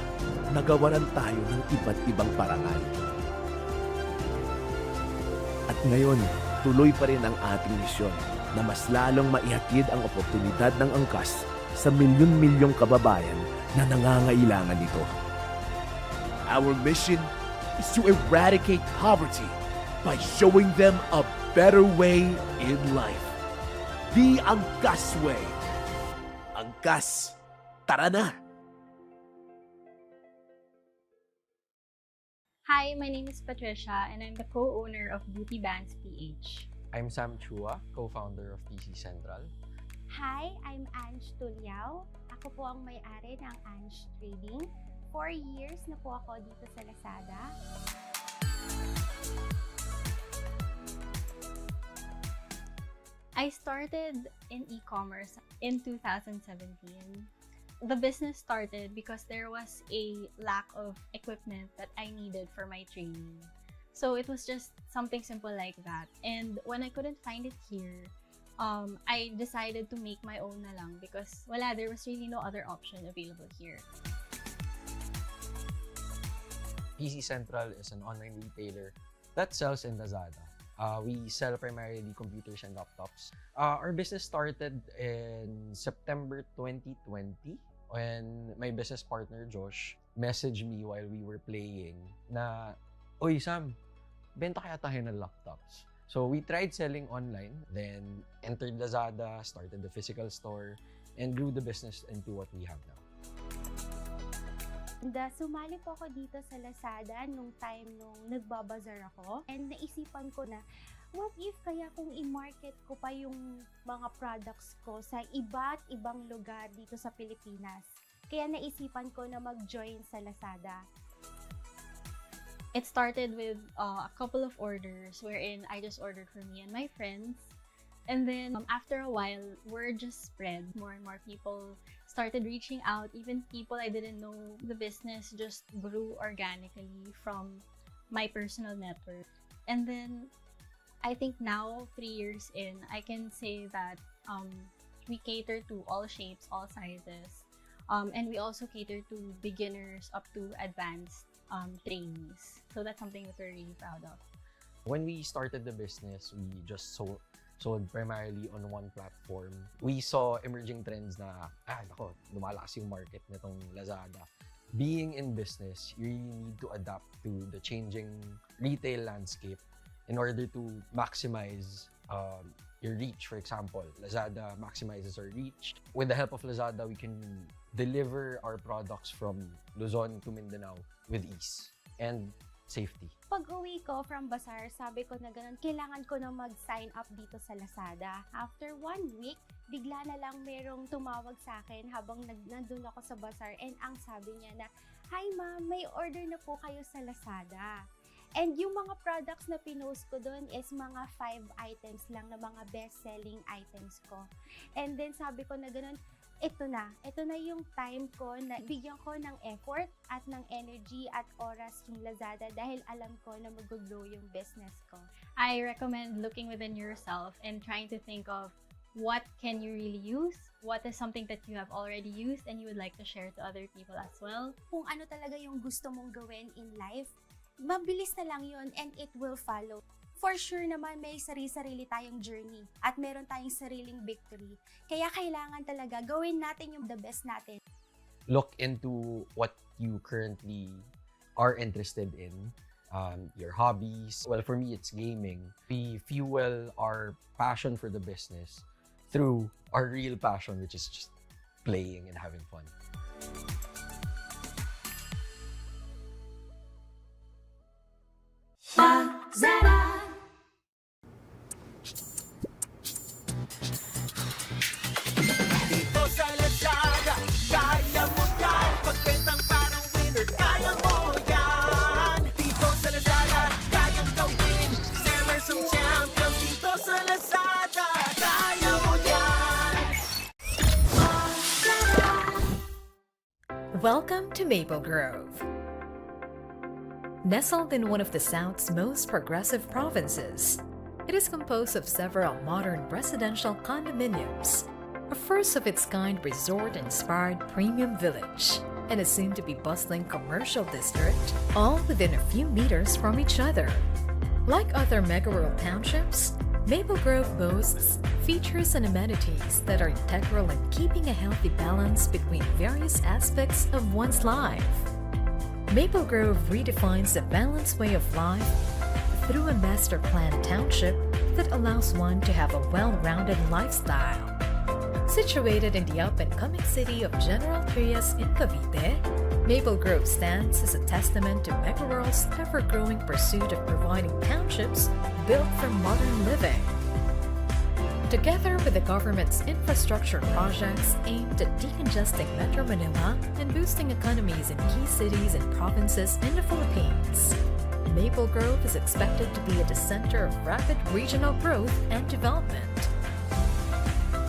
nagawaran tayo ng iba't ibang parangal. At ngayon, tuloy pa rin ang ating misyon na mas lalong maihatid ang oportunidad ng angkas sa milyon-milyong kababayan na nangangailangan nito. Our mission is to eradicate poverty by showing them a better way in life. The Angkas Way. Angkas, tara na! Hi, my name is Patricia and I'm the co-owner of Beauty Bands PH. I'm Sam Chua, co-founder of PC Central. Hi, I'm Ange Tuliao. Ako po ang may-ari ng Ange Trading. 4 years na po ako dito sa Lazada. I started in e-commerce in 2017. The business started because there was a lack of equipment that I needed for my training. So it was just something simple like that. And when I couldn't find it here, I decided to make my own na lang because there was really no other option available here. PC Central is an online retailer that sells in Lazada. We sell primarily computers and laptops. Our business started in September 2020 when my business partner Josh messaged me while we were playing na, "Oy Sam, benta kaya tayo ng laptops." So we tried selling online, then entered Lazada, started the physical store, and grew the business into what we have now. Sumali po ako dito sa Lazada nung time nung nagbabazar ako. And naisipan ko na, what if kaya kung i-market ko pa yung mga products ko sa iba't ibang lugar dito sa Pilipinas? Kaya naisipan ko na mag-join sa Lazada. It started with a couple of orders wherein I just ordered for me and my friends. And then after a while, word just spread. More and more people started reaching out. Even people I didn't know. The business just grew organically from my personal network. And then I think now, 3 years in, I can say that we cater to all shapes, all sizes. And we also cater to beginners up to advanced trainees. So that's something that we're really proud of. When we started the business, we just sold primarily on one platform. We saw emerging trends na, lumalakas yung market nitong Lazada. Being in business, you really need to adapt to the changing retail landscape in order to maximize your reach. For example, Lazada maximizes our reach. With the help of Lazada, we can deliver our products from Luzon to Mindanao with ease. And safety. Pag-uwi ko from bazaar, sabi ko na ganun, kailangan ko na mag-sign up dito sa Lazada. After 1 week, bigla na lang merong tumawag sa akin habang nandun ako sa bazaar, and ang sabi niya na, "Hi ma'am, may order na po kayo sa Lazada." And yung mga products na pinost ko doon is mga 5 items lang na mga best-selling items ko. And then sabi ko na ganun, ito na yung time ko na bigyan ko ng effort at ng energy at oras yung Lazada dahil alam ko na mag-grow yung business ko. I recommend looking within yourself and trying to think of what can you really use, what is something that you have already used and you would like to share to other people as well. Kung ano talaga yung gusto mong gawin in life, mabilis na lang yun and it will follow. For sure naman may sarili-sarili tayong journey at meron tayong sariling victory. Kaya kailangan talaga gawin natin yung the best natin. Look into what you currently are interested in, your hobbies. Well, for me, it's gaming. We fuel our passion for the business through our real passion, which is just playing and having fun. Dito sa Lazada, kaya mo yan. Pagbentang parang winner, kaya mo yan. Dito sa Lazada, kayang gawin. Sellers ang champions. Dito sa Lazada, kaya mo yan. Welcome to Maple Grove. Nestled in one of the South's most progressive provinces, it is composed of several modern residential condominiums, a first-of-its-kind resort-inspired premium village, and a soon-to-be bustling commercial district, all within a few meters from each other. Like other mega-rural townships, Maple Grove boasts features and amenities that are integral in keeping a healthy balance between various aspects of one's life. Maple Grove redefines a balanced way of life through a master-planned township that allows one to have a well-rounded lifestyle. Situated in the up-and-coming city of General Trias in Cavite, Maple Grove stands as a testament to Mega-Rural's ever-growing pursuit of providing townships built for modern living. Together with the government's infrastructure projects aimed at decongesting Metro Manila and boosting economies in key cities and provinces in the Philippines, Maple Grove is expected to be at the center of rapid regional growth and development.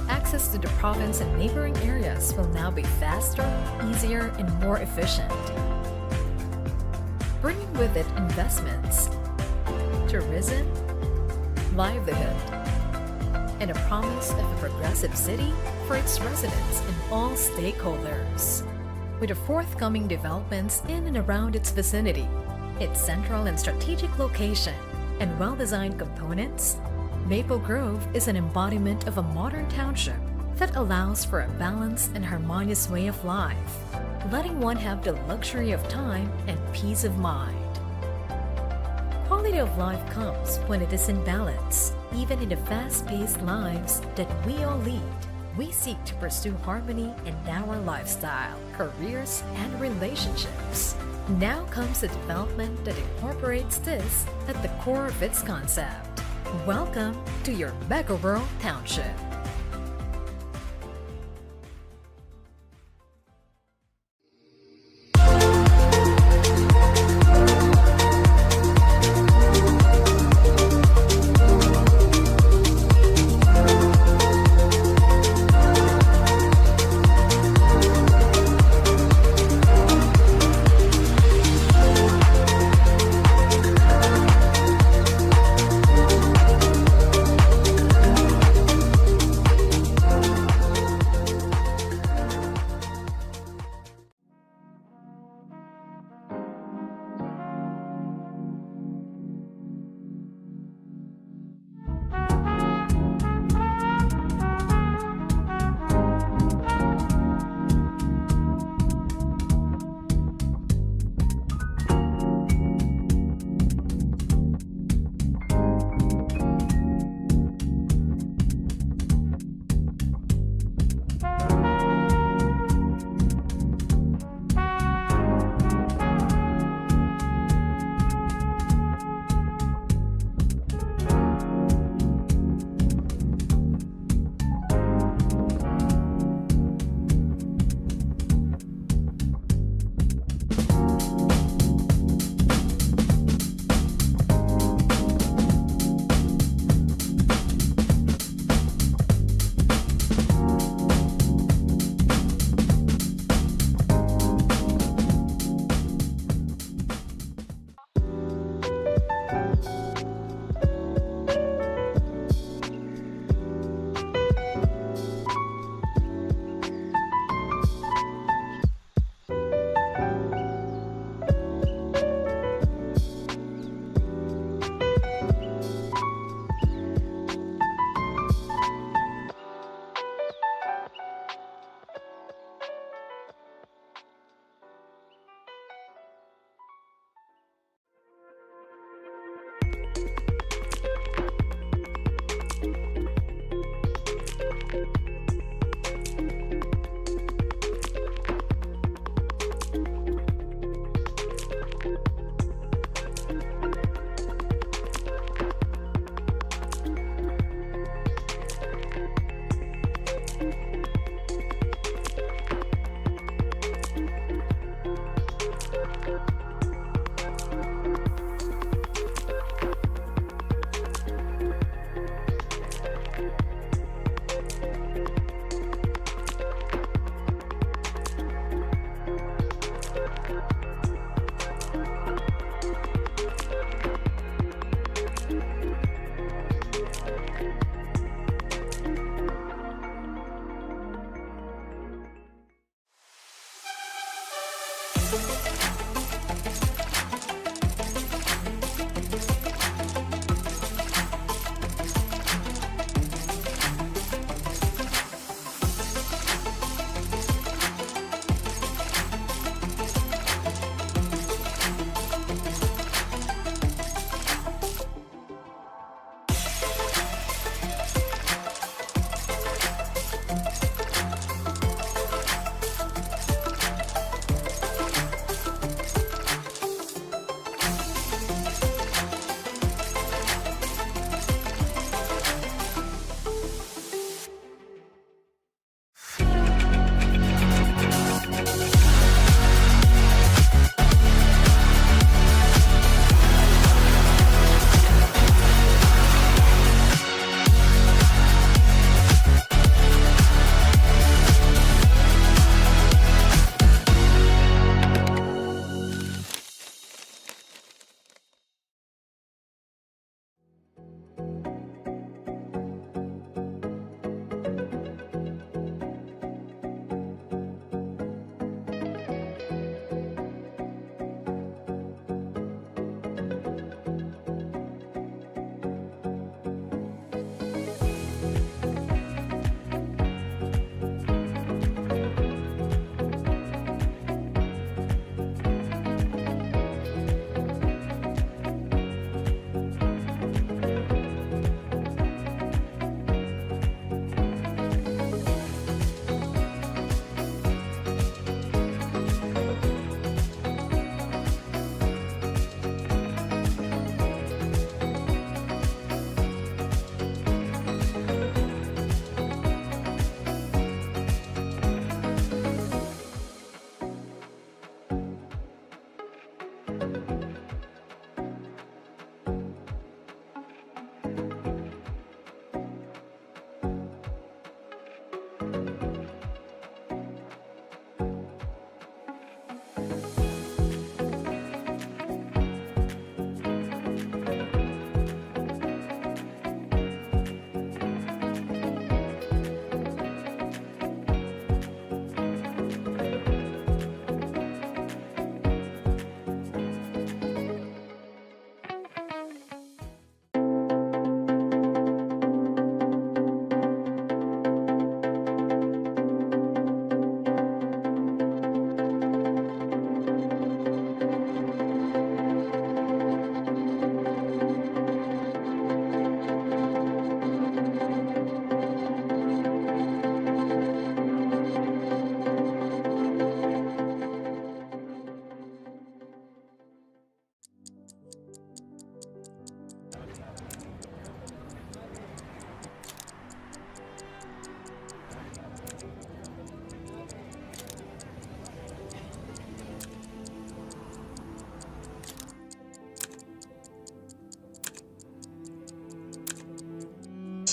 Access to the province and neighboring areas will now be faster, easier, and more efficient, bringing with it investments, tourism, livelihood, and a promise of a progressive city for its residents and all stakeholders. With the forthcoming developments in and around its vicinity, its central and strategic location, and well-designed components, Maple Grove is an embodiment of a modern township that allows for a balanced and harmonious way of life, letting one have the luxury of time and peace of mind. Quality of life comes when it is in balance. Even in the fast-paced lives that we all lead, we seek to pursue harmony in our lifestyle, careers, and relationships. Now comes a development that incorporates this at the core of its concept. Welcome to your Mega Rural Township.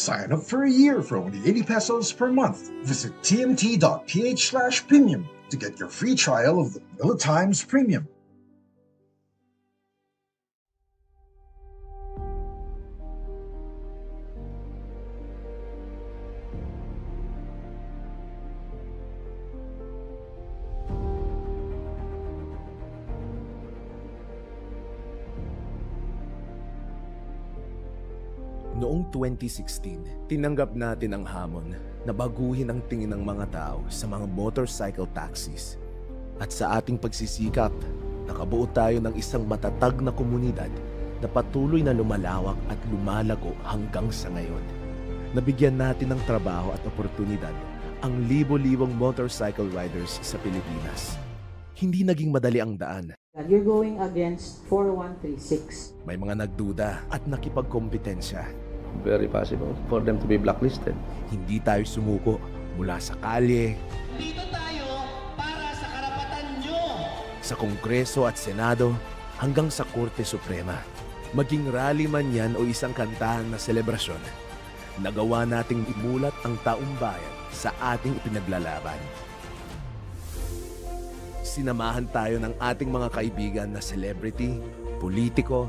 Sign up for a year for only 80 pesos per month. Visit tmt.ph/premium to get your free trial of the Manila Times Premium. Noong 2016, tinanggap natin ang hamon na baguhin ang tingin ng mga tao sa mga motorcycle taxis. At sa ating pagsisikap, nakabuo tayo ng isang matatag na komunidad na patuloy na lumalawak at lumalago hanggang sa ngayon. Nabigyan natin ng trabaho at oportunidad ang libo-libong motorcycle riders sa Pilipinas. Hindi naging madali ang daan. You're going against 4136. May mga nagduda at nakipagkompetensya. Very possible for them to be blacklisted. Hindi tayo sumuko mula sa kalye, Dito tayo para sa karapatan nyo. sa Kongreso at Senado hanggang sa Korte Suprema. Maging rally man yan o isang kantahan na selebrasyon, nagawa nating imulat ang taong bayan sa ating ipinaglalaban. Sinamahan tayo ng ating mga kaibigan na celebrity, politiko,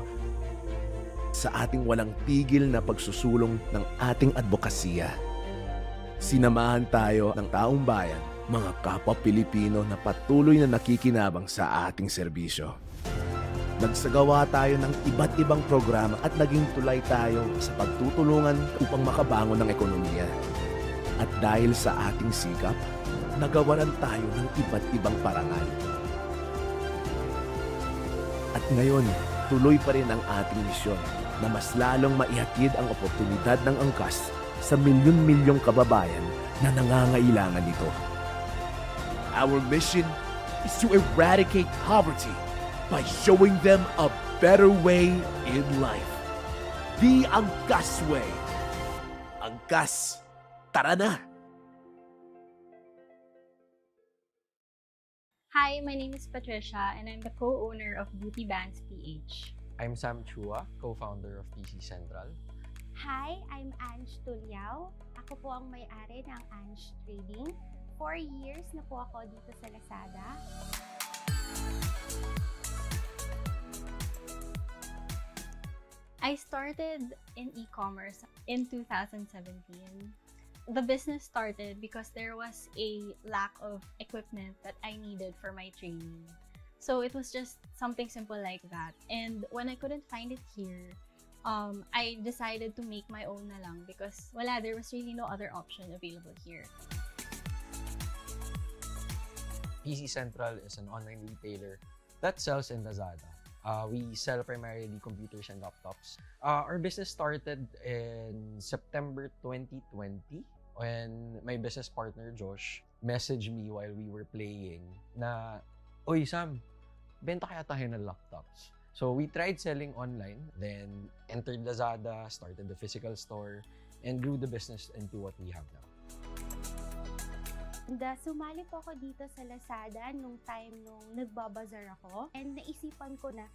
sa ating walang tigil na pagsusulong ng ating advokasya. Sinamahan tayo ng taong bayan mga kapwa Pilipino na patuloy na nakikinabang sa ating serbisyo. Nagsagawa tayo ng iba't ibang programa at naging tulay tayo sa pagtutulungan upang makabangon ng ekonomiya. At dahil sa ating sikap, nagawaran tayo ng iba't ibang parangal. At ngayon, tuloy pa rin ang ating misyon na mas lalong maihatid ang oportunidad ng angkas sa milyon-milyong kababayan na nangangailangan nito. Our mission is to eradicate poverty by showing them a better way in life. The Angkas Way. Angkas, tara na! Hi, my name is Patricia and I'm the co-owner of Beauty Bands PH. I'm Sam Chua, co-founder of PC Central. Hi, I'm Ange Tuliao. Ako po ang may-ari ng Ange Trading. 4 years na po ako dito sa Lazada. I started in e-commerce in 2017. The business started because there was a lack of equipment that I needed for my training. So it was just something simple like that. And when I couldn't find it here, I decided to make my own na lang because there was really no other option available here. PC Central is an online retailer that sells in Lazada. We sell primarily computers and laptops. Our business started in September 2020 when my business partner Josh messaged me while we were playing na, "Oy Sam, benta kaya tayo ng laptops?" So we tried selling online, then entered Lazada, started the physical store, and grew the business into what we have now. Sumali po ako dito sa Lazada nung time nung nagbabazar ako and naisipan ko na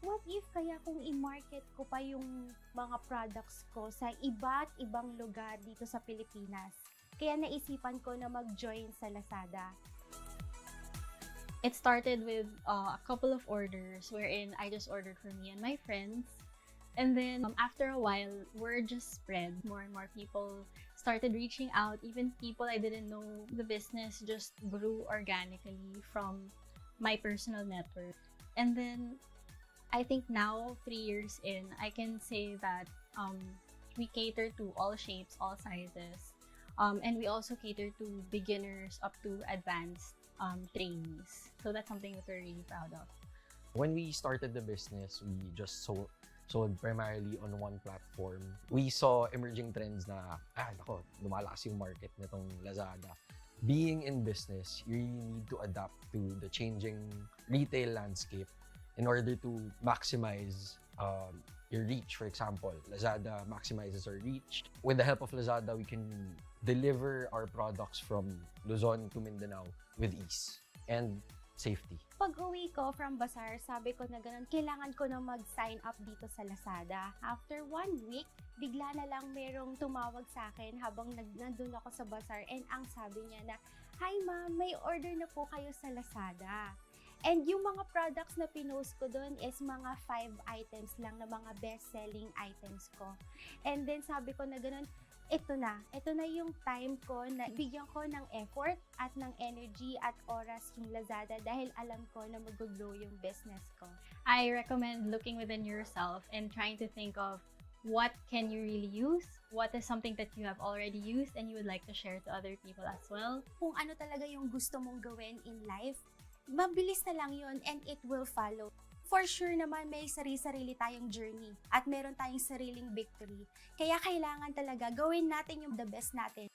what if kaya kung i-market ko pa yung mga products ko sa iba't ibang lugar dito sa Pilipinas. Kaya naisipan ko na mag-join sa Lazada. It started with a couple of orders wherein I just ordered for me and my friends. And then after a while, word just spread. More and more people started reaching out. Even people I didn't know. The business just grew organically from my personal network. And then I think now, 3 years in, I can say that we cater to all shapes, all sizes. And we also cater to beginners up to advanced trainees. So that's something that we're really proud of. When we started the business, we just sold primarily on one platform. We saw emerging trends na, lumalakas yung market nitong Lazada. Being in business, you really need to adapt to the changing retail landscape in order to maximize your reach. For example, Lazada maximizes our reach. With the help of Lazada, we can deliver our products from Luzon to Mindanao with ease and safety. Pag-uwi ko from Bazaar, sabi ko na ganun, kailangan ko na mag-sign up dito sa Lazada. After 1 week, bigla na lang merong tumawag sa akin habang nandun ako sa Bazaar and ang sabi niya na, "Hi ma'am, may order na po kayo sa Lazada." And yung mga products na pinost ko doon is mga 5 items lang na mga best-selling items ko. And then sabi ko na ganun, ito na yung time ko na bigyan ko ng effort at ng energy at oras yung Lazada dahil alam ko na mag-grow yung business ko. I recommend looking within yourself and trying to think of what can you really use, what is something that you have already used and you would like to share to other people as well. Kung ano talaga yung gusto mong gawin in life, mabilis na lang yun and it will follow. For sure naman may sarili-sarili tayong journey at meron tayong sariling victory. Kaya kailangan talaga gawin natin yung the best natin.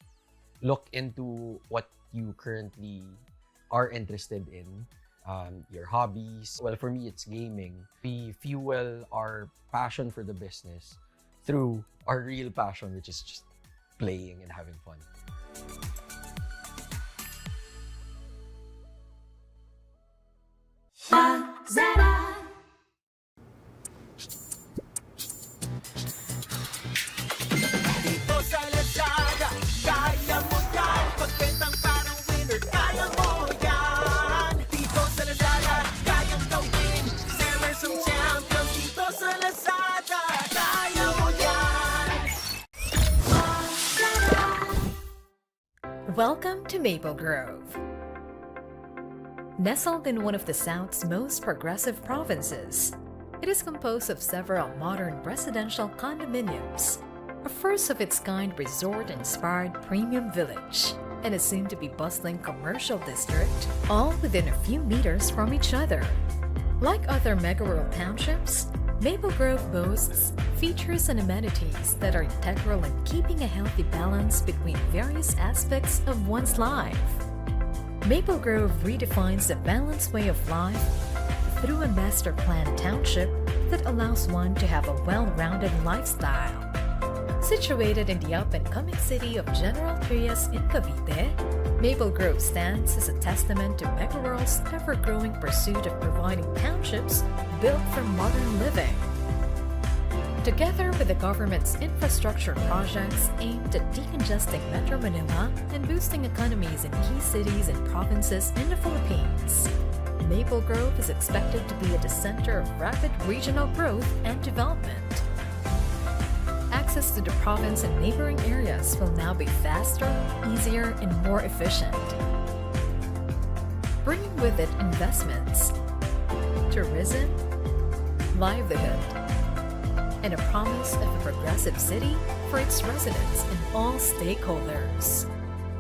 Look into what you currently are interested in, your hobbies. Well, for me, it's gaming. We fuel our passion for the business through our real passion, which is just playing and having fun. Lazada. Dito sa Lazada, kaya mo yan. Pagbentang parang winner, kaya mo yan. Dito sa Lazada, kayang gawin. Sellers ang champions. Dito sa Lazada, kaya mo yan. Welcome to Maple Grove. Nestled in one of the South's most progressive provinces, it is composed of several modern residential condominiums, a first-of-its-kind resort-inspired premium village, and a soon-to-be bustling commercial district, all within a few meters from each other. Like other mega-rural townships, Maple Grove boasts features and amenities that are integral in keeping a healthy balance between various aspects of one's life. Maple Grove redefines the balanced way of life through a master-planned township that allows one to have a well-rounded lifestyle. Situated in the up-and-coming city of General Trias in Cavite, Maple Grove stands as a testament to Mega-Rural's ever-growing pursuit of providing townships built for modern living. Together with the government's infrastructure projects aimed at decongesting Metro Manila and boosting economies in key cities and provinces in the Philippines, Maple Grove is expected to be at the center of rapid regional growth and development. Access to the province and neighboring areas will now be faster, easier, and more efficient, bringing with it investments, tourism, livelihood, and a promise of a progressive city for its residents and all stakeholders.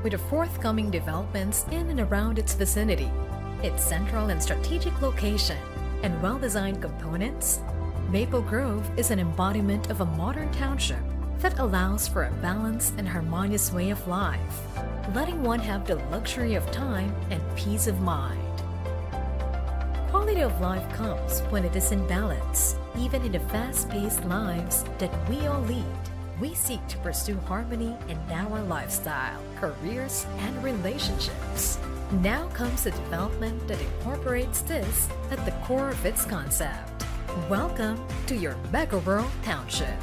With the forthcoming developments in and around its vicinity, its central and strategic location, and well-designed components, Maple Grove is an embodiment of a modern township that allows for a balanced and harmonious way of life, letting one have the luxury of time and peace of mind. Quality of life comes when it is in balance. Even in the fast-paced lives that we all lead, we seek to pursue harmony in our lifestyle, careers, and relationships. Now comes a development that incorporates this at the core of its concept. Welcome to your Mega Rural Township.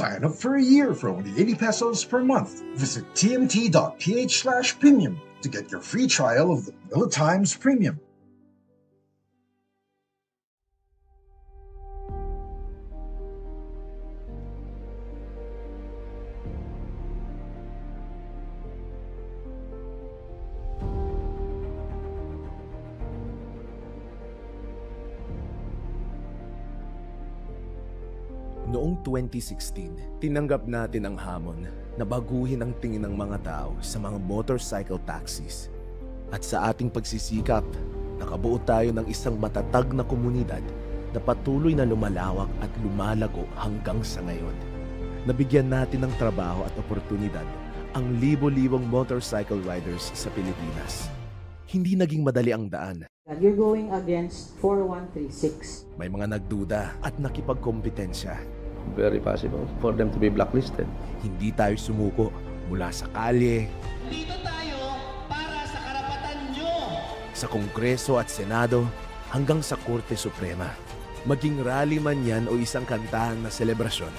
Sign up for a year for only 80 pesos per month. Visit tmt.ph/premium to get your free trial of the Manila Times Premium. Noong 2016, tinanggap natin ang hamon na baguhin ang tingin ng mga tao sa mga motorcycle taxis. At sa ating pagsisikap, nakabuo tayo ng isang matatag na komunidad na patuloy na lumalawak at lumalago hanggang sa ngayon. Nabigyan natin ng trabaho at oportunidad ang libo-libong motorcycle riders sa Pilipinas. Hindi naging madali ang daan. You're going against 4136. May mga nagduda at nakipagkompetensya. Very possible for them to be blacklisted. Hindi tayo sumuko mula sa kalye, Dito tayo para sa karapatan nyo. sa Kongreso at Senado hanggang sa Korte Suprema. Maging rally man yan o isang kantahan na selebrasyon,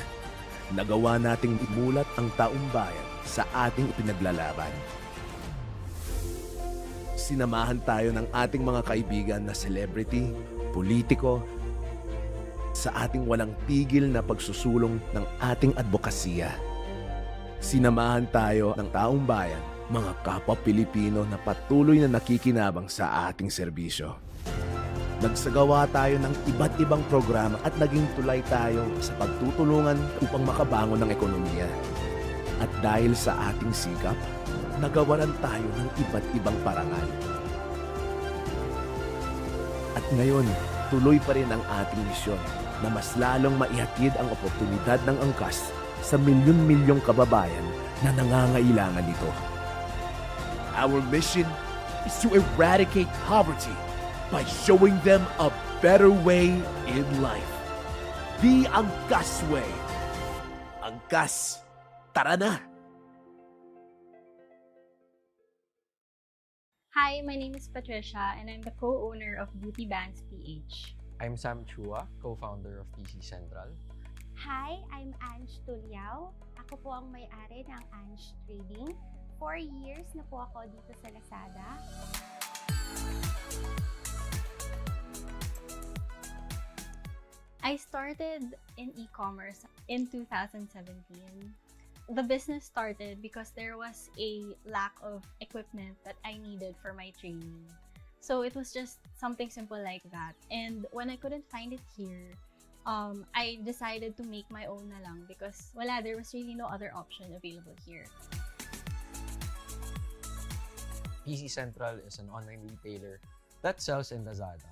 nagawa nating imulat ang taong bayan sa ating ipinaglalaban. Sinamahan tayo ng ating mga kaibigan na celebrity, politiko, sa ating walang tigil na pagsusulong ng ating advokasya. Sinamahan tayo ng taong bayan, mga kapwa Pilipino na patuloy na nakikinabang sa ating serbisyo. Nagsagawa tayo ng iba't ibang programa at naging tulay tayo sa pagtutulungan upang makabangon ng ekonomiya. At dahil sa ating sikap, nagawaran tayo ng iba't ibang parangal. At ngayon, tuloy pa rin ang ating misyon na mas lalong maihatid ang oportunidad ng angkas sa milyon-milyong kababayan na nangangailangan nito. Our mission is to eradicate poverty by showing them a better way in life. The Angkas Way. Angkas, tara na! Hi, my name is Patricia and I'm the co-owner of Beauty Bands PH. I'm Sam Chua, co-founder of PC Central. Hi, I'm Ange Tuliao. Ako po ang may-ari ng Ange Trading. 4 years na po ako dito sa Lazada. I started in e-commerce in 2017. The business started because there was a lack of equipment that I needed for my training. So it was just something simple like that. And when I couldn't find it here, I decided to make my own na lang because there was really no other option available here. PC Central is an online retailer that sells in Lazada.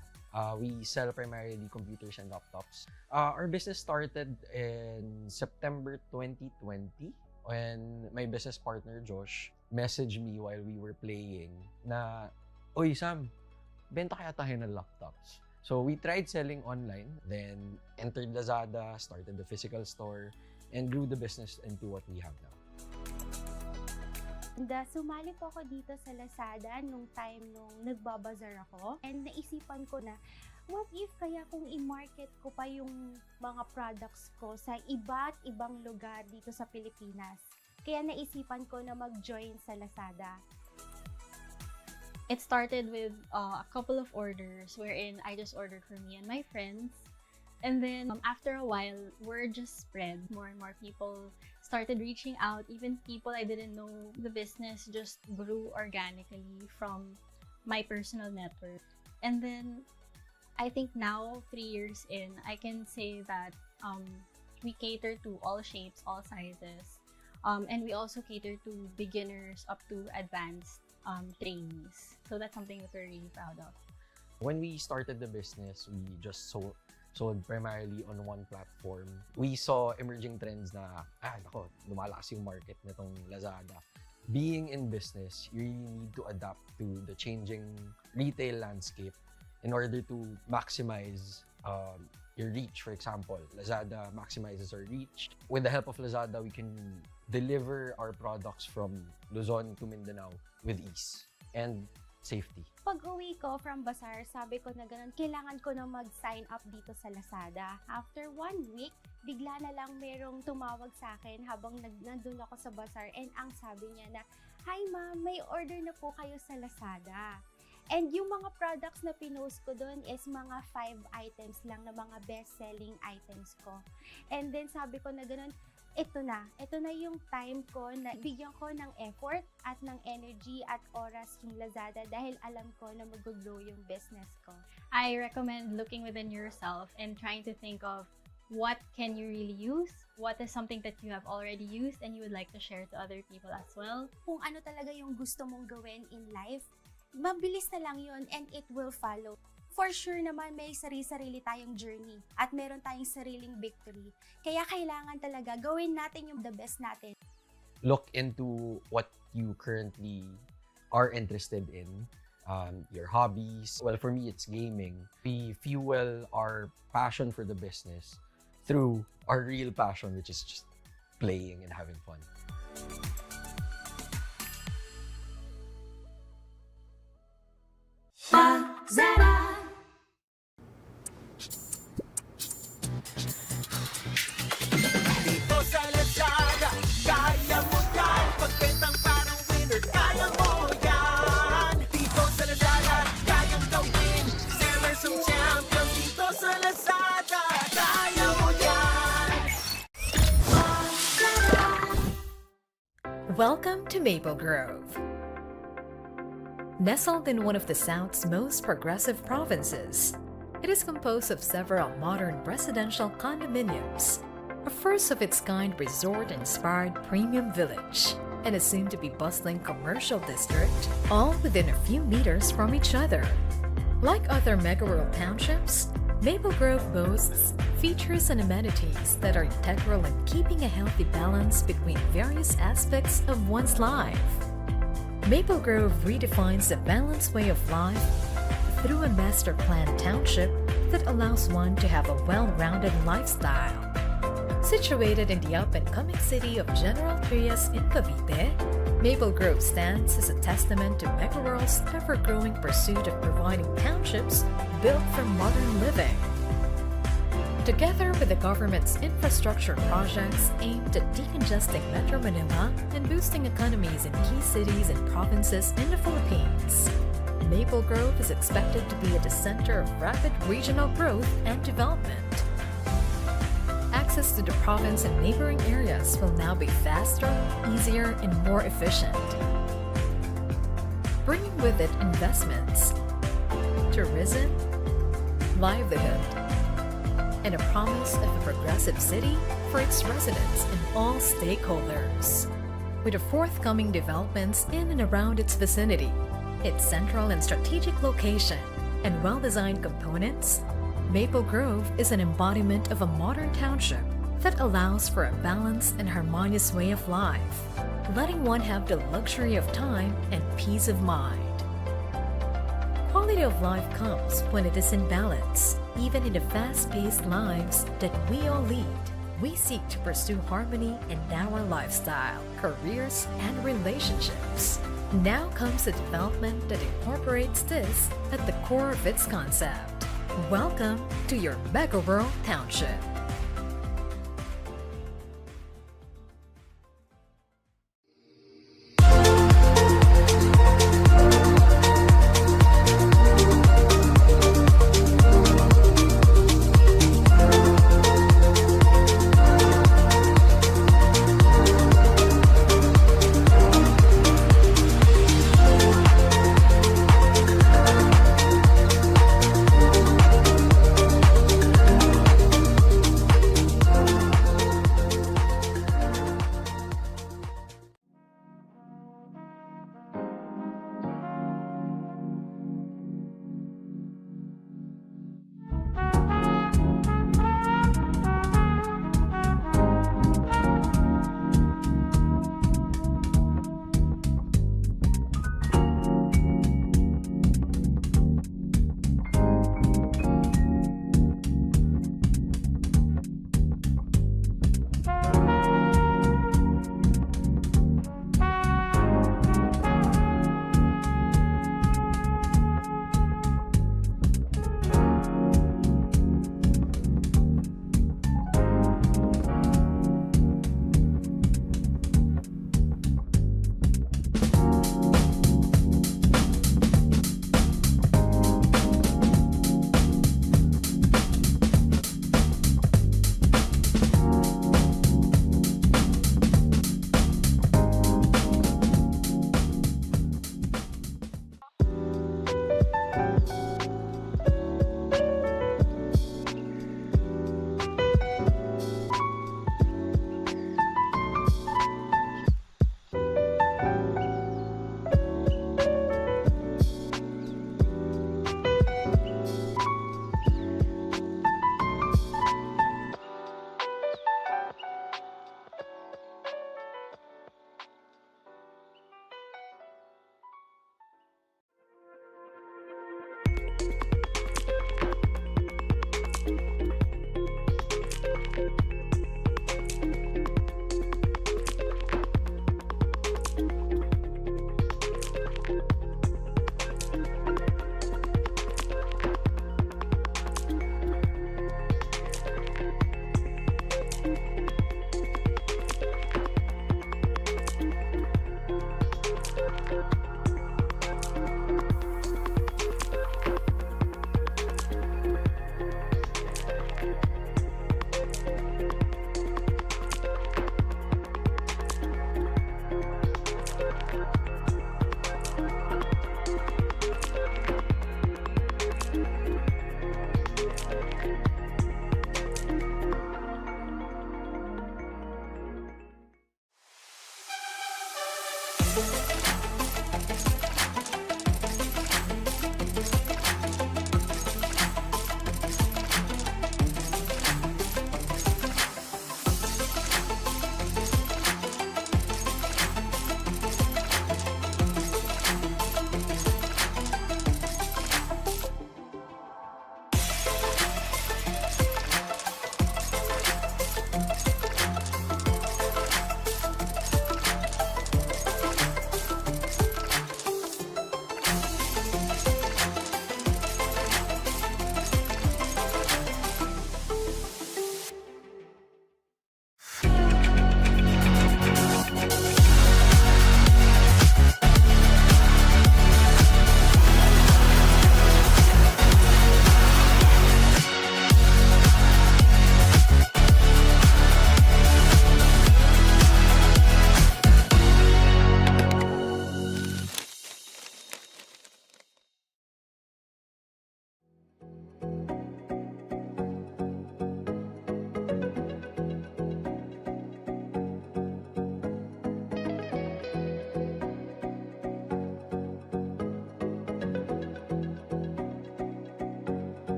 We sell primarily computers and laptops. Our business started in September 2020 when my business partner Josh messaged me while we were playing na, "Oy Sam, benta kaya tayo ng laptops." So we tried selling online, then entered Lazada, started the physical store, and grew the business into what we have now. Sumali po ako dito sa Lazada nung time nung nagbabazar ako. And naisipan ko na, what if kaya kung i-market ko pa yung mga products ko sa iba't ibang lugar dito sa Pilipinas. Kaya naisipan ko na mag-join sa Lazada. It started with a couple of orders wherein I just ordered for me and my friends. And then after a while, word just spread. More and more people started reaching out. Even people I didn't know, the business just grew organically from my personal network. And then I think now, 3 years in, I can say that we cater to all shapes, all sizes. And we also cater to beginners up to advanced trainees. So that's something that we're really proud of. When we started the business, we just sold primarily on one platform. We saw emerging trends na, lumalakas yung market nitong Lazada. Being in business, you really need to adapt to the changing retail landscape in order to maximize your reach. For example, Lazada maximizes our reach. With the help of Lazada, we can deliver our products from Luzon to Mindanao with ease. And safety. Pag uwi ko from bazaar, sabi ko na ganun, kailangan ko na mag-sign up dito sa Lazada. After 1 week, bigla na lang merong tumawag sa akin habang nandun ako sa bazaar, and ang sabi niya na, "Hi ma'am, may order na po kayo sa Lazada." And yung mga products na pinost ko doon is mga 5 items lang na mga best-selling items ko. And then sabi ko na ganun, ito na yung time ko na bigyan ko ng effort at ng energy at oras yung Lazada dahil alam ko na mag-grow yung business ko. I recommend looking within yourself and trying to think of what can you really use, what is something that you have already used and you would like to share to other people as well. Kung ano talaga yung gusto mong gawin in life, mabilis na lang yun and it will follow. For sure naman may sarili-sarili tayong journey at meron tayong sariling victory. Kaya kailangan talaga gawin natin yung the best natin. Look into what you currently are interested in, your hobbies. Well, for me, it's gaming. We fuel our passion for the business through our real passion, which is just playing and having fun. Dito sa Lazada, kaya mo yan. Pagbentang parang winner, kaya mo yan. Dito sa Lazada, kayang gawin. Sellers ang champion. Dito sa Lazada, kaya mo yan. Welcome to Maple Grove. Nestled in one of the South's most progressive provinces, it is composed of several modern residential condominiums, a first-of-its-kind resort-inspired premium village, and a soon-to-be bustling commercial district, all within a few meters from each other. Like other mega-rural townships, Maple Grove boasts features and amenities that are integral in keeping a healthy balance between various aspects of one's life. Maple Grove redefines a balanced way of life through a master-planned township that allows one to have a well-rounded lifestyle. Situated in the up-and-coming city of General Trias in Cavite, Maple Grove stands as a testament to Mega-Rural's ever-growing pursuit of providing townships built for modern living. Together with the government's infrastructure projects aimed at decongesting Metro Manila and boosting economies in key cities and provinces in the Philippines, Maple Grove is expected to be at the center of rapid regional growth and development. Access to the province and neighboring areas will now be faster, easier, and more efficient, bringing with it investments, tourism, livelihood, and a promise of a progressive city for its residents and all stakeholders. With the forthcoming developments in and around its vicinity, its central and strategic location, and well-designed components, Maple Grove is an embodiment of a modern township that allows for a balanced and harmonious way of life, letting one have the luxury of time and peace of mind. Quality of life comes when it is in balance. Even in the fast-paced lives that we all lead, we seek to pursue harmony in our lifestyle, careers, and relationships. Now comes a development that incorporates this at the core of its concept. Welcome to your Mega Rural Township.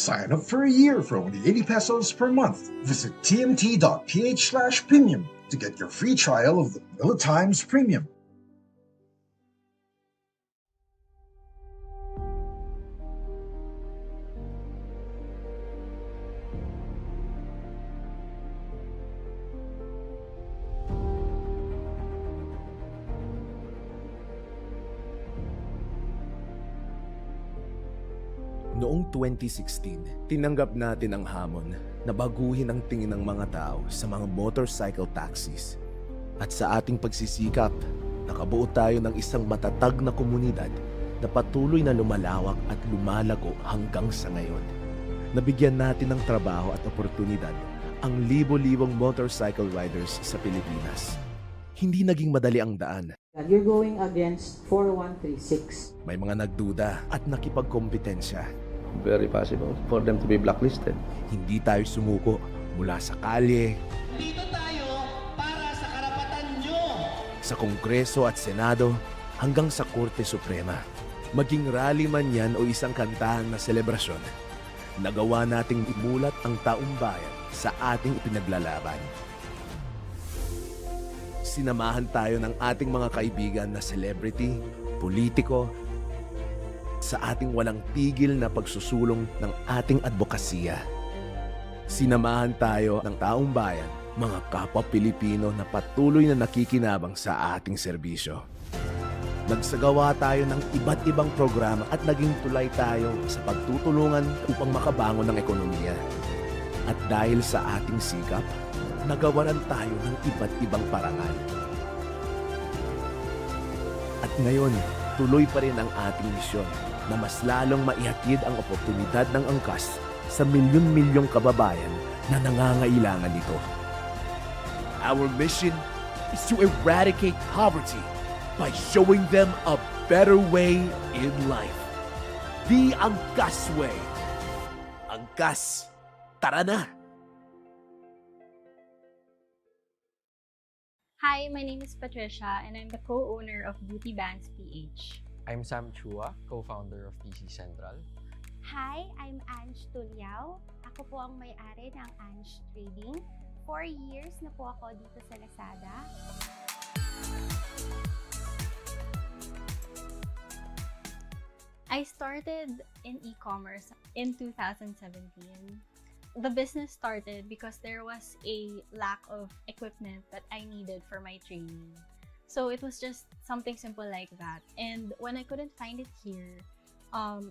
Sign up for a year for only 80 pesos per month. Visit tmt.ph/premium to get your free trial of the Manila Times Premium. Noong 2016, tinanggap natin ang hamon na baguhin ang tingin ng mga tao sa mga motorcycle taxis. At sa ating pagsisikap, nakabuo tayo ng isang matatag na komunidad na patuloy na lumalawak at lumalago hanggang sa ngayon. Nabigyan natin ng trabaho at oportunidad ang libo-libong motorcycle riders sa Pilipinas. Hindi naging madali ang daan. You're going against 4136. May mga nagduda at nakipagkompetensya. Very possible for them to be blacklisted. Hindi tayo sumuko mula sa kalye, Dito tayo para sa karapatan nyo. sa Kongreso at Senado hanggang sa Korte Suprema. Maging rally man yan o isang kantahan na selebrasyon, nagawa nating imulat ang taong bayan sa ating ipinaglalaban. Sinamahan tayo ng ating mga kaibigan na celebrity, politiko, sa ating walang tigil na pagsusulong ng ating advokasya. Sinamahan tayo ng taong bayan, mga kapwa Pilipino na patuloy na nakikinabang sa ating serbisyo. Nagsagawa tayo ng iba't ibang programa at naging tulay tayo sa pagtutulungan upang makabangon ng ekonomiya. At dahil sa ating sikap, nagawaran tayo ng iba't ibang parangal. At ngayon, tuloy pa rin ang ating misyon na mas lalong maihatid ang oportunidad ng angkas sa milyon-milyong kababayan na nangangailangan nito. Our mission is to eradicate poverty by showing them a better way in life. The Angkas Way. Angkas, tara na! Hi, my name is Patricia and I'm the co-owner of Beauty Bands PH. I'm Sam Chua, co-founder of PC Central. Hi, I'm Ange Tuliao. Ako po ang may-ari ng Ange Trading. 4 years na po ako dito sa Lazada. I started in e-commerce in 2017. The business started because there was a lack of equipment that I needed for my training. So it was just something simple like that. And when I couldn't find it here,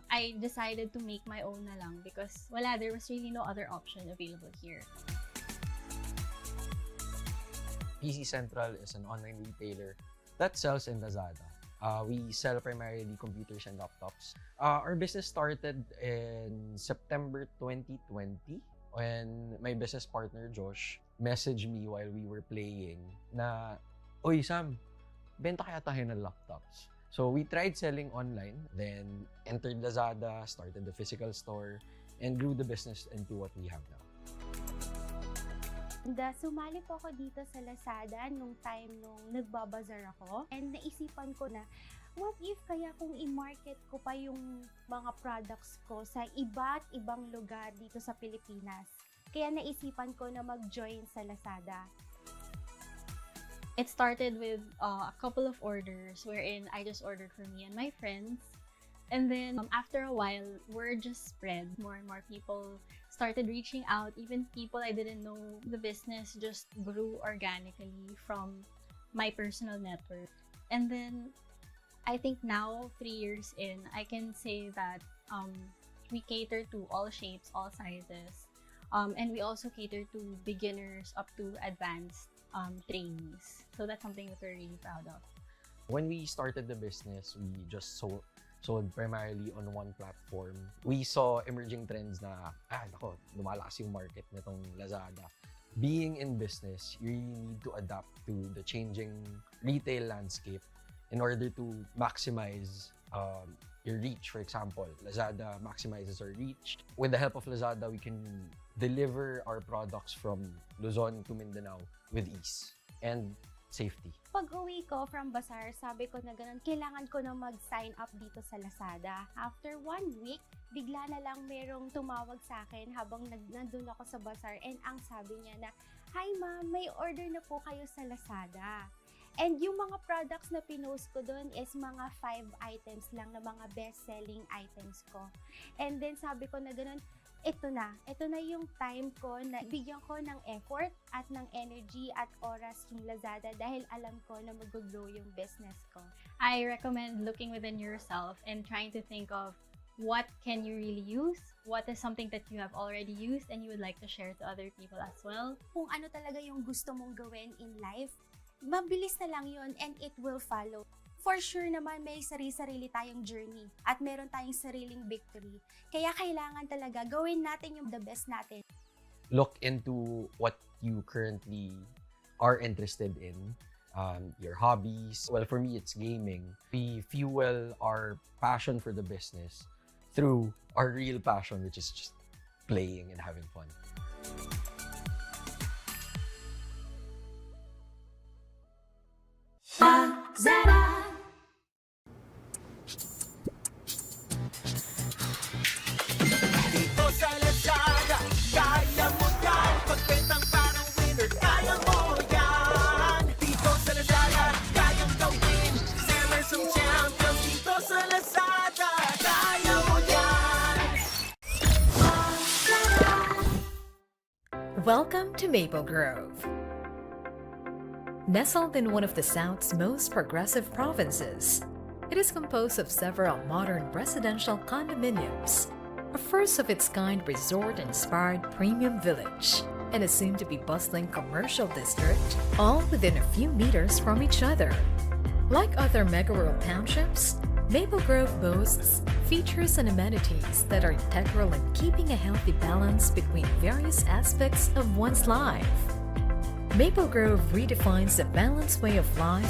I decided to make my own na lang because there was really no other option available here. PC Central is an online retailer that sells in Lazada. We sell primarily computers and laptops. Our business started in September 2020 when my business partner Josh messaged me while we were playing na, "Oy Sam, benta kaya tayo ng laptops?" So we tried selling online, then entered Lazada, started the physical store, and grew the business into what we have now. Sumali po ako dito sa Lazada nung time nung nagbabazar ako and naisipan ko na what if kaya kung i-market ko pa yung mga products ko sa iba't ibang lugar dito sa Pilipinas. Kaya naisipan ko na mag-join sa Lazada. It started with a couple of orders wherein I just ordered for me and my friends. And then after a while, word just spread. More and more people started reaching out. Even people I didn't know. The business just grew organically from my personal network. And then I think now, 3 years in, I can say that we cater to all shapes, all sizes. And we also cater to beginners up to advanced trainees. So that's something that we're really proud of. When we started the business, we just sold primarily on one platform. We saw emerging trends na, lumalakas yung market nitong Lazada. Being in business, you really need to adapt to the changing retail landscape in order to maximize your reach. For example, Lazada maximizes our reach. With the help of Lazada, we can deliver our products from Luzon to Mindanao with ease and safety. Pag-uwi ko from bazaar, sabi ko na ganun, kailangan ko na mag-sign up dito sa Lazada. After 1 week, bigla na lang merong tumawag sa akin habang nandun ako sa bazaar and ang sabi niya na, "Hi ma'am, may order na po kayo sa Lazada." And yung mga products na pinost ko doon is mga 5 items lang na mga best-selling items ko. And then sabi ko na ganun, ito na yung time ko na bigyan ko ng effort at ng energy at oras yung Lazada dahil alam ko na mag-grow yung business ko. I recommend looking within yourself and trying to think of what can you really use, what is something that you have already used and you would like to share to other people as well. Kung ano talaga yung gusto mong gawin in life, mabilis na lang yun and it will follow. For sure naman may sarili-sarili tayong journey at meron tayong sariling victory. Kaya kailangan talaga gawin natin yung the best natin. Look into what you currently are interested in, your hobbies. Well, for me, it's gaming. We fuel our passion for the business through our real passion, which is just playing and having fun. Dito sa Lazada, kaya mo yan. Pagbentang parang winner, kaya mo yan. Dito sa Lazada, kayang gawin. Sellers ang champions. Dito sa Lazada, Welcome to Maple Grove. Nestled in one of the South's most progressive provinces, it is composed of several modern residential condominiums, a first-of-its-kind resort-inspired premium village, and a soon-to-be bustling commercial district, all within a few meters from each other. Like other mega-rural townships, Maple Grove boasts features and amenities that are integral in keeping a healthy balance between various aspects of one's life. Maple Grove redefines the balanced way of life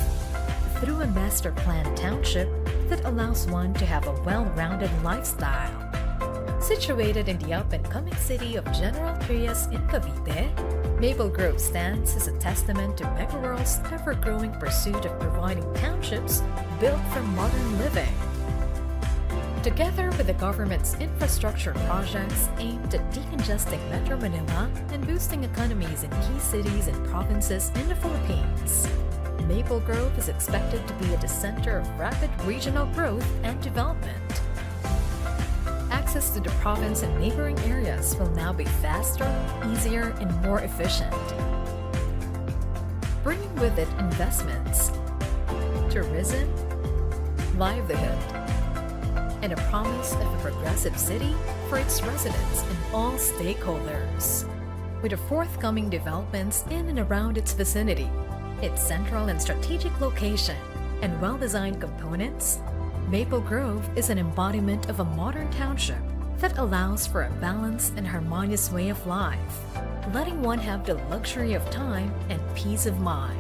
through a master-planned township that allows one to have a well-rounded lifestyle. Situated in the up-and-coming city of General Trias in Cavite, Maple Grove stands as a testament to mega-rural's ever-growing pursuit of providing townships built for modern living. Together with the government's infrastructure projects aimed at decongesting Metro Manila and boosting economies in key cities and provinces in the Philippines, Maple Grove is expected to be at the center of rapid regional growth and development. Access to the province and neighboring areas will now be faster, easier, and more efficient, bringing with it investments, tourism, livelihood, and a promise of a progressive city for its residents and all stakeholders. With the forthcoming developments in and around its vicinity, its central and strategic location, and well-designed components, Maple Grove is an embodiment of a modern township that allows for a balanced and harmonious way of life, letting one have the luxury of time and peace of mind.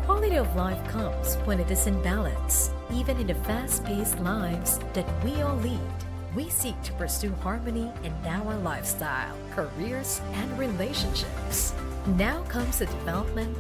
Quality of life comes when it is in balance. Even in the fast-paced lives that we all lead, we seek to pursue harmony in our lifestyle, careers, and relationships. Now comes the development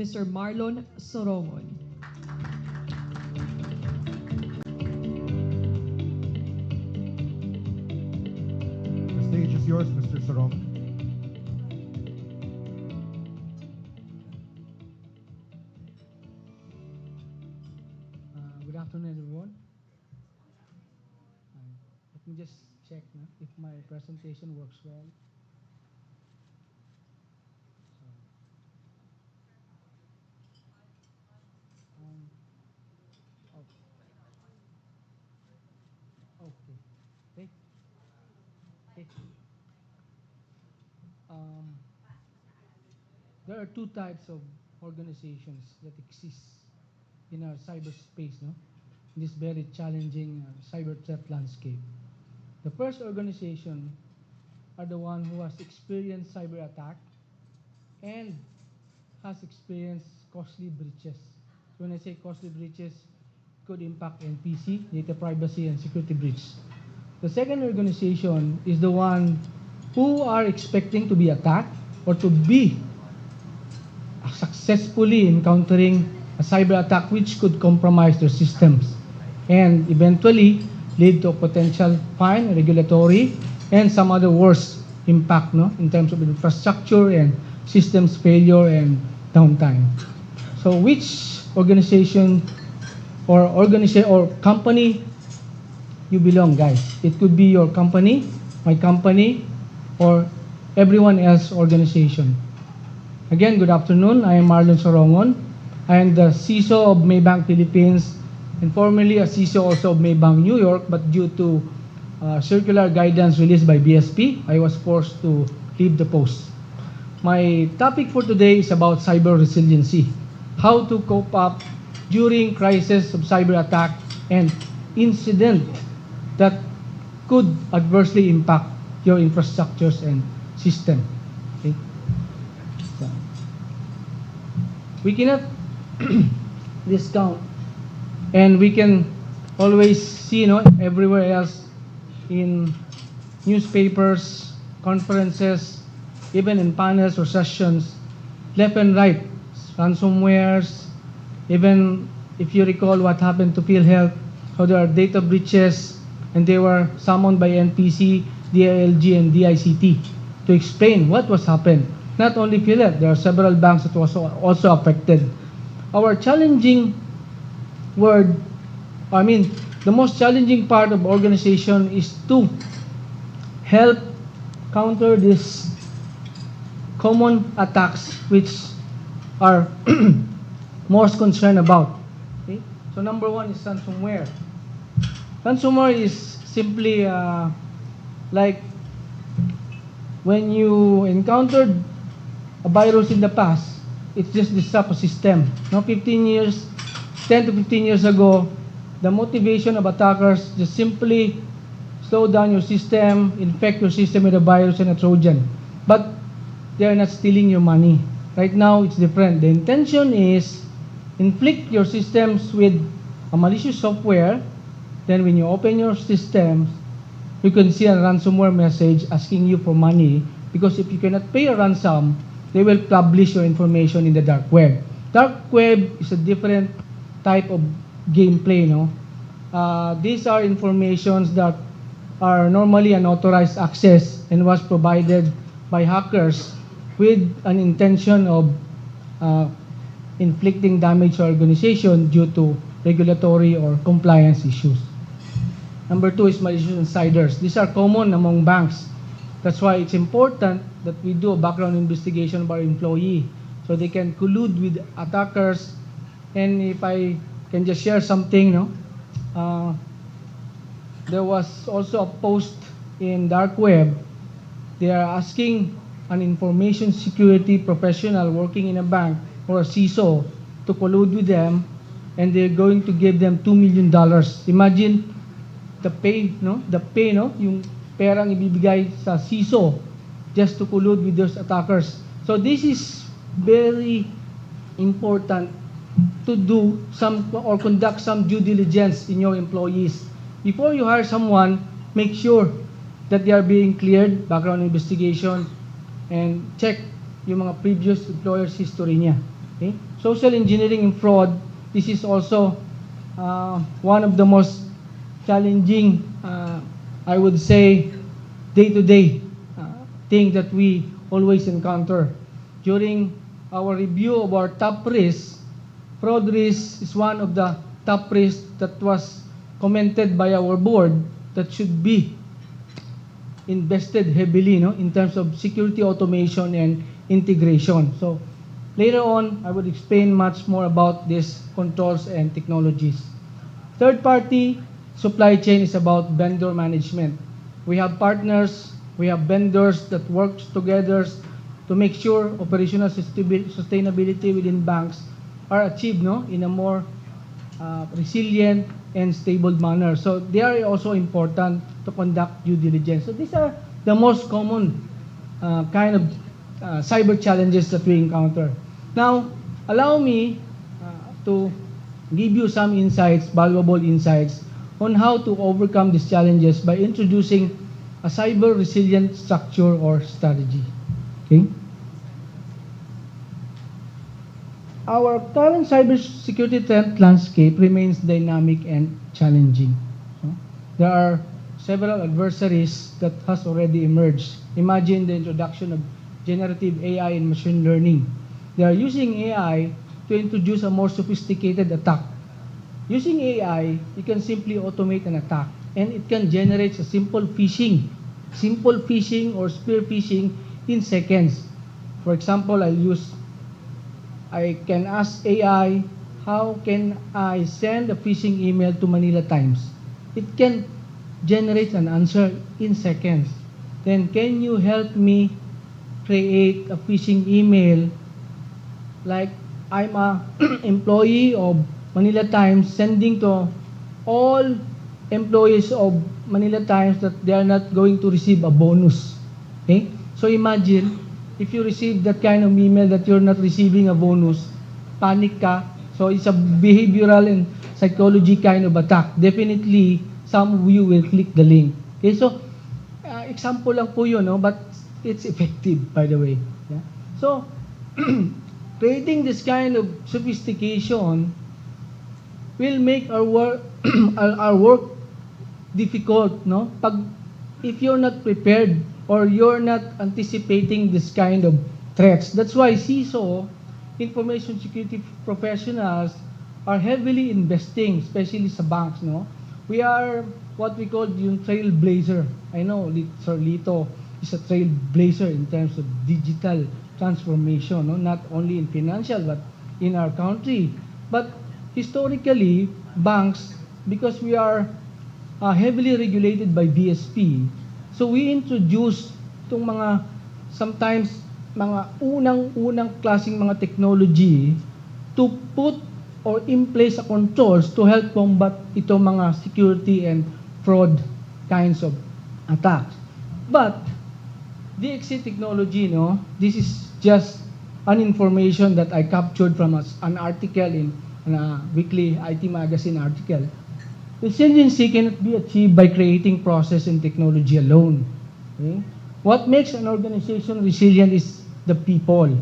Mr. Marlon Sorongon. The stage is yours, Mr. Sarong. Good afternoon, everyone. Let me just check if my presentation works well. Okay. Okay. Okay. Um, there are two types of organizations that exist in our cyberspace, no? In this very challenging cyber threat landscape. The first organization are the one who has experienced cyber attack and has experienced costly breaches. So when I say costly breaches, it could impact NPC, data privacy, and security breach. The second organization is the one who are expecting to be attacked or to be successfully encountering a cyber attack which could compromise their systems and eventually lead to a potential fine, regulatory, and some other worse impact, no, in terms of infrastructure and systems failure and downtime. So which organization or company you belong, guys? It could be your company, my company, or everyone else organization. Again, good afternoon. I am Marlon Sorongon. I am the CISO of Maybank Philippines and formerly a CISO also of Maybank New York, but due to circular guidance released by BSP, I was forced to leave the post. My topic for today is about cyber resiliency, how to cope up during crisis of cyber attack and incident that could adversely impact your infrastructures and system. Okay? So, we cannot discount, and we can always see, everywhere else in newspapers, conferences, even in panels or sessions, left and right, ransomwares, even if you recall what happened to PhilHealth, how there are data breaches, and they were summoned by NPC, DILG, and DICT to explain what was happened. Not only PhilHealth, there are several banks that was also affected. Our challenging the most challenging part of organization is to help counter these common attacks which are most concerned about. Okay? So number one is ransomware. Ransomware is simply like when you encountered a virus in the past, it's just disrupt a system. 10 to 15 years ago, the motivation of attackers just simply slow down your system, infect your system with a virus and a Trojan. But they are not stealing your money. Right now, it's different. The intention is inflict your systems with a malicious software. Then when you open your systems, you can see a ransomware message asking you for money, because if you cannot pay a ransom, they will publish your information in the dark web. Dark web is a different type of gameplay. These are informations that are normally unauthorized access and was provided by hackers with an intention of inflicting damage to organization due to regulatory or compliance issues. Number two is malicious insiders. These are common among banks. That's why it's important that we do a background investigation of our employee so they can collude with attackers. And if I can just share something, there was also a post in dark web. They are asking an information security professional working in a bank or a CISO to collude with them, and they're going to give them $2 million. Imagine the pay, yung perang ibibigay sa CISO just to collude with those attackers. So this is very important to do some or conduct some due diligence in your employees. Before you hire someone, make sure that they are being cleared, background investigation, and check yung mga previous employer's history niya. Okay? Social engineering and fraud, this is also one of the most challenging, I would say, day-to-day thing that we always encounter. During our review of our top risks, fraud risk is one of the top risks that was commented by our board that should be invested heavily in terms of security automation and integration. So later on, I would explain much more about these controls and technologies. Third-party supply chain is about vendor management. We have partners, we have vendors that work together to make sure operational sustainability within banks are achieved in a more resilient and stable manner. So they are also important to conduct due diligence. So these are the most common kind of cyber challenges that we encounter. Now, allow me to give you some insights, valuable insights, on how to overcome these challenges by introducing a cyber resilient structure or strategy. Okay? Our current cybersecurity threat landscape remains dynamic and challenging. There are several adversaries that has already emerged. Imagine the introduction of generative AI and machine learning. They are using AI to introduce a more sophisticated attack. Using AI, you can simply automate an attack, and it can generate a simple phishing or spear phishing in seconds. For example, I can ask AI, how can I send a phishing email to Manila Times? It can generate an answer in seconds. Then can you help me create a phishing email like I'm a employee of Manila Times sending to all employees of Manila Times that they are not going to receive a bonus. Okay? So imagine, if you receive that kind of email that you're not receiving a bonus, panic ka. So it's a behavioral and psychology kind of attack. Definitely, some of you will click the link. Okay, so example lang po yun, no? But it's effective, by the way. Yeah? So, creating this kind of sophistication will make our work our work difficult, no? If you're not prepared or you're not anticipating this kind of threats. That's why CISO, information security professionals, are heavily investing, especially sa banks, no? We are what we call yung trailblazer. I know Sir Lito is a trailblazer in terms of digital transformation, no? Not only in financial but in our country. But historically, banks, because we are heavily regulated by BSP, so we introduce itong mga, sometimes, mga unang-unang klaseng mga technology to put or in place a controls to help combat itong mga security and fraud kinds of attacks. But, DXC technology, no, this is just an information that I captured from an article in a weekly IT magazine article. Resiliency cannot be achieved by creating process and technology alone. Okay? What makes an organization resilient is the people.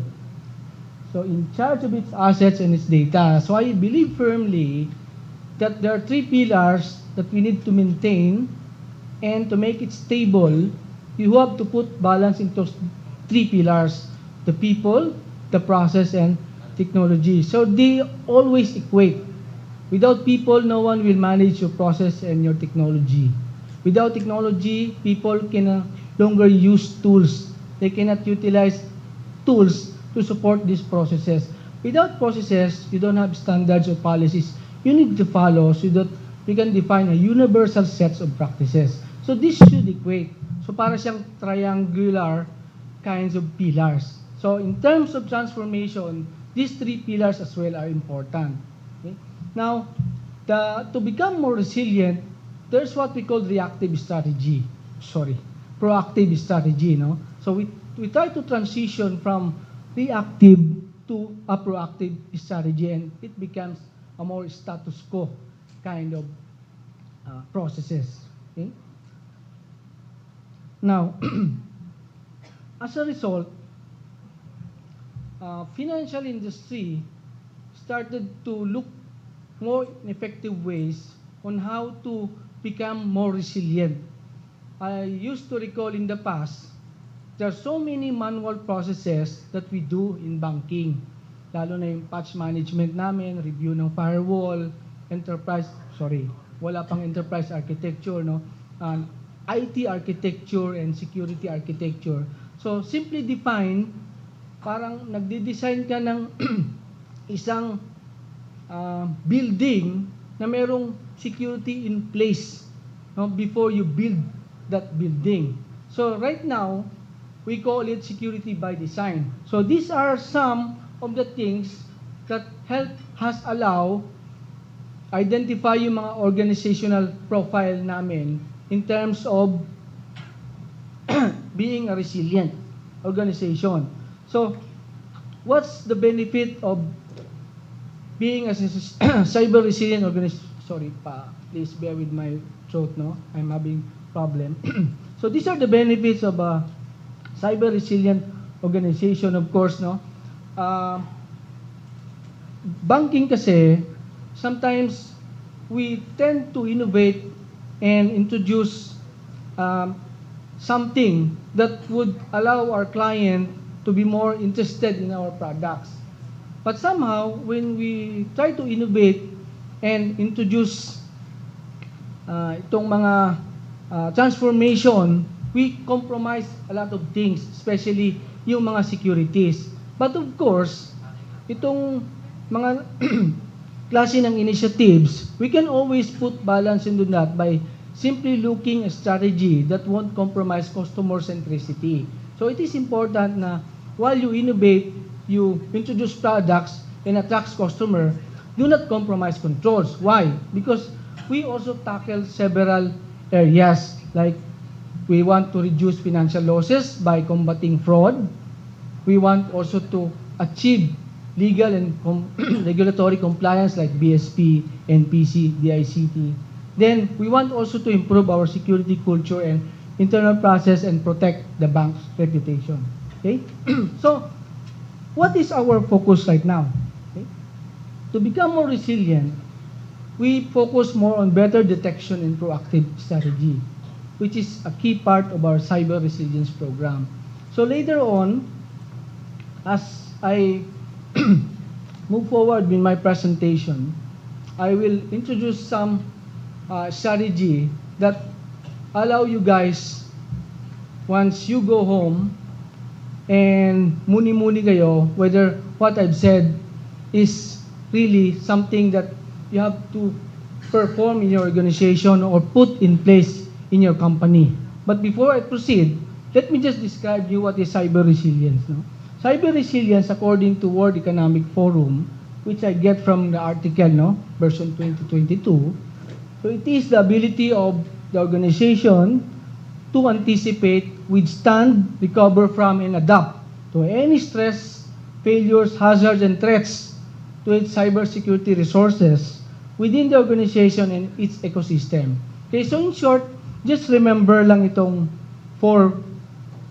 So in charge of its assets and its data. So I believe firmly that there are three pillars that we need to maintain, and to make it stable, you have to put balance into three pillars: the people, the process, and technology. So they always equate. Without people, no one will manage your process and your technology. Without technology, people can no longer use tools. They cannot utilize tools to support these processes. Without processes, you don't have standards or policies you need to follow so that you can define a universal sets of practices. So this should equate. So para siyang triangular kinds of pillars. So in terms of transformation, these three pillars as well are important. Okay? Now, to become more resilient, there's what we call reactive strategy. Proactive strategy. No? So we try to transition from reactive to a proactive strategy, and it becomes a more status quo kind of processes. Okay? Now, as a result, financial industry started to look more effective ways on how to become more resilient. I used to recall in the past, there are so many manual processes that we do in banking. Lalo na yung patch management namin, review ng firewall, wala pang enterprise architecture, no? IT architecture and security architecture. So, simply define, parang nagde-design ka ng isang building na merong security in place, no, before you build that building. So, right now, we call it security by design. So, these are some of the things that help us identify yung mga organizational profile namin in terms of being a resilient organization. So, what's the benefit of being a cyber resilient organization? Please bear with my throat, no? I'm having problem. So, these are the benefits of a cyber resilient organization, of course, no? Banking kasi, sometimes we tend to innovate and introduce something that would allow our client to be more interested in our products. But somehow, when we try to innovate and introduce itong mga transformation, we compromise a lot of things, especially yung mga securities. But of course, itong mga klase ng initiatives, we can always put balance into that by simply looking a strategy that won't compromise customer centricity. So it is important na while you innovate, you introduce products and attract customer, do not compromise controls. Why? Because we also tackle several areas like we want to reduce financial losses by combating fraud. We want also to achieve legal and regulatory compliance like BSP, NPC, DICT. Then we want also to improve our security culture and internal process and protect the bank's reputation. Okay? So, what is our focus right now? Okay? To become more resilient, we focus more on better detection and proactive strategy, which is a key part of our cyber resilience program. So later on, as I move forward with my presentation, I will introduce some strategy that allow you guys, once you go home and muni-muni kayo, whether what I've said is really something that you have to perform in your organization or put in place in your company. But before I proceed, let me just describe you what is cyber resilience. No? Cyber resilience, according to World Economic Forum, which I get from the article, no, version 2022, so it is the ability of the organization to anticipate, withstand, recover from, and adapt to any stress, failures, hazards, and threats to its cybersecurity resources within the organization and its ecosystem. Okay, so in short, just remember lang itong 4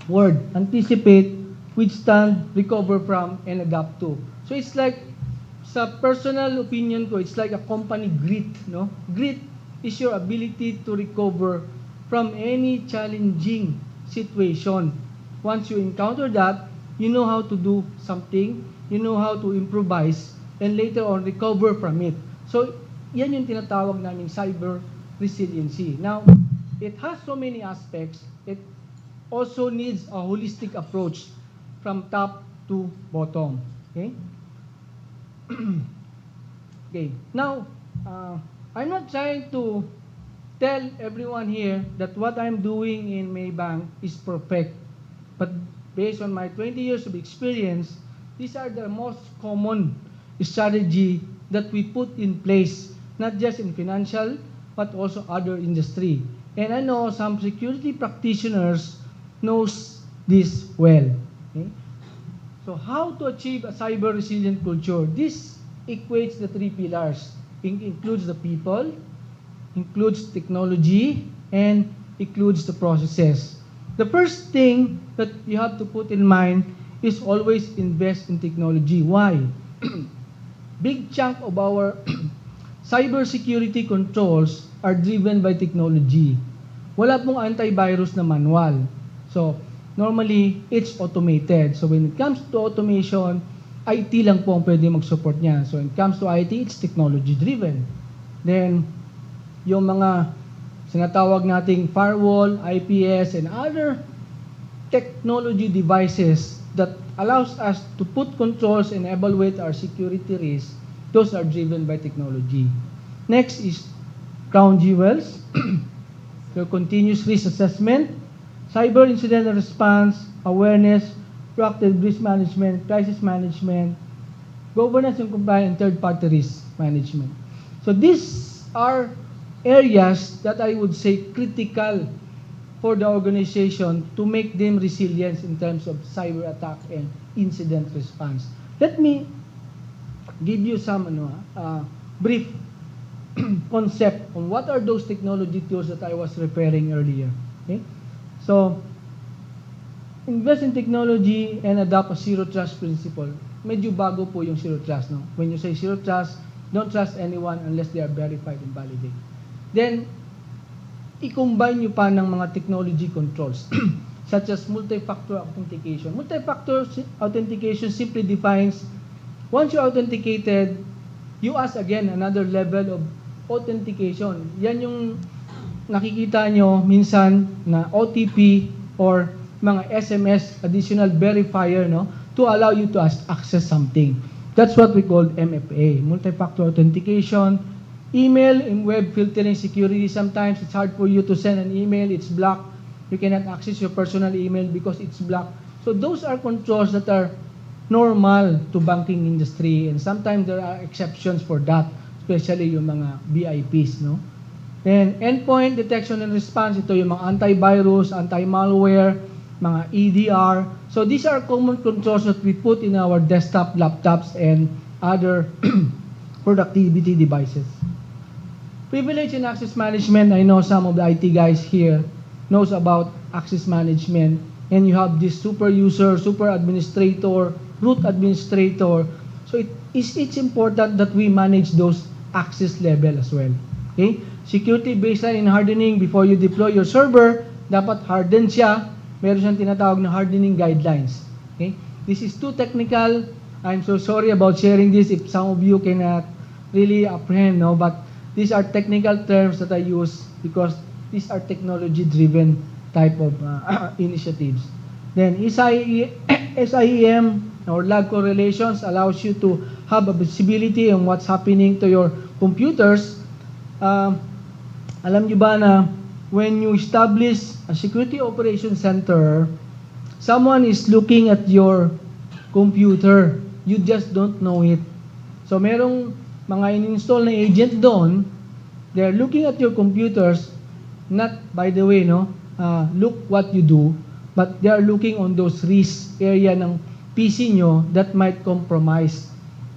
word: anticipate, withstand, recover from, and adapt to. So it's like, sa personal opinion ko, it's like a company grit, no? Grit is your ability to recover from any challenging situation. Once you encounter that, you know how to do something, you know how to improvise, and later on recover from it. So, yan yung tinatawag naming cyber resiliency. Now, it has so many aspects. It also needs a holistic approach from top to bottom. Okay? Okay. Now, I'm not trying to tell everyone here that what I'm doing in Maybank is perfect. But based on my 20 years of experience, these are the most common strategy that we put in place, not just in financial, but also other industry. And I know some security practitioners knows this well. Okay? So how to achieve a cyber resilient culture? This equates the 3 pillars. It includes the people, includes technology, and includes the processes. The first thing that you have to put in mind is always invest in technology. Why? Big chunk of our cybersecurity controls are driven by technology. Wala pong antivirus na manual. So, normally, it's automated. So, when it comes to automation, IT lang po ang pwede mag-support niyan. So, when it comes to IT, it's technology-driven. Then, yung mga sinatawag nating firewall, IPS, and other technology devices that allows us to put controls and evaluate our security risks, those are driven by technology. Next is crown jewels, so continuous risk assessment, cyber incident response, awareness, proactive risk management, crisis management, governance and compliance, and third-party risk management. So these are areas that I would say critical for the organization to make them resilient in terms of cyber attack and incident response. Let me give you some brief concept on what are those technology tools that I was referring earlier. Okay? So, invest in technology and adopt a zero trust principle. Medyo bago po yung zero trust. No? When you say zero trust, don't trust anyone unless they are verified and validated. Then, i-combine nyo pa ng mga technology controls such as multi-factor authentication. Multi-factor authentication simply defines once you're authenticated, you ask again another level of authentication. Yan yung nakikita nyo minsan na OTP or mga SMS, additional verifier, no, to allow you to access something. That's what we call MFA, multi-factor authentication. Email and web filtering security. Sometimes it's hard for you to send an email, it's blocked. You cannot access your personal email because it's blocked. So those are controls that are normal to banking industry, and sometimes there are exceptions for that, especially yung mga VIPs, no? Then, endpoint detection and response, ito yung mga antivirus, anti-malware, mga EDR. So, these are common controls that we put in our desktop, laptops, and other productivity devices. Privilege and access management, I know some of the IT guys here knows about access management, and you have this super user, super administrator, root administrator. So, it's important that we manage those access level as well. Okay? Security baseline and hardening before you deploy your server, dapat harden siya. Meron siyang tinatawag na hardening guidelines. Okay? This is too technical. I'm so sorry about sharing this if some of you cannot really apprehend, no? But these are technical terms that I use because these are technology-driven type of initiatives. Then SIEM or log correlations allows you to have a visibility on what's happening to your computers. Alam nyo ba na when you establish a security operations center, someone is looking at your computer. You just don't know it. So merong mga in-install na agent doon, they're looking at your computers, not by the way, no, look what you do, but they are looking on those risk area ng PC nyo that might compromise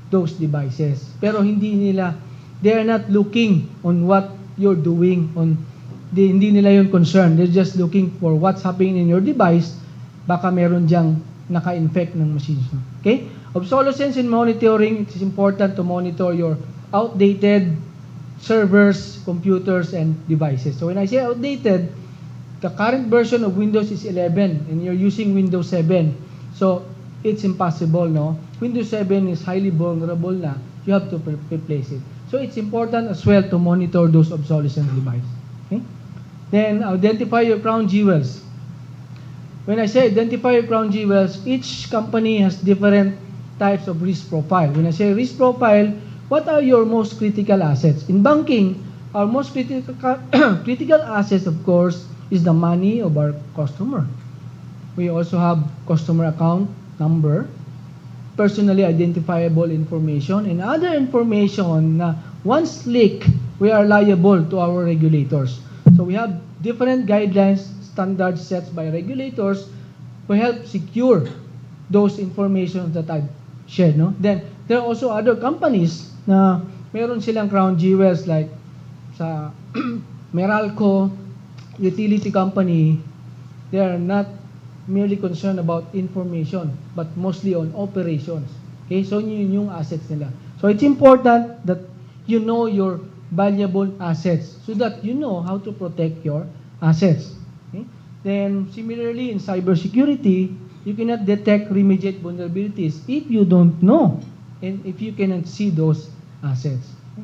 those devices. Pero hindi nila, they are not looking on what you're doing, hindi nila yun concern. They're just looking for what's happening in your device, baka meron diyang naka-infect ng machines. Okay? Obsolescence in monitoring, it is important to monitor your outdated servers, computers, and devices. So when I say outdated, the current version of Windows is 11 and you're using Windows 7. So it's impossible, no? Windows 7 is highly vulnerable na. You have to replace it. So it's important as well to monitor those obsolescence devices. Okay? Then identify your crown jewels. When I say identify your crown jewels, each company has different types of risk profile. When I say risk profile, what are your most critical assets? In banking, our most critical assets, of course, is the money of our customer. We also have customer account number, personally identifiable information, and other information na once leaked, we are liable to our regulators. So we have different guidelines, standards set by regulators to help secure those information that I've shared. No? Then there are also other companies na meron silang crown jewels like sa Meralco, utility company. They are not merely concerned about information, but mostly on operations. Okay, so yun yung assets nila. So it's important that you know your valuable assets so that you know how to protect your assets. Okay? Then similarly in cybersecurity, you cannot detect remediate vulnerabilities if you don't know and if you cannot see those assets. Okay?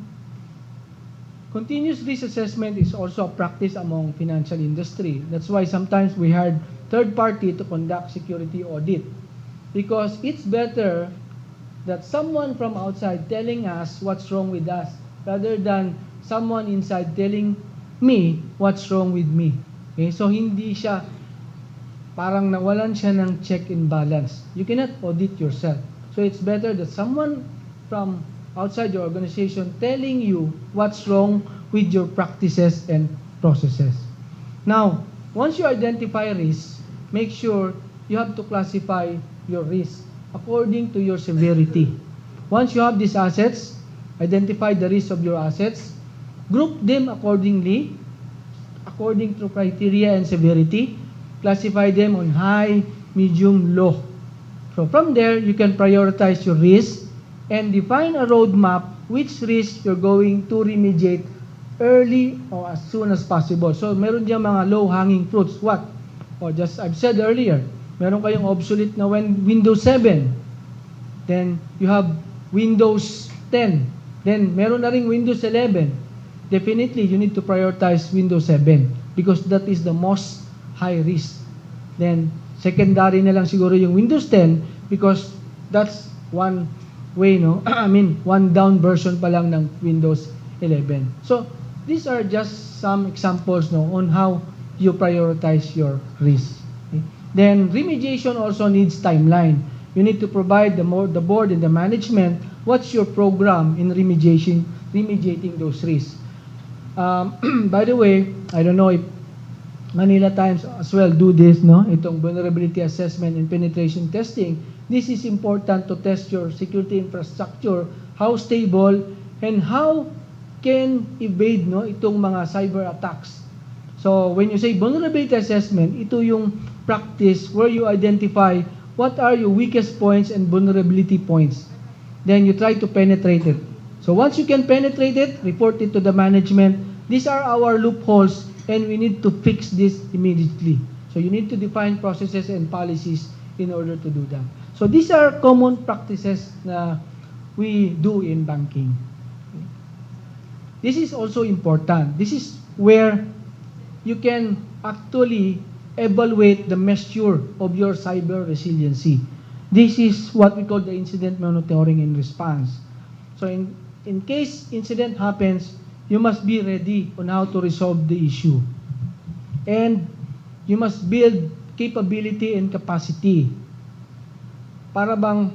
Continuous risk assessment is also a practice among financial industry. That's why sometimes we hired third party to conduct security audit because it's better that someone from outside telling us what's wrong with us rather than someone inside telling me what's wrong with me. Okay? So hindi siya parang nawalan siya ng check and balance. You cannot audit yourself. So it's better that someone from outside your organization telling you what's wrong with your practices and processes. Now, once you identify risk, make sure you have to classify your risk according to your severity. Once you have these assets, identify the risk of your assets, group them accordingly, according to criteria and severity, classify them on high, medium, low. So from there, you can prioritize your risk and define a roadmap which risk you're going to remediate early or as soon as possible. So meron diyang mga low-hanging fruits. What? Or just I've said earlier, meron kayong obsolete na Windows 7. Then you have Windows 10. Then meron na ring Windows 11. Definitely, you need to prioritize Windows 7 because that is the most high risk. Then secondary na lang siguro yung Windows 10 because that's one way, no? I mean, one down version pa lang ng Windows 11. So these are just some examples, no, on how you prioritize your risk. Okay? Then remediation also needs timeline. You need to provide the board and the management what's your program in remediating those risks. By the way, I don't know if Manila Times as well do this, no? Itong vulnerability assessment and penetration testing. This is important to test your security infrastructure, how stable and how can evade, no, itong mga cyber attacks. So when you say vulnerability assessment, ito yung practice where you identify what are your weakest points and vulnerability points. Then you try to penetrate it. So once you can penetrate it, report it to the management. These are our loopholes and we need to fix this immediately. So you need to define processes and policies in order to do that. So these are common practices na we do in banking. This is also important. This is where you can actually evaluate the measure of your cyber resiliency. This is what we call the incident monitoring and response. So in case incident happens, you must be ready on how to resolve the issue. And you must build capability and capacity. Para bang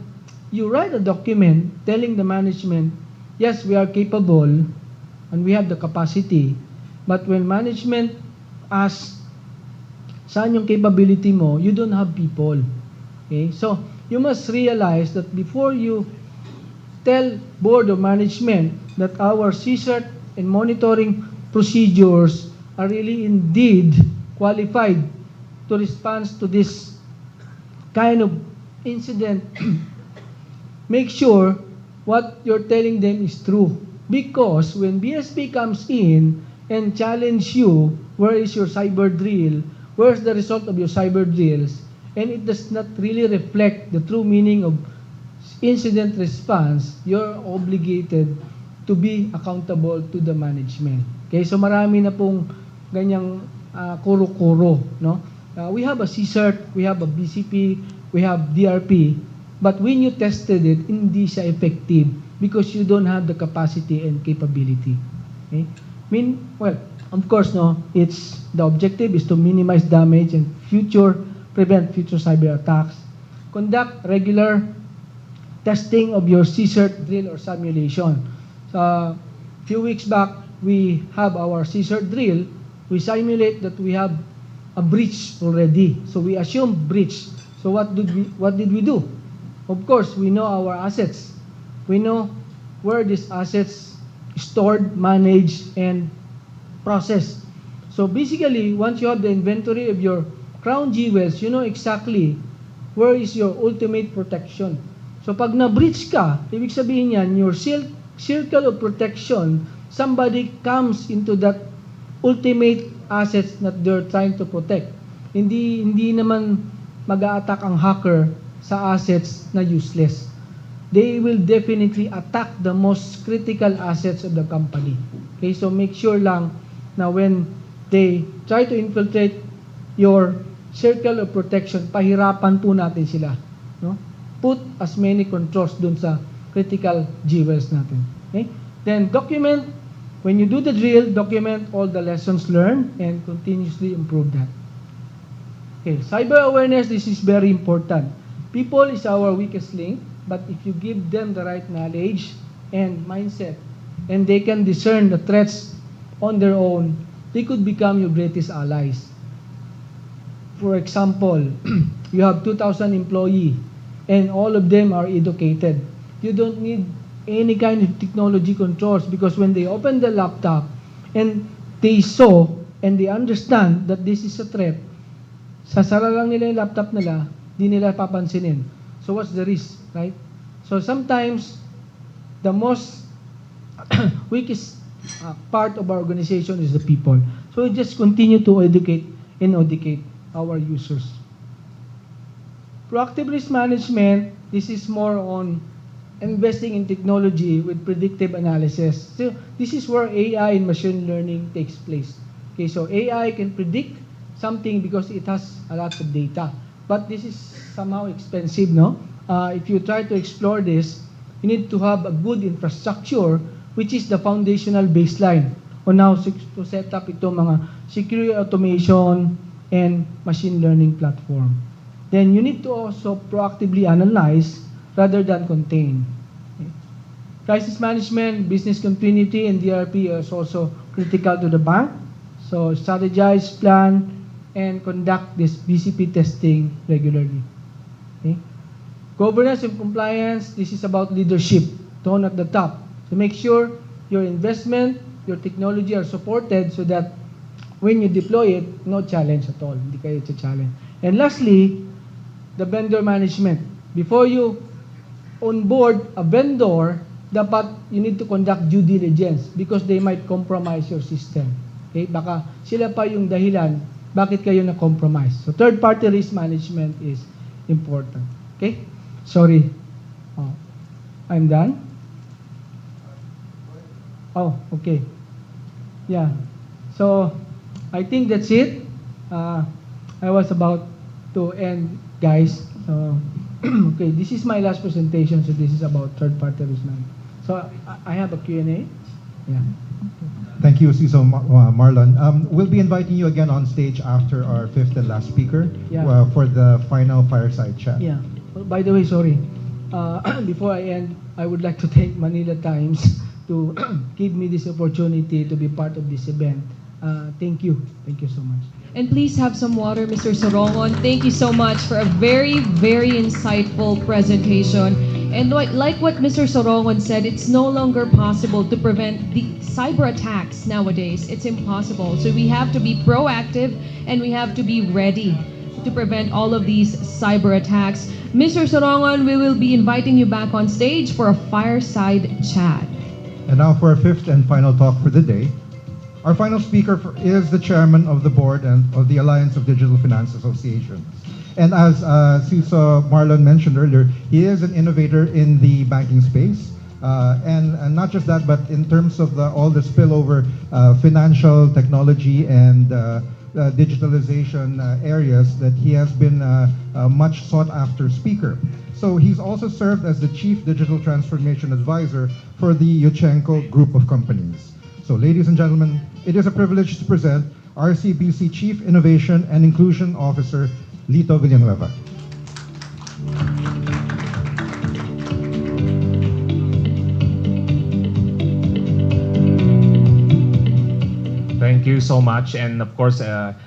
you write a document telling the management, yes, we are capable and we have the capacity, but when management asks, saan yung capability mo, you don't have people. Okay? So, you must realize that before you tell board of management that our CSERT and monitoring procedures are really indeed qualified to respond to this kind of incident, make sure what you're telling them is true. Because when BSP comes in and challenge you, where is your cyber drill, where's the result of your cyber drills, and it does not really reflect the true meaning of incident response, you're obligated to be accountable to the management. Okay, so marami na pong ganyang kuro-kuro, no? We have a CSERT, we have a BCP, we have DRP, but when you tested it, hindi siya effective because you don't have the capacity and capability. Okay? Well, of course, no, it's the objective is to minimize damage and prevent future cyber attacks. Conduct regular testing of your CSERT drill or simulation. So, a few weeks back, we have our CSERT drill. We simulate that we have a breach already. So we assume breach. So what did we do? Of course, we know our assets. We know where these assets stored, managed, and processed. So basically, once you have the inventory of your crown jewels, you know exactly where is your ultimate protection. So pag na-breach ka, ibig sabihin yan, your circle of protection, somebody comes into that ultimate assets that they're trying to protect. Hindi naman mag-a-attack ang hacker sa assets na useless. They will definitely attack the most critical assets of the company. Okay, so make sure lang na when they try to infiltrate your circle of protection, pahirapan po natin sila. No? Put as many controls dun sa critical jewels natin. Okay? Then document, when you do the drill, document all the lessons learned and continuously improve that. Okay, cyber awareness, this is very important. People is our weakest link, but if you give them the right knowledge and mindset, and they can discern the threats on their own, they could become your greatest allies. For example, you have 2,000 employees, and all of them are educated. You don't need any kind of technology controls because when they open the laptop and they saw and they understand that this is a threat, sasara lang nila yung laptop nila, di nila papansinin. So what's the risk, right? So sometimes the most weakest part of our organization is the people. So we just continue to educate and educate our users. Proactive risk management, this is more on investing in technology with predictive analysis. So this is where AI and machine learning takes place. Okay, so AI can predict something because it has a lot of data. But this is somehow expensive, no? If you try to explore this, you need to have a good infrastructure, which is the foundational baseline on how to set up itong mga security automation and machine learning platform. Then you need to also proactively analyze rather than contain. Okay. Crisis management, business continuity, and DRP is also critical to the bank. So strategize, plan, and conduct this BCP testing regularly. Okay? Governance and compliance, this is about leadership, tone at the top. So make sure your investment, your technology are supported so that when you deploy it, no challenge at all. Hindi kayo challenge. And lastly, the vendor management. Before you onboard a vendor, dapat you need to conduct due diligence because they might compromise your system. Okay? Baka sila pa yung dahilan bakit kayo na-compromise. So third-party risk management is important. Okay? Sorry. Oh, I'm done? Oh, okay. Yeah. So, I think that's it. I was about to end, guys. So, okay, this is my last presentation. So, this is about third-party risk management. So, I have a Q&A. Yeah. Thank you, CISO Marlon. We'll be inviting you again on stage after our fifth and last speaker for the final fireside chat. Yeah. Well, by the way, sorry. Before I end, I would like to thank Manila Times to give me this opportunity to be part of this event. Thank you. Thank you so much. And please have some water, Mr. Sorongon. Thank you so much for a very, very insightful presentation. And like what Mr. Sorongon said, it's no longer possible to prevent the cyber attacks nowadays. It's impossible. So we have to be proactive and we have to be ready to prevent all of these cyber attacks. Mr. Sorongon, we will be inviting you back on stage for a fireside chat. And now for our fifth and final talk for the day. Our final speaker is the chairman of the board and of the Alliance of Digital Finance Associations. And as CISO Marlon mentioned earlier, he is an innovator in the banking space. And not just that, but in terms of all the spillover financial technology and digitalization areas, that he has been a much sought after speaker. So he's also served as the Chief Digital Transformation Advisor for the Yuchenko Group of Companies. So ladies and gentlemen, it is a privilege to present RCBC Chief Innovation and Inclusion Officer, Lito Villanueva. Thank you so much, and of course, a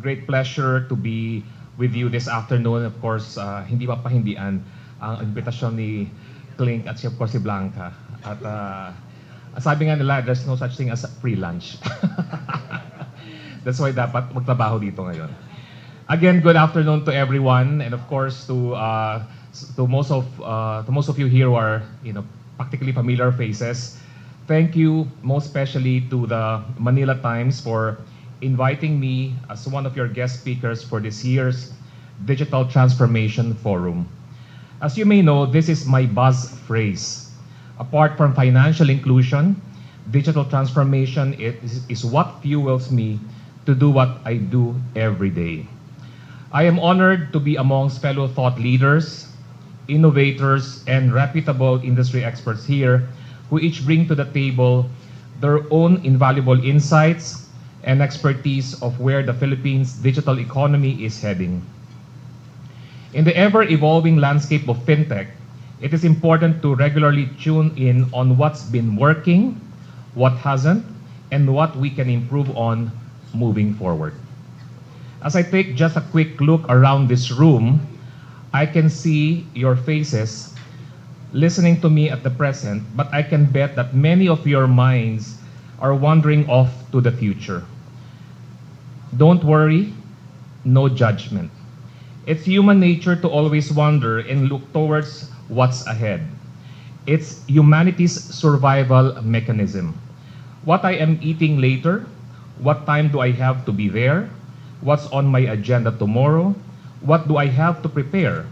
great pleasure to be with you this afternoon. Of course, hindi mapahindian ang invitasyon ni Clink at of course si Blanca. At sabi nga nila, there's no such thing as free lunch. That's why dapat magtrabaho dito ngayon. Again, good afternoon to everyone, and of course to most of you here who are practically familiar faces. Thank you most especially to the Manila Times for inviting me as one of your guest speakers for this year's Digital Transformation Forum. As you may know, this is my buzz phrase. Apart from financial inclusion, digital transformation is what fuels me to do what I do every day. I am honored to be amongst fellow thought leaders, innovators, and reputable industry experts here who each bring to the table their own invaluable insights and expertise of where the Philippines' digital economy is heading. In the ever-evolving landscape of fintech, it is important to regularly tune in on what's been working, what hasn't, and what we can improve on moving forward. As I take just a quick look around this room, I can see your faces listening to me at the present, but I can bet that many of your minds are wandering off to the future. Don't worry, no judgment. It's human nature to always wonder and look towards what's ahead. It's humanity's survival mechanism. What I am eating later, what time do I have to be there, what's on my agenda tomorrow, what do I have to prepare?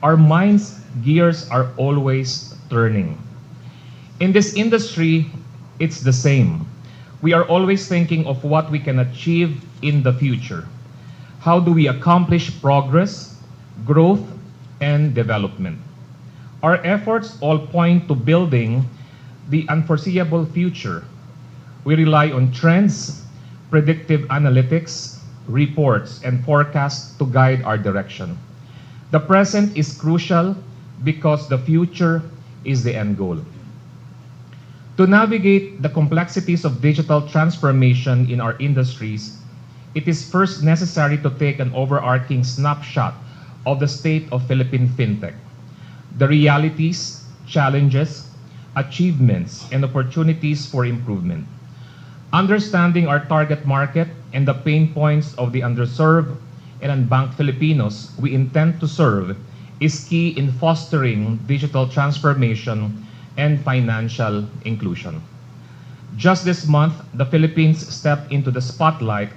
Our minds' gears are always turning. In this industry, it's the same. We are always thinking of what we can achieve in the future. How do we accomplish progress, growth, and development? Our efforts all point to building the unforeseeable future. We rely on trends, predictive analytics, reports, and forecasts to guide our direction. The present is crucial because the future is the end goal. To navigate the complexities of digital transformation in our industries, it is first necessary to take an overarching snapshot of the state of Philippine fintech, the realities, challenges, achievements, and opportunities for improvement. Understanding our target market and the pain points of the underserved and unbanked Filipinos we intend to serve is key in fostering digital transformation and financial inclusion. Just this month, the Philippines stepped into the spotlight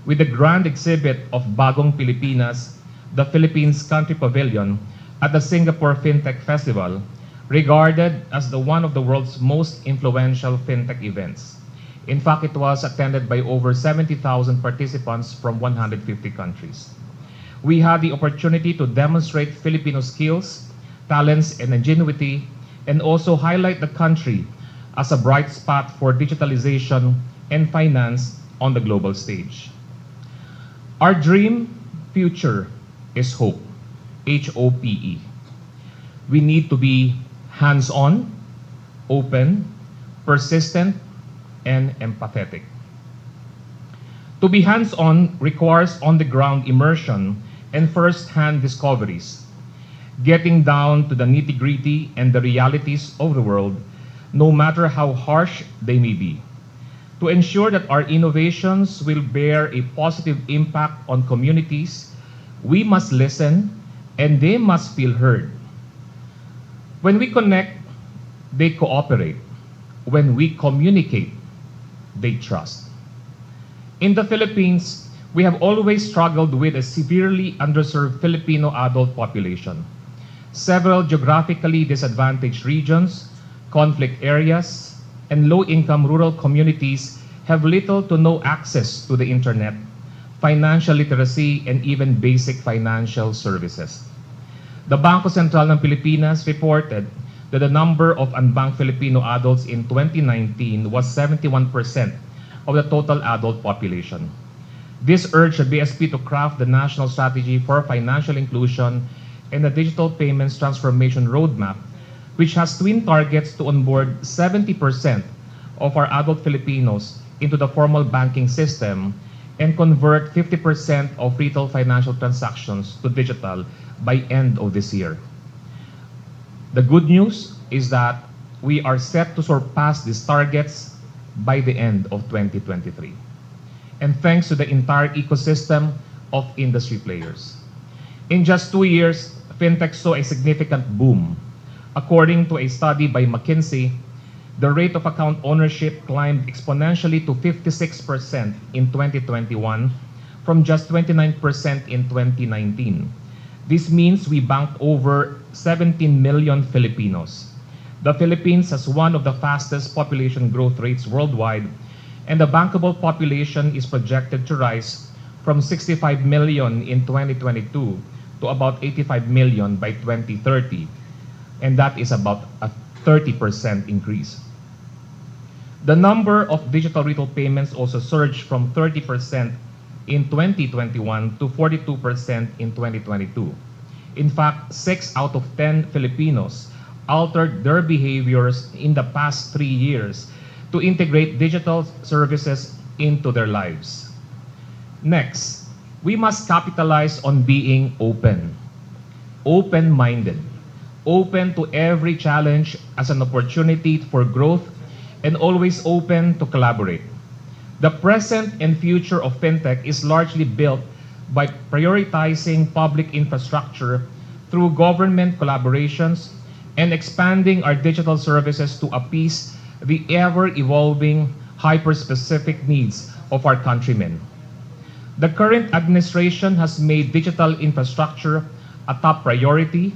with the grand exhibit of Bagong Pilipinas, the Philippines Country Pavilion, at the Singapore FinTech Festival, regarded as one of the world's most influential fintech events. In fact, it was attended by over 70,000 participants from 150 countries. We had the opportunity to demonstrate Filipino skills, talents, and ingenuity, and also highlight the country as a bright spot for digitalization and finance on the global stage. Our dream future is hope, H-O-P-E. We need to be hands-on, open, persistent, and empathetic. To be hands-on requires on-the-ground immersion and first-hand discoveries, getting down to the nitty-gritty and the realities of the world, no matter how harsh they may be. To ensure that our innovations will bear a positive impact on communities, we must listen and they must feel heard. When we connect, they cooperate. When we communicate, they trust. In the Philippines, we have always struggled with a severely underserved Filipino adult population. Several geographically disadvantaged regions, conflict areas, and low-income rural communities have little to no access to the internet, financial literacy, and even basic financial services. The Bangko Sentral ng Pilipinas reported that the number of unbanked Filipino adults in 2019 was 71% of the total adult population. This urged the BSP to craft the National Strategy for Financial Inclusion and the Digital Payments Transformation Roadmap, which has twin targets to onboard 70% of our adult Filipinos into the formal banking system and convert 50% of retail financial transactions to digital by end of this year. The good news is that we are set to surpass these targets by the end of 2023. And thanks to the entire ecosystem of industry players. In just 2 years, fintech saw a significant boom. According to a study by McKinsey, the rate of account ownership climbed exponentially to 56% in 2021 from just 29% in 2019. This means we banked over 17 million Filipinos. The Philippines has one of the fastest population growth rates worldwide, and the bankable population is projected to rise from 65 million in 2022 to about 85 million by 2030, and that is about a 30% increase. The number of digital retail payments also surged from 30% in 2021 to 42% in 2022. In fact, 6 out of 10 Filipinos altered their behaviors in the past 3 years to integrate digital services into their lives. Next, we must capitalize on being open, open-minded, open to every challenge as an opportunity for growth, and always open to collaborate. The present and future of fintech is largely built by prioritizing public infrastructure through government collaborations and expanding our digital services to appease the ever-evolving, hyper-specific needs of our countrymen. The current administration has made digital infrastructure a top priority,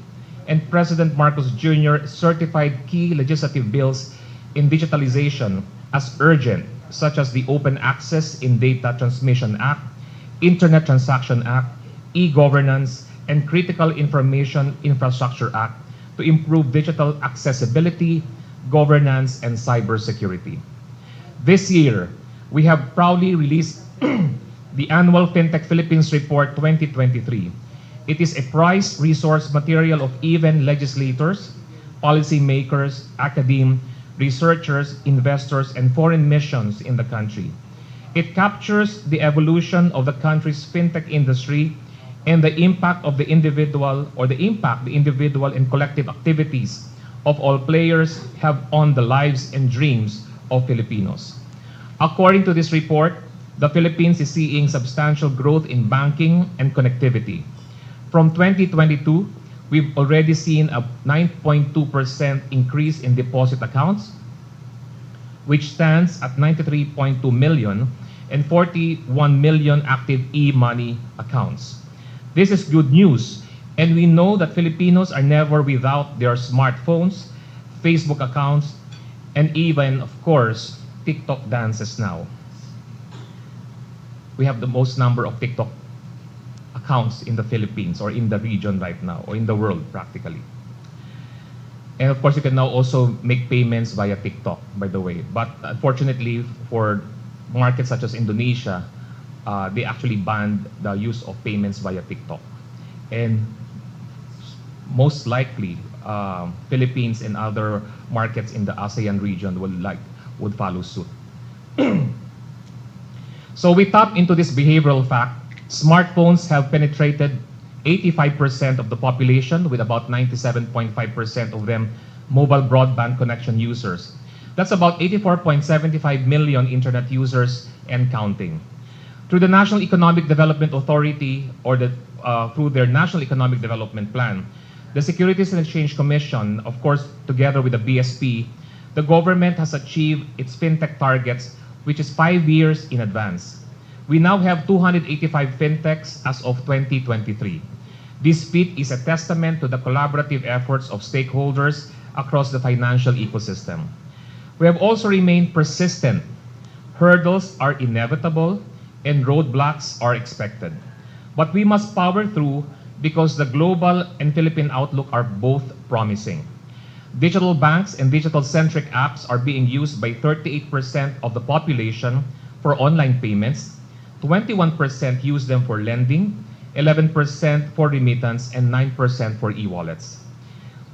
and President Marcos Jr. certified key legislative bills in digitalization as urgent, such as the Open Access in Data Transmission Act, Internet Transaction Act, E-Governance, and Critical Information Infrastructure Act to improve digital accessibility, governance, and cybersecurity. This year, we have proudly released the annual FinTech Philippines Report 2023. It is a prized resource material of even legislators, policymakers, academe, researchers, investors, and foreign missions in the country. It captures the evolution of the country's fintech industry and the impact of the individual and collective activities of all players have on the lives and dreams of Filipinos. According to this report, the Philippines is seeing substantial growth in banking and connectivity. From 2022, we've already seen a 9.2% increase in deposit accounts, which stands at 93.2 million, and 41 million active e-money accounts. This is good news, and we know that Filipinos are never without their smartphones, Facebook accounts, and even, of course, TikTok dances now. We have the most number of TikTok accounts in the Philippines or in the region right now, or in the world practically. And of course, you can now also make payments via TikTok, by the way. But unfortunately, for markets such as Indonesia, they actually banned the use of payments via TikTok. And most likely, Philippines and other markets in the ASEAN region would follow suit. So we tap into this behavioral fact. Smartphones have penetrated 85% of the population, with about 97.5% of them mobile broadband connection users. That's about 84.75 million internet users and counting. Through the National Economic Development Authority, or through their National Economic Development Plan, the Securities and Exchange Commission, of course, together with the BSP, the government has achieved its fintech targets, which is 5 years in advance. We now have 285 fintechs as of 2023. This feat is a testament to the collaborative efforts of stakeholders across the financial ecosystem. We have also remained persistent. Hurdles are inevitable and roadblocks are expected. But we must power through because the global and Philippine outlook are both promising. Digital banks and digital-centric apps are being used by 38% of the population for online payments, 21% use them for lending, 11% for remittance, and 9% for e-wallets.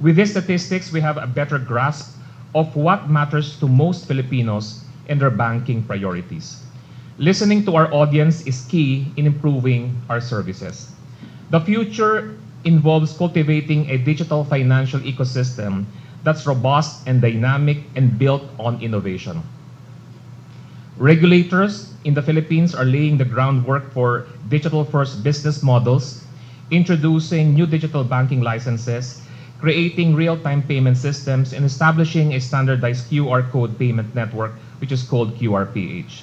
With these statistics, we have a better grasp of what matters to most Filipinos and their banking priorities. Listening to our audience is key in improving our services. The future involves cultivating a digital financial ecosystem that's robust and dynamic and built on innovation. Regulators in the Philippines are laying the groundwork for digital-first business models, introducing new digital banking licenses, creating real-time payment systems, and establishing a standardized QR code payment network, which is called QRPH.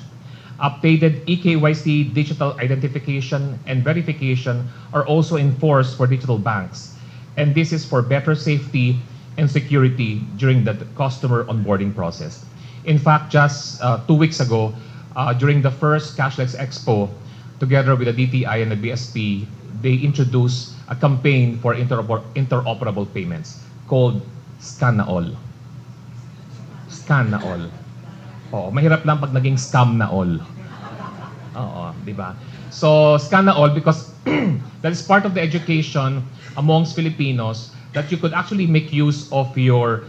Updated eKYC, digital identification, and verification are also enforced for digital banks. And this is for better safety and security during the customer onboarding process. In fact, just 2 weeks ago, during the first Cashless Expo, together with the DTI and the BSP, they introduced a campaign for interoperable payments called Scan na All. Scan na All. Oh, mahirap lang pag naging scam na all. Oo, di ba? So, scan na all because that is part of the education amongst Filipinos that you could actually make use of your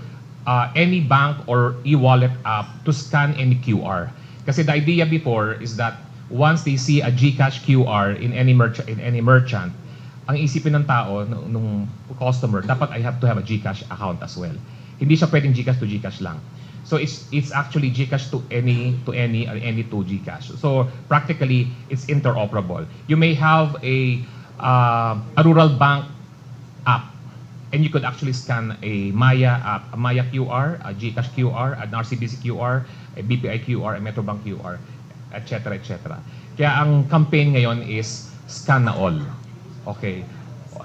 any bank or e-wallet app to scan any QR. Kasi the idea before is that once they see a GCash QR in any merchant, ang isipin ng tao, nung customer, dapat I have to have a GCash account as well. Hindi siya pwedeng GCash to GCash lang. So it's actually GCash to any or any to GCash. So practically it's interoperable. You may have a rural bank app, and you could actually scan a Maya app, a Maya QR, a GCash QR, an RCBC QR, a BPI QR, a Metrobank QR, etc. etc. Kaya ang campaign ngayon is scan na all. Okay.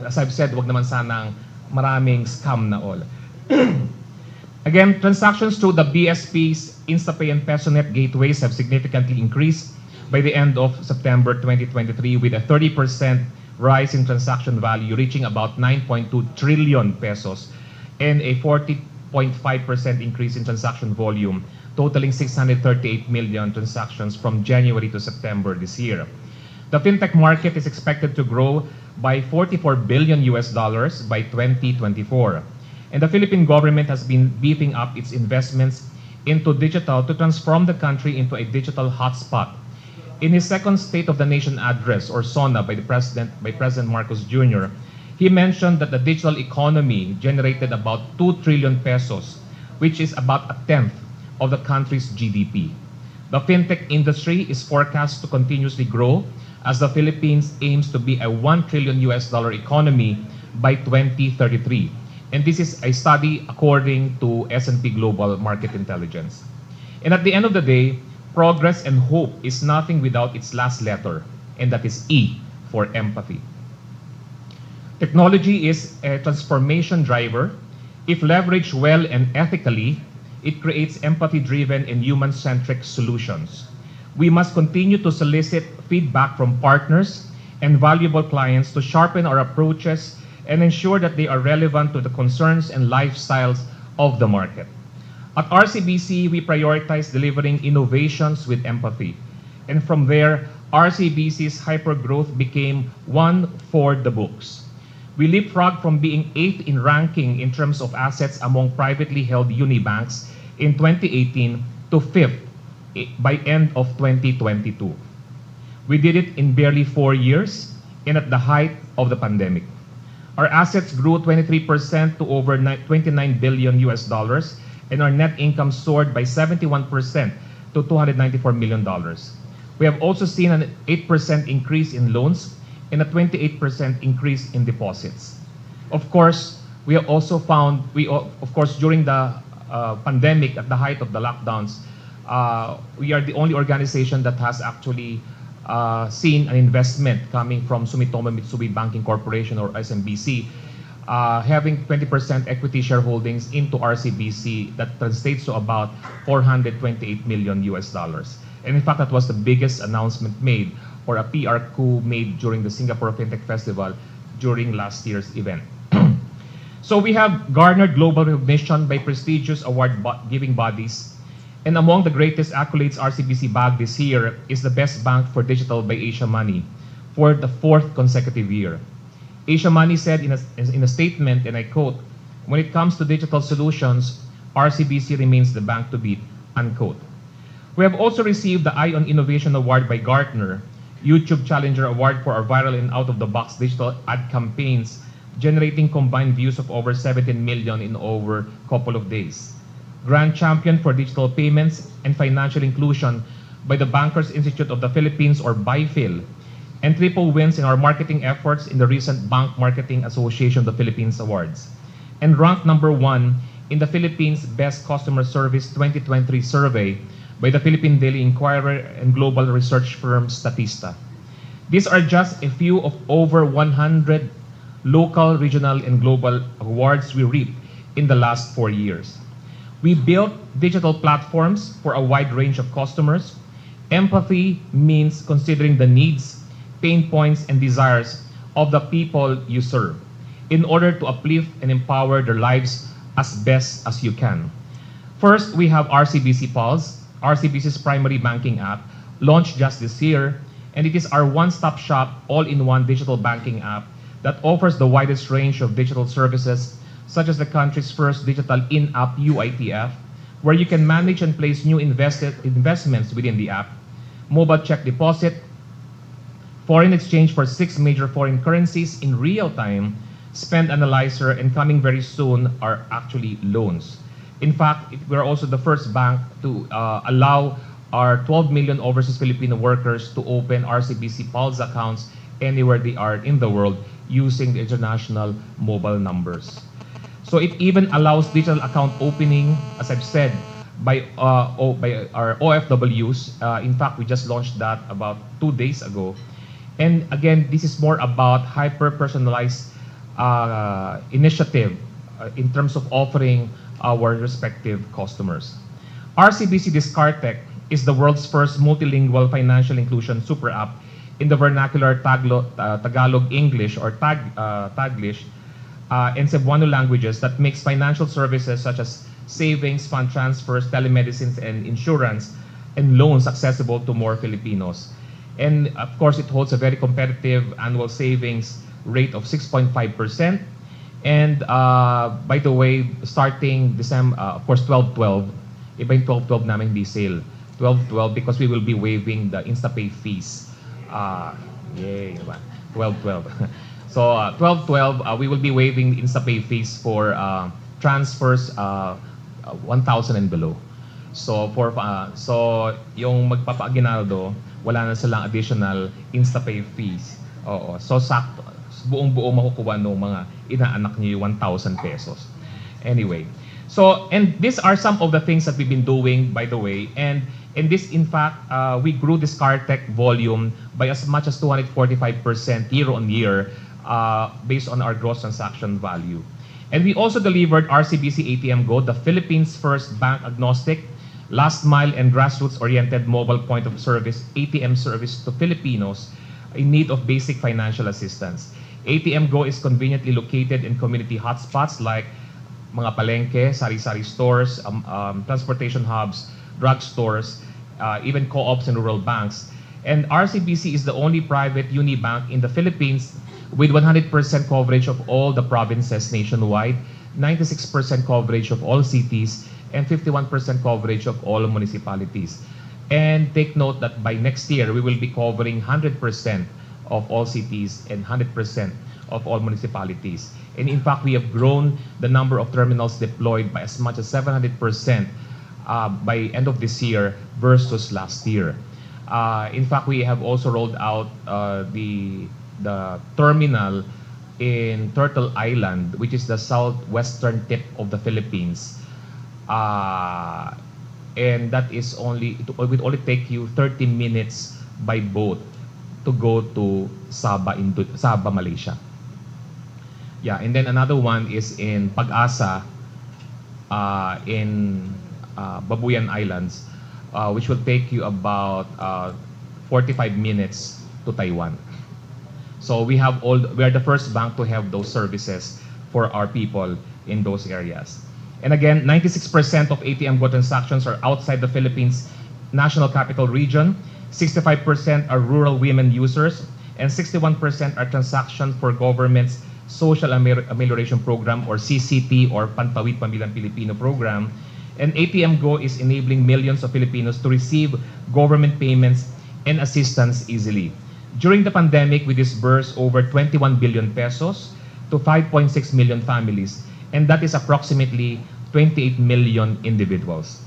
As I've said, wag naman sanang maraming scam na all. Again, transactions through the BSP's InstaPay and PesoNet gateways have significantly increased by the end of September 2023 with a 30% rise in transaction value reaching about 9.2 trillion pesos and a 40.5% increase in transaction volume totaling 638 million transactions from January to September this year. The fintech market is expected to grow by $44 billion by 2024. And the Philippine government has been beefing up its investments into digital to transform the country into a digital hotspot. In his second State of the Nation address, or SONA, by President Marcos Jr., he mentioned that the digital economy generated about 2 trillion pesos, which is about a tenth of the country's GDP. The fintech industry is forecast to continuously grow as the Philippines aims to be a $1 trillion economy by 2033. And this is a study according to S&P Global Market Intelligence. And at the end of the day, progress and hope is nothing without its last letter, and that is E, for empathy. Technology is a transformation driver. If leveraged well and ethically, it creates empathy-driven and human-centric solutions. We must continue to solicit feedback from partners and valuable clients to sharpen our approaches and ensure that they are relevant to the concerns and lifestyles of the market. At RCBC, we prioritize delivering innovations with empathy. And from there, RCBC's hypergrowth became one for the books. We leapfrogged from being 8th in ranking in terms of assets among privately held unibanks in 2018 to 5th by end of 2022. We did it in barely 4 years and at the height of the pandemic. Our assets grew 23% to over $29 billion US dollars, and our net income soared by 71% to $294 million. We have also seen an 8% increase in loans and a 28% increase in deposits. Of course, we have also found, during the pandemic, at the height of the lockdowns, we are the only organization that has actually seen an investment coming from Sumitomo Mitsui Banking Corporation, or SMBC, having 20% equity shareholdings into RCBC that translates to about $428 million US dollars. And in fact, that was the biggest announcement made, or a PR coup made during the Singapore FinTech Festival during last year's event. So we have garnered global recognition by prestigious award-giving bodies. And among the greatest accolades RCBC bagged this year is the Best Bank for Digital by Asia Money for the 4th consecutive year. Asia Money said in a statement, and I quote, "When it comes to digital solutions, RCBC remains the bank to beat," unquote. We have also received the Eye on Innovation Award by Gartner, YouTube Challenger Award for our viral and out-of-the-box digital ad campaigns, generating combined views of over 17 million in over a couple of days. Grand Champion for Digital Payments and Financial Inclusion by the Bankers Institute of the Philippines, or BIFIL, and triple wins in our marketing efforts in the recent Bank Marketing Association of the Philippines Awards, and ranked #1 in the Philippines Best Customer Service 2023 survey by the Philippine Daily Inquirer and global research firm Statista. These are just a few of over 100 local, regional, and global awards we reaped in the last 4 years. We built digital platforms for a wide range of customers. Empathy means considering the needs, pain points, and desires of the people you serve in order to uplift and empower their lives as best as you can. First, we have RCBC Pulse, RCBC's primary banking app, launched just this year, and it is our one-stop shop, all-in-one digital banking app that offers the widest range of digital services, such as the country's first digital in-app UITF, where you can manage and place new investments within the app, mobile check deposit, foreign exchange for 6 major foreign currencies in real time, spend analyzer, and coming very soon are actually loans. In fact, we're also the first bank to allow our 12 million overseas Filipino workers to open RCBC Pulse accounts anywhere they are in the world using the international mobile numbers. So it even allows digital account opening, as I've said, by our OFWs. In fact, we just launched that about 2 days ago. And again, this is more about hyper-personalized initiative in terms of offering our respective customers. RCBC Discartec is the world's first multilingual financial inclusion super app in the vernacular Tagalog English, or Taglish, and Cebuano languages that makes financial services such as savings, fund transfers, telemedicine, and insurance and loans accessible to more Filipinos. And of course, it holds a very competitive annual savings rate of 6.5%. And by the way, starting December, of course, 12/12, Iba yung 12-12 namin, hindi sale. 12-12 because we will be waiving the InstaPay fees. Yay, diba? 12-12. So 12-12, we will be waiving InstaPay fees for transfers 1,000 and below. So so yung magpapa-aginaldo, wala na silang additional InstaPay fees. Oo. So sakto, buong-buo makukuha ng mga inaanak niyo yung 1,000 pesos. Anyway, so and these are some of the things that we've been doing, by the way, and this, in fact, we grew this CarTech volume by as much as 245% year on year, based on our gross transaction value. And we also delivered RCBC ATM Go, the Philippines' first bank-agnostic, last-mile and grassroots-oriented mobile point of service ATM service to Filipinos in need of basic financial assistance. ATM Go is conveniently located in community hotspots like mga palengke, sari-sari stores, transportation hubs, drugstores, even co-ops and rural banks. And RCBC is the only private unibank in the Philippines with 100% coverage of all the provinces nationwide, 96% coverage of all cities, and 51% coverage of all municipalities. And take note that by next year, we will be covering 100% of all cities and 100% of all municipalities. And in fact, we have grown the number of terminals deployed by as much as 700% by end of this year versus last year. In fact, we have also rolled out the terminal in Turtle Island, which is the southwestern tip of the Philippines. And that is it would only take you 30 minutes by boat to go to Sabah, Malaysia. Yeah, and then another one is in Pag-asa in Babuyan Islands, which will take you about 45 minutes to Taiwan. So we are the first bank to have those services for our people in those areas. And again, 96% of ATM Go transactions are outside the Philippines National Capital Region, 65% are rural women users, and 61% are transactions for government's Social Amelioration Program or CCT or Pantawid Pamilyang Pilipino program. And ATM Go is enabling millions of Filipinos to receive government payments and assistance easily. During the pandemic, we disbursed over 21 billion pesos to 5.6 million families, and that is approximately 28 million individuals.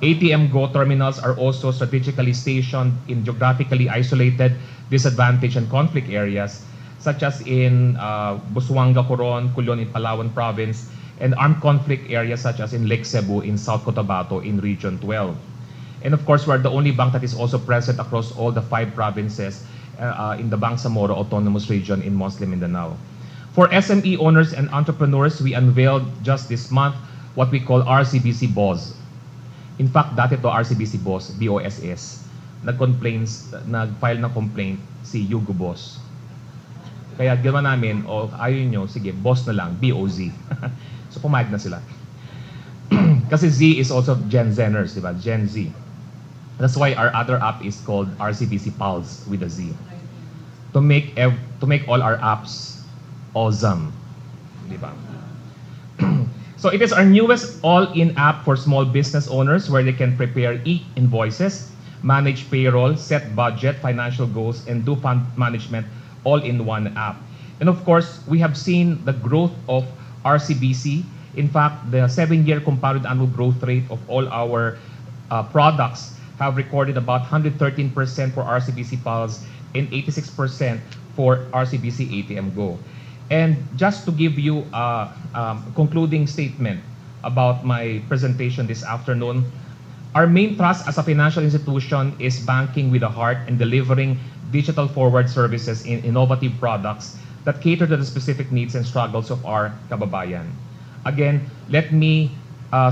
ATM Go terminals are also strategically stationed in geographically isolated, disadvantaged, and conflict areas, such as in Busuanga, Coron, Culion in Palawan Province, and armed conflict areas such as in Lake Cebu in South Cotabato in Region 12. And of course, we're the only bank that is also present across all the 5 provinces in the Bangsamoro Autonomous Region in Muslim Mindanao. For SME owners and entrepreneurs, we unveiled just this month what we call RCBC BOSS. In fact, dati to RCBC BOSS, BOSS. Nag-file ng complaint si Yugo Boss. Kaya ginawa namin, ayaw nyo, sige, boss na lang, BOZ. So pumayag na sila. Kasi Z is also Gen Zenners, di ba? Gen Z. That's why our other app is called RCBC Pulse with a Z. To make all our apps awesome. Di ba? So it is our newest all-in app for small business owners where they can prepare e-invoices, manage payroll, set budget, financial goals, and do fund management all in one app. And of course, we have seen the growth of RCBC. In fact, the 7-year compounded annual growth rate of all our products have recorded about 113% for RCBC Pulse and 86% for RCBC ATM Go. And just to give you a concluding statement about my presentation this afternoon, our main thrust as a financial institution is banking with a heart and delivering digital forward services in innovative products that cater to the specific needs and struggles of our kababayan. Again, let me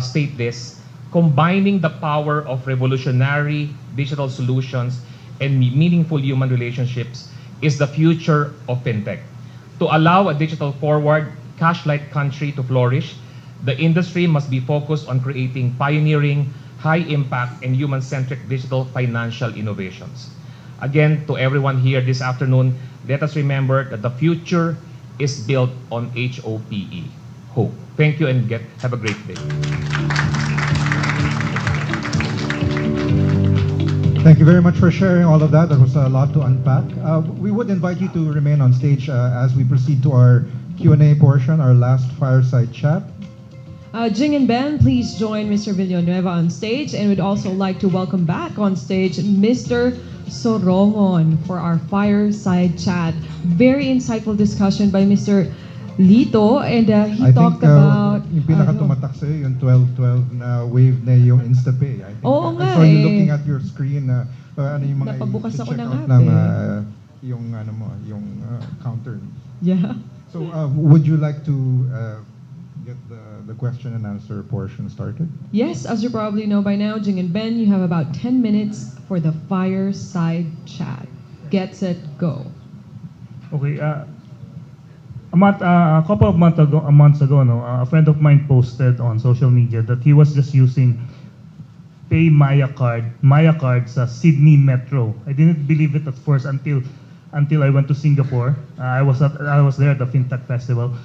state this, combining the power of revolutionary digital solutions and meaningful human relationships is the future of fintech. To allow a digital forward, cash-light country to flourish, the industry must be focused on creating pioneering, high-impact, and human-centric digital financial innovations. Again, to everyone here this afternoon, let us remember that the future is built on HOPE, hope. Thank you and have a great day. Thank you very much for sharing all of that. That was a lot to unpack. We would invite you to remain on stage as we proceed to our Q&A portion, our last fireside chat. Jing and Ben, please join Mr. Villanueva on stage, and we'd also like to welcome back on stage Mr. Sorongon for our fireside chat. Very insightful discussion by Mr. Lito, and he talked about... yung pinaka-tumatak sa'yo, yung 12-12 na wave na yung InstaPay. I think Oo I nga saw you eh. looking at your screen na ano yung mga Napabukas ako ng i-check out app ng eh. yung ano mo, yung counter. Yeah. So would you like to get the question and answer portion started? Yes, as you probably know by now, Jing and Ben, you have about 10 minutes for the fireside chat. Get set, go. Okay, a couple of months ago, a friend of mine posted on social media that he was just using Pay Maya card sa Sydney Metro. I didn't believe it at first until I went to Singapore. I was there at the FinTech Festival.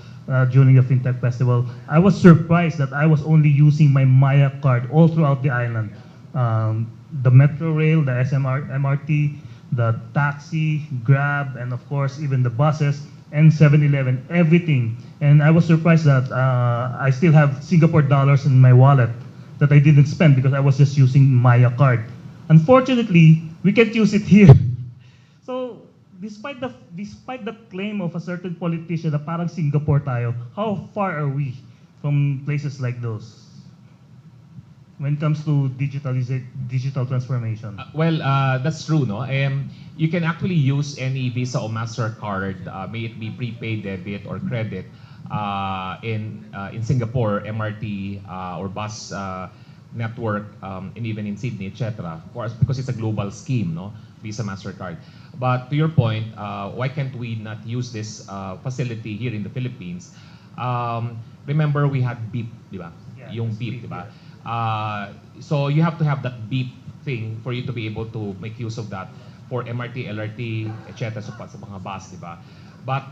During the FinTech Festival, I was surprised that I was only using my Maya card all throughout the island. The Metro Rail, the MRT, the taxi, Grab, and of course even the buses, and 7-Eleven, everything. And I was surprised that I still have Singapore dollars in my wallet that I didn't spend because I was just using Maya card. Unfortunately, we can't use it here. So, despite the claim of a certain politician na parang Singapore tayo, how far are we from places like those when it comes to digital transformation? That's true, no? You can actually use any Visa or MasterCard, may it be prepaid, debit, or credit, in Singapore, MRT or bus network, and even in Sydney, etc. Of course, because it's a global scheme, no? Visa, MasterCard. But to your point, why can't we not use this facility here in the Philippines? Remember, we had beep, di ba? Yung beep, di ba? So you have to have that beep thing for you to be able to make use of that for MRT, LRT, etc. sa mga bus, di ba? But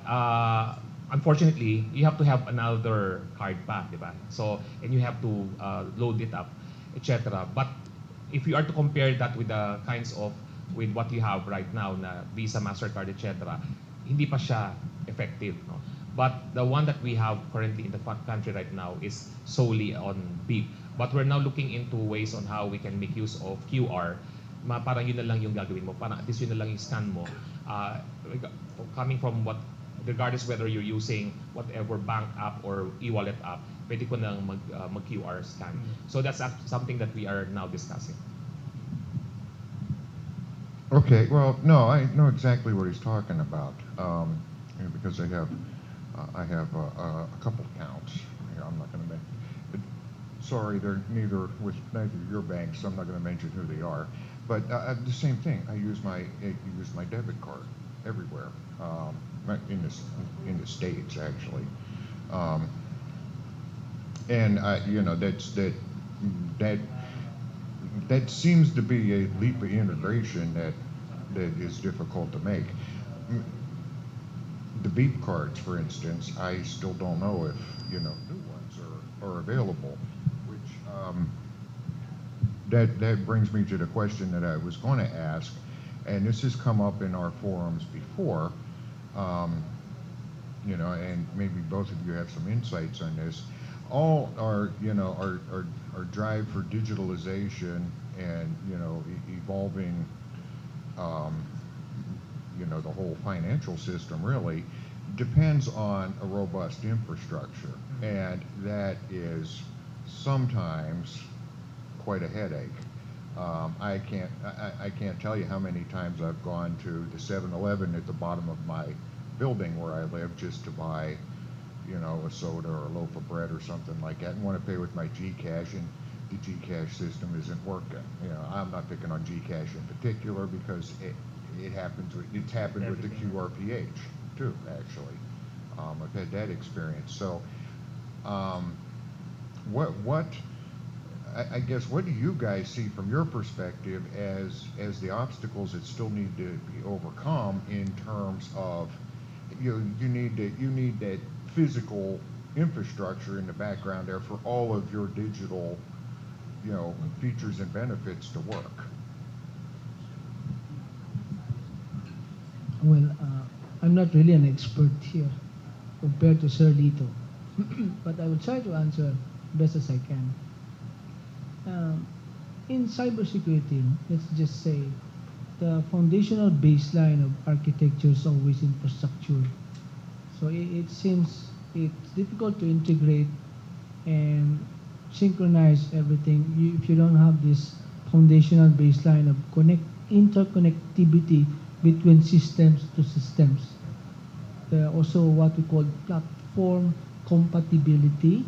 unfortunately, you have to have another card pa, di ba? So, and you have to load it up, etc. But if you are to compare that with the with what you have right now na Visa, MasterCard, etc., hindi pa siya effective, no? But the one that we have currently in the country right now is solely on beep. But we're now looking into ways on how we can make use of QR. Parang yun na lang yung gagawin mo. Parang at least yun na lang yung scan mo. Coming from regardless whether you're using whatever bank app or e-wallet app, pwede ko nang mag-QR scan. So that's something that we are now discussing. Okay, well, no, I know exactly what he's talking about, because I have a couple accounts. I'm not going to mention. Sorry, they're neither your banks, so I'm not going to mention who they are. But the same thing. I use my debit card everywhere, in the States actually, and that seems to be a leap of integration that is difficult to make. The beep cards, for instance, I still don't know if new ones are available. Which that brings me to the question that I was going to ask, and this has come up in our forums before. And maybe both of you have some insights on this. All our drive for digitalization and evolving the whole financial system really depends on a robust infrastructure, and that is sometimes quite a headache. I can't tell you how many times I've gone to the 7-Eleven at the bottom of my building where I live just to buy a soda or a loaf of bread or something like that, and want to pay with my GCash, and the GCash system isn't working. I'm not picking on GCash in particular because it's happened with the QRPH too, actually. I've had that experience. So, I guess what do you guys see from your perspective as the obstacles that still need to be overcome in terms of you need that physical infrastructure in the background there for all of your digital features and benefits to work? Well, I'm not really an expert here compared to Sir Lito, but I will try to answer best as I can. In cybersecurity, let's just say the foundational baseline of architecture is always infrastructure. So it seems it's difficult to integrate and synchronize everything if you don't have this foundational baseline of interconnectivity between systems to systems. Also what we call platform compatibility.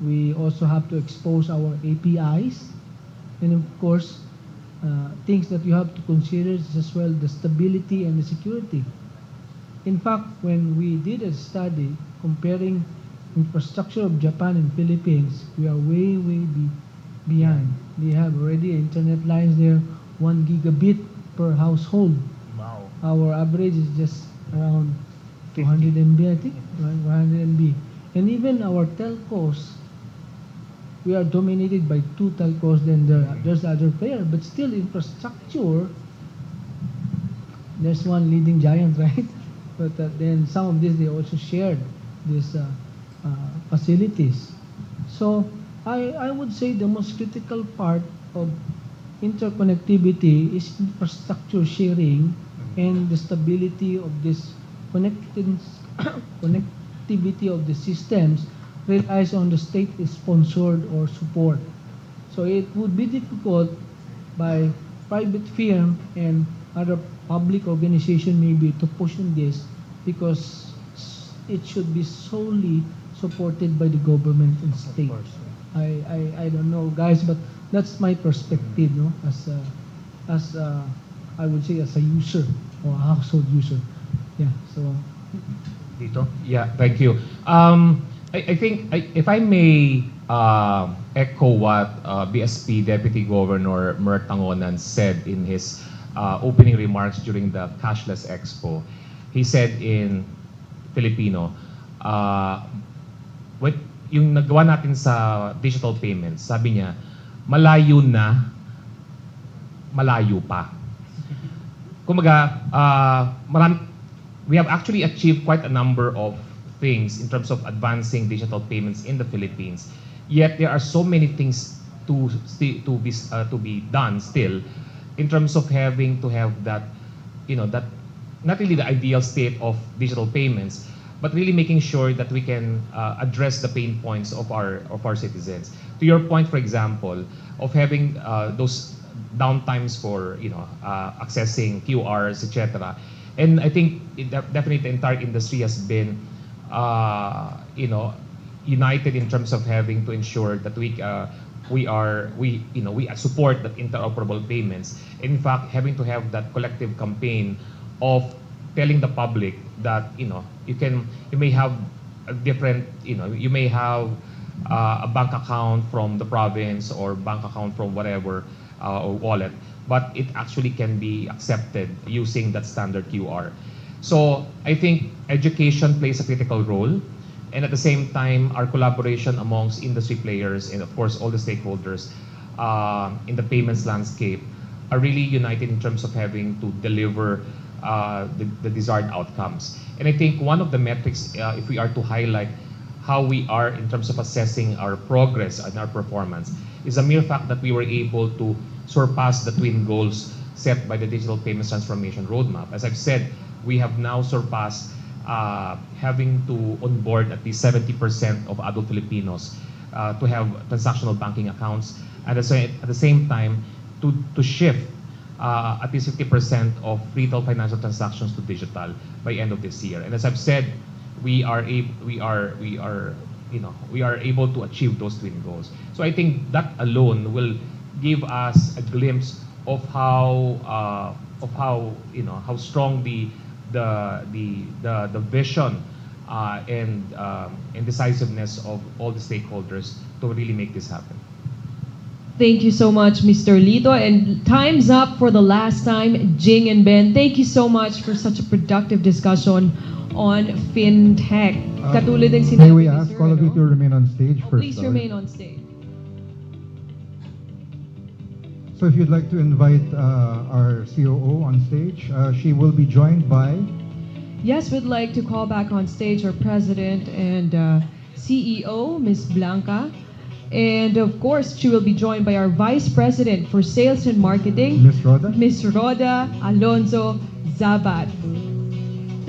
We also have to expose our APIs, and of course things that you have to consider is as well the stability and the security. In fact, when we did a study comparing infrastructure of Japan and Philippines, we are way behind. They have already internet lines there, 1 gigabit per household. Wow. Our average is just around 200 MB, I think, 100 MB. And even our telcos, we are dominated by 2 telcos, then there's other player, but still infrastructure, there's one leading giant, right? But then some of this, they also shared these facilities. So I would say the most critical part of interconnectivity is infrastructure sharing and the stability of this connectivity of the systems relies on the state-sponsored or support. So it would be difficult by private firm and other public organization maybe to push on this because it should be solely supported by the government and state. I don't know, guys, but that's my perspective, no? As I would say as a user or a household user. Yeah. So. Dito? Yeah, thank you. I think if I may echo what BSP Deputy Governor Mert Tangonan said in his opening remarks during the Cashless Expo. He said in Filipino, yung nagawa natin sa digital payments, sabi niya, malayo na, malayo pa. Kumaga, we have actually achieved quite a number of things in terms of advancing digital payments in the Philippines. Yet there are so many things to be done still in terms of having to have that, that not really the ideal state of digital payments, but really making sure that we can address the pain points of our citizens. To your point, for example, of having those downtimes for accessing QRs, etc. And I think definitely the entire industry has been united in terms of having to ensure that we support that interoperable payments. In fact, having to have that collective campaign of telling the public that you may have a different you may have a bank account from the province or bank account from whatever or wallet, but it actually can be accepted using that standard QR. So I think education plays a critical role, and at the same time, our collaboration amongst industry players and of course all the stakeholders in the payments landscape are really united in terms of having to deliver the desired outcomes. And I think one of the metrics, if we are to highlight how we are in terms of assessing our progress and our performance, is a mere fact that we were able to surpass the twin goals set by the Digital Payments Transformation Roadmap. As I've said, we have now surpassed having to onboard at least 70% of adult Filipinos to have transactional banking accounts, and at the same time to shift at least 50% of retail financial transactions to digital by end of this year. And as I've said, we are able to achieve those twin goals. So I think that alone will give us a glimpse of how strong the vision and decisiveness of all the stakeholders to really make this happen. Thank you so much, Mr. Lito. And time's up for the last time. Jing and Ben, thank you so much for such a productive discussion on fintech. Katulad ng May sinabi we ni ask Sir, all of you to remain on stage first? please remain on stage. So if you'd like to invite our COO on stage, she will be joined by... Yes, we'd like to call back on stage our President and CEO, Ms. Blanca. And of course, she will be joined by our Vice President for Sales and Marketing, Ms. Rhoda Alonzo Zabat.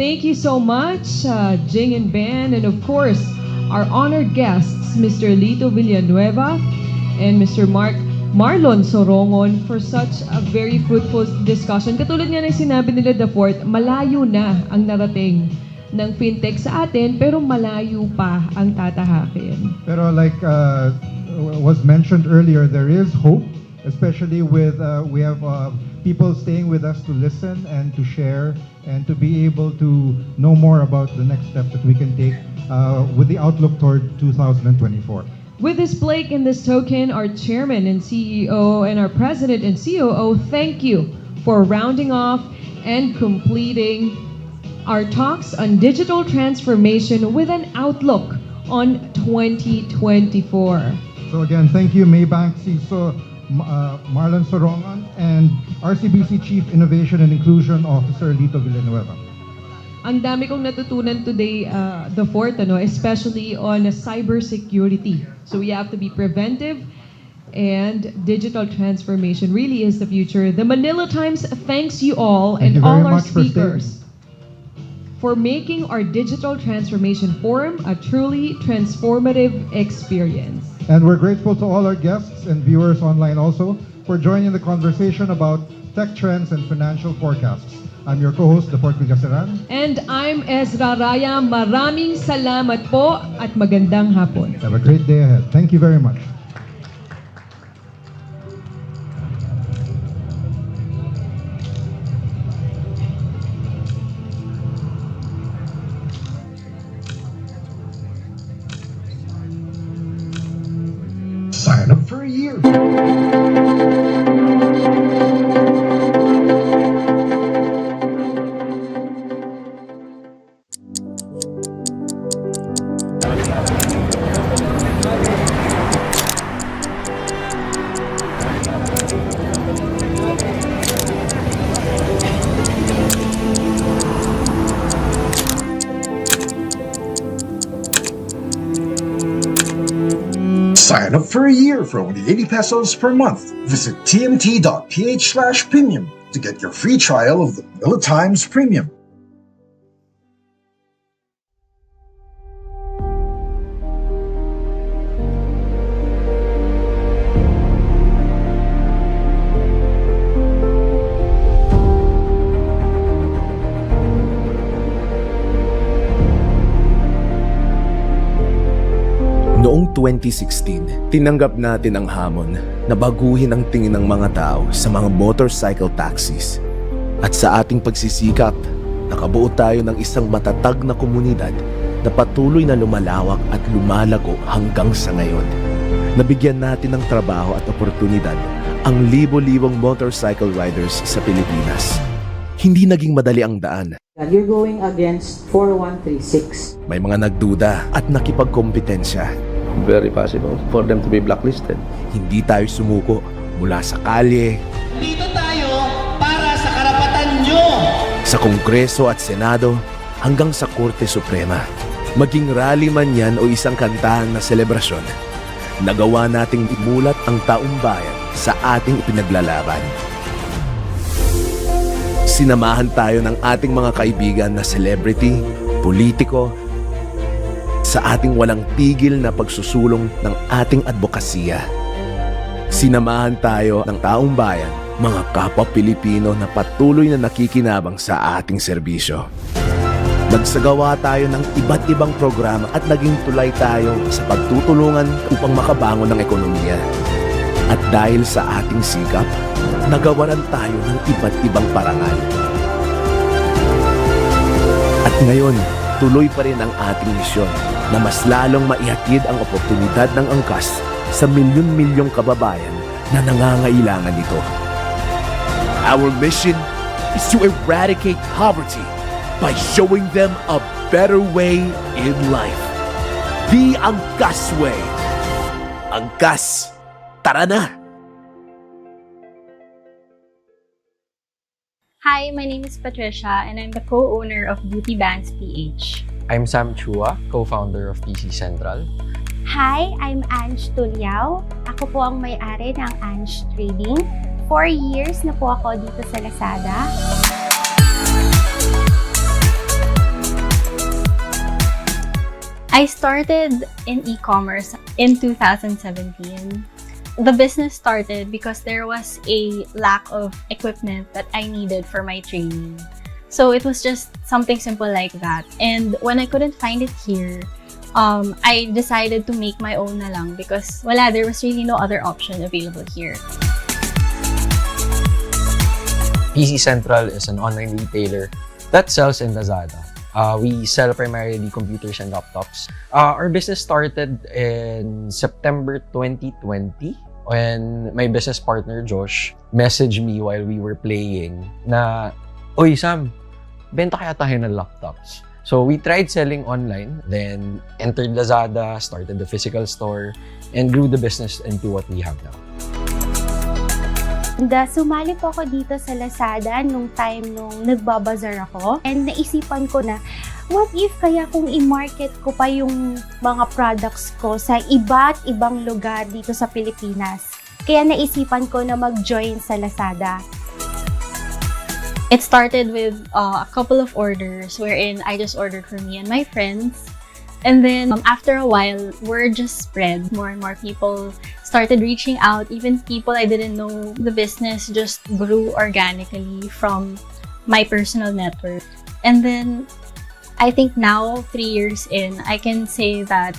Thank you so much, Jing and Ben, and of course, our honored guests, Mr. Lito Villanueva and Mr. Marlon Sorongon, for such a very fruitful discussion. Katulad nga ng sinabi nila, The Fourth, malayo na ang narating ng fintech sa atin, pero malayo pa ang tatahakin. Pero like was mentioned earlier, there is hope, especially with we have people staying with us to listen and to share and to be able to know more about the next step that we can take with the outlook toward 2024. With this Blake and this token, our Chairman and CEO and our President and COO, thank you for rounding off and completing our talks on digital transformation with an outlook on 2024. So again, thank you Maybank CISO Marlon Sorongan and RCBC Chief Innovation and Inclusion Officer Lito Villanueva. Ang dami kong natutunan today, The Fourth, especially on cybersecurity. So we have to be preventive, and digital transformation really is the future. The Manila Times thanks you all and all our speakers for making our digital transformation forum a truly transformative experience. And we're grateful to all our guests and viewers online also for joining the conversation about tech trends and financial forecasts. I'm your co-host, The Fourth Villaseran. And I'm Ezra Raya. Maraming salamat po at magandang hapon. Have a great day ahead. Thank you very much. Sign up for a year. Sign up for a year for only 80 pesos per month. Visit tmt.ph/premium to get your free trial of the Manila Times Premium. Noong 2016, tinanggap natin ang hamon na baguhin ang tingin ng mga tao sa mga motorcycle taxis. At sa ating pagsisikap, nakabuo tayo ng isang matatag na komunidad na patuloy na lumalawak at lumalago hanggang sa ngayon. Nabigyan natin ng trabaho at oportunidad ang libo-libong motorcycle riders sa Pilipinas. Hindi naging madali ang daan. You're going against 4136. May mga nagduda at nakipagkompetensya. Very possible for them to be blacklisted. Hindi tayo sumuko mula sa kalye, Dito tayo para sa karapatan nyo. sa Kongreso at Senado hanggang sa Korte Suprema. Maging rally man yan o isang kantahan na selebrasyon, nagawa nating imulat ang taong bayan sa ating ipinaglalaban. Sinamahan tayo ng ating mga kaibigan na celebrity, politiko, sa ating walang tigil na pagsusulong ng ating advokasya. Sinamahan tayo ng taong bayan, mga kapwa Pilipino na patuloy na nakikinabang sa ating serbisyo. Nagsagawa tayo ng iba't ibang programa at naging tulay tayo sa pagtutulungan upang makabangon ng ekonomiya. At dahil sa ating sikap, nagawaran tayo ng iba't ibang parangal. At ngayon, tuloy pa rin ang ating misyon na mas lalong maihatid ang oportunidad ng angkas sa milyon-milyong kababayan na nangangailangan nito. Our mission is to eradicate poverty by showing them a better way in life. The Angkas Way. Angkas, tara na! Hi, my name is Patricia and I'm the co-owner of Beauty Bands PH. I'm Sam Chua, co-founder of PC Central. Hi, I'm Ange Tulyao. Ako po ang may-ari ng Ange Trading. 4 years na po ako dito sa Lazada. I started in e-commerce in 2017. The business started because there was a lack of equipment that I needed for my training. So it was just something simple like that. And when I couldn't find it here, I decided to make my own na lang because there was really no other option available here. PC Central is an online retailer that sells in Lazada. We sell primarily computers and laptops. Our business started in September 2020 when my business partner Josh messaged me while we were playing na, "Oy Sam, benta kaya tayo ng laptops?" So we tried selling online, then entered Lazada, started the physical store, and grew the business into what we have now. Sumali po ako dito sa Lazada nung nagbabazar ako. And naisipan ko na, what if kaya kung i-market ko pa yung mga products ko sa iba't ibang lugar dito sa Pilipinas? Kaya naisipan ko na mag-join sa Lazada. It started with a couple of orders wherein I just ordered for me and my friends. And then after a while, word just spread. More and more people started reaching out. Even people I didn't know. The business just grew organically from my personal network. And then I think now, 3 years in, I can say that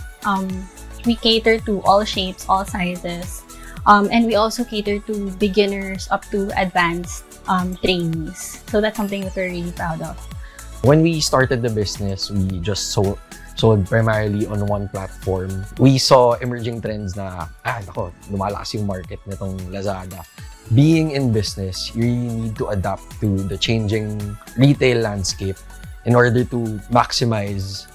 we cater to all shapes, all sizes. And we also cater to beginners up to advanced trainees. So that's something that we're really proud of. When we started the business, we just sold primarily on one platform. We saw emerging trends na, lumalakas yung market nitong Lazada. Being in business, you really need to adapt to the changing retail landscape in order to maximize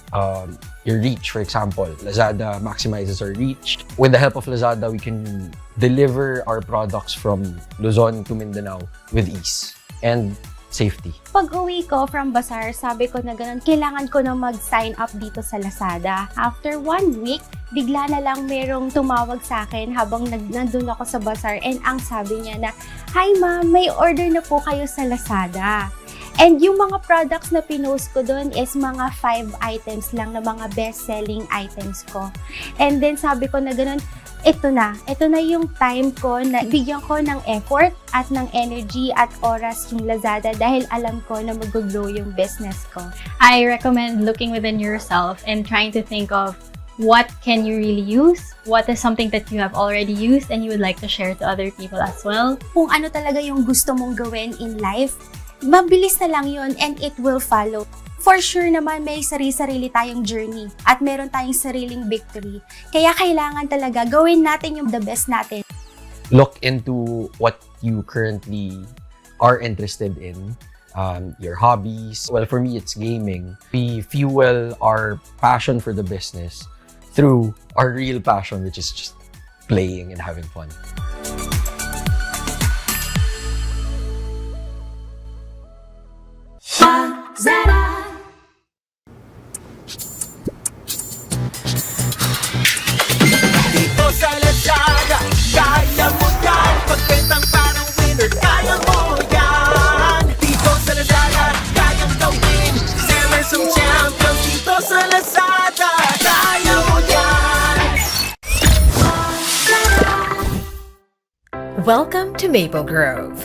your reach. For example, Lazada maximizes our reach. With the help of Lazada, we can deliver our products from Luzon to Mindanao with ease and safety. Pag-uwi ko from bazaar, sabi ko na ganun, kailangan ko na mag-sign up dito sa Lazada. After 1 week, bigla na lang merong tumawag sa akin habang nandun ako sa bazaar and ang sabi niya na, "Hi ma'am, may order na po kayo sa Lazada." And yung mga products na pinost ko doon is mga 5 items lang na mga best-selling items ko. And then sabi ko na ganun, ito na yung time ko na bigyan ko ng effort at ng energy at oras yung Lazada dahil alam ko na mag-grow yung business ko. I recommend looking within yourself and trying to think of what can you really use, what is something that you have already used and you would like to share to other people as well. Kung ano talaga yung gusto mong gawin in life, mabilis na lang yun and it will follow. For sure naman may sarili-sarili tayong journey at meron tayong sariling victory. Kaya kailangan talaga gawin natin yung the best natin. Look into what you currently are interested in, your hobbies. Well, for me, it's gaming. We fuel our passion for the business through our real passion, which is just playing and having fun. Dito sa Lazada, kaya mo yan. Pagbentang parang winner, kaya mo yan. Dito sa Lazada, kayang gawin. Sellers ang champion. Dito sa Lazada, kaya mo yan. Welcome to Maple Grove.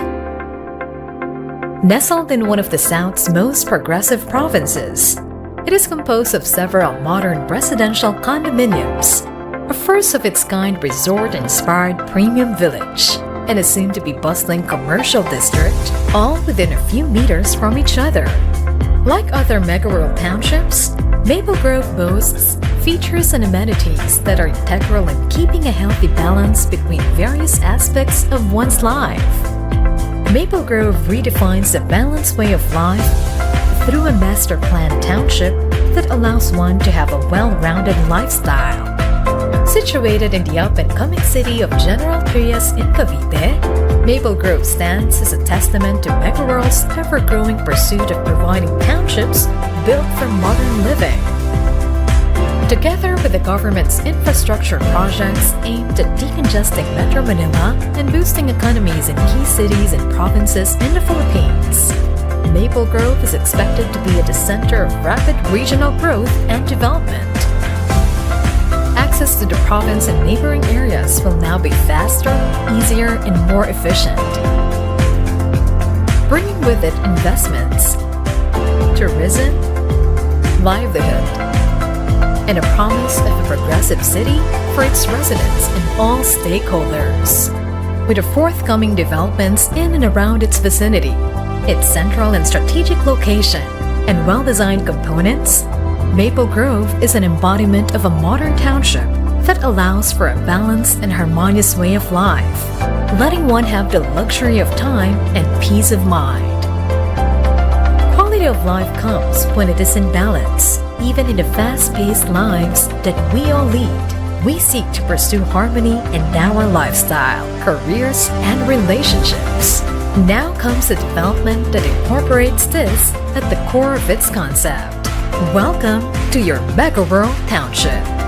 Nestled in one of the South's most progressive provinces, it is composed of several modern residential condominiums, a first-of-its-kind resort-inspired premium village, and a soon-to-be bustling commercial district, all within a few meters from each other. Like other mega-rural townships, Maple Grove boasts features and amenities that are integral in keeping a healthy balance between various aspects of one's life. Maple Grove redefines the balanced way of life through a master-planned township that allows one to have a well-rounded lifestyle. Situated in the up-and-coming city of General Trias in Cavite, Maple Grove stands as a testament to MegaWorld's ever-growing pursuit of providing townships built for modern living. Together with the government's infrastructure projects aimed at decongesting Metro Manila and boosting economies in key cities and provinces in the Philippines, Maple Grove is expected to be at the center of rapid regional growth and development. Access to the province and neighboring areas will now be faster, easier, and more efficient, bringing with it investments, tourism, livelihood, and a promise of a progressive city for its residents and all stakeholders. With the forthcoming developments in and around its vicinity, its central and strategic location, and well-designed components, Maple Grove is an embodiment of a modern township that allows for a balanced and harmonious way of life, letting one have the luxury of time and peace of mind. Quality of life comes when it is in balance. Even in the fast-paced lives that we all lead, we seek to pursue harmony in our lifestyle, careers, and relationships. Now comes the development that incorporates this at the core of its concept. Welcome to your MegaWorld Township.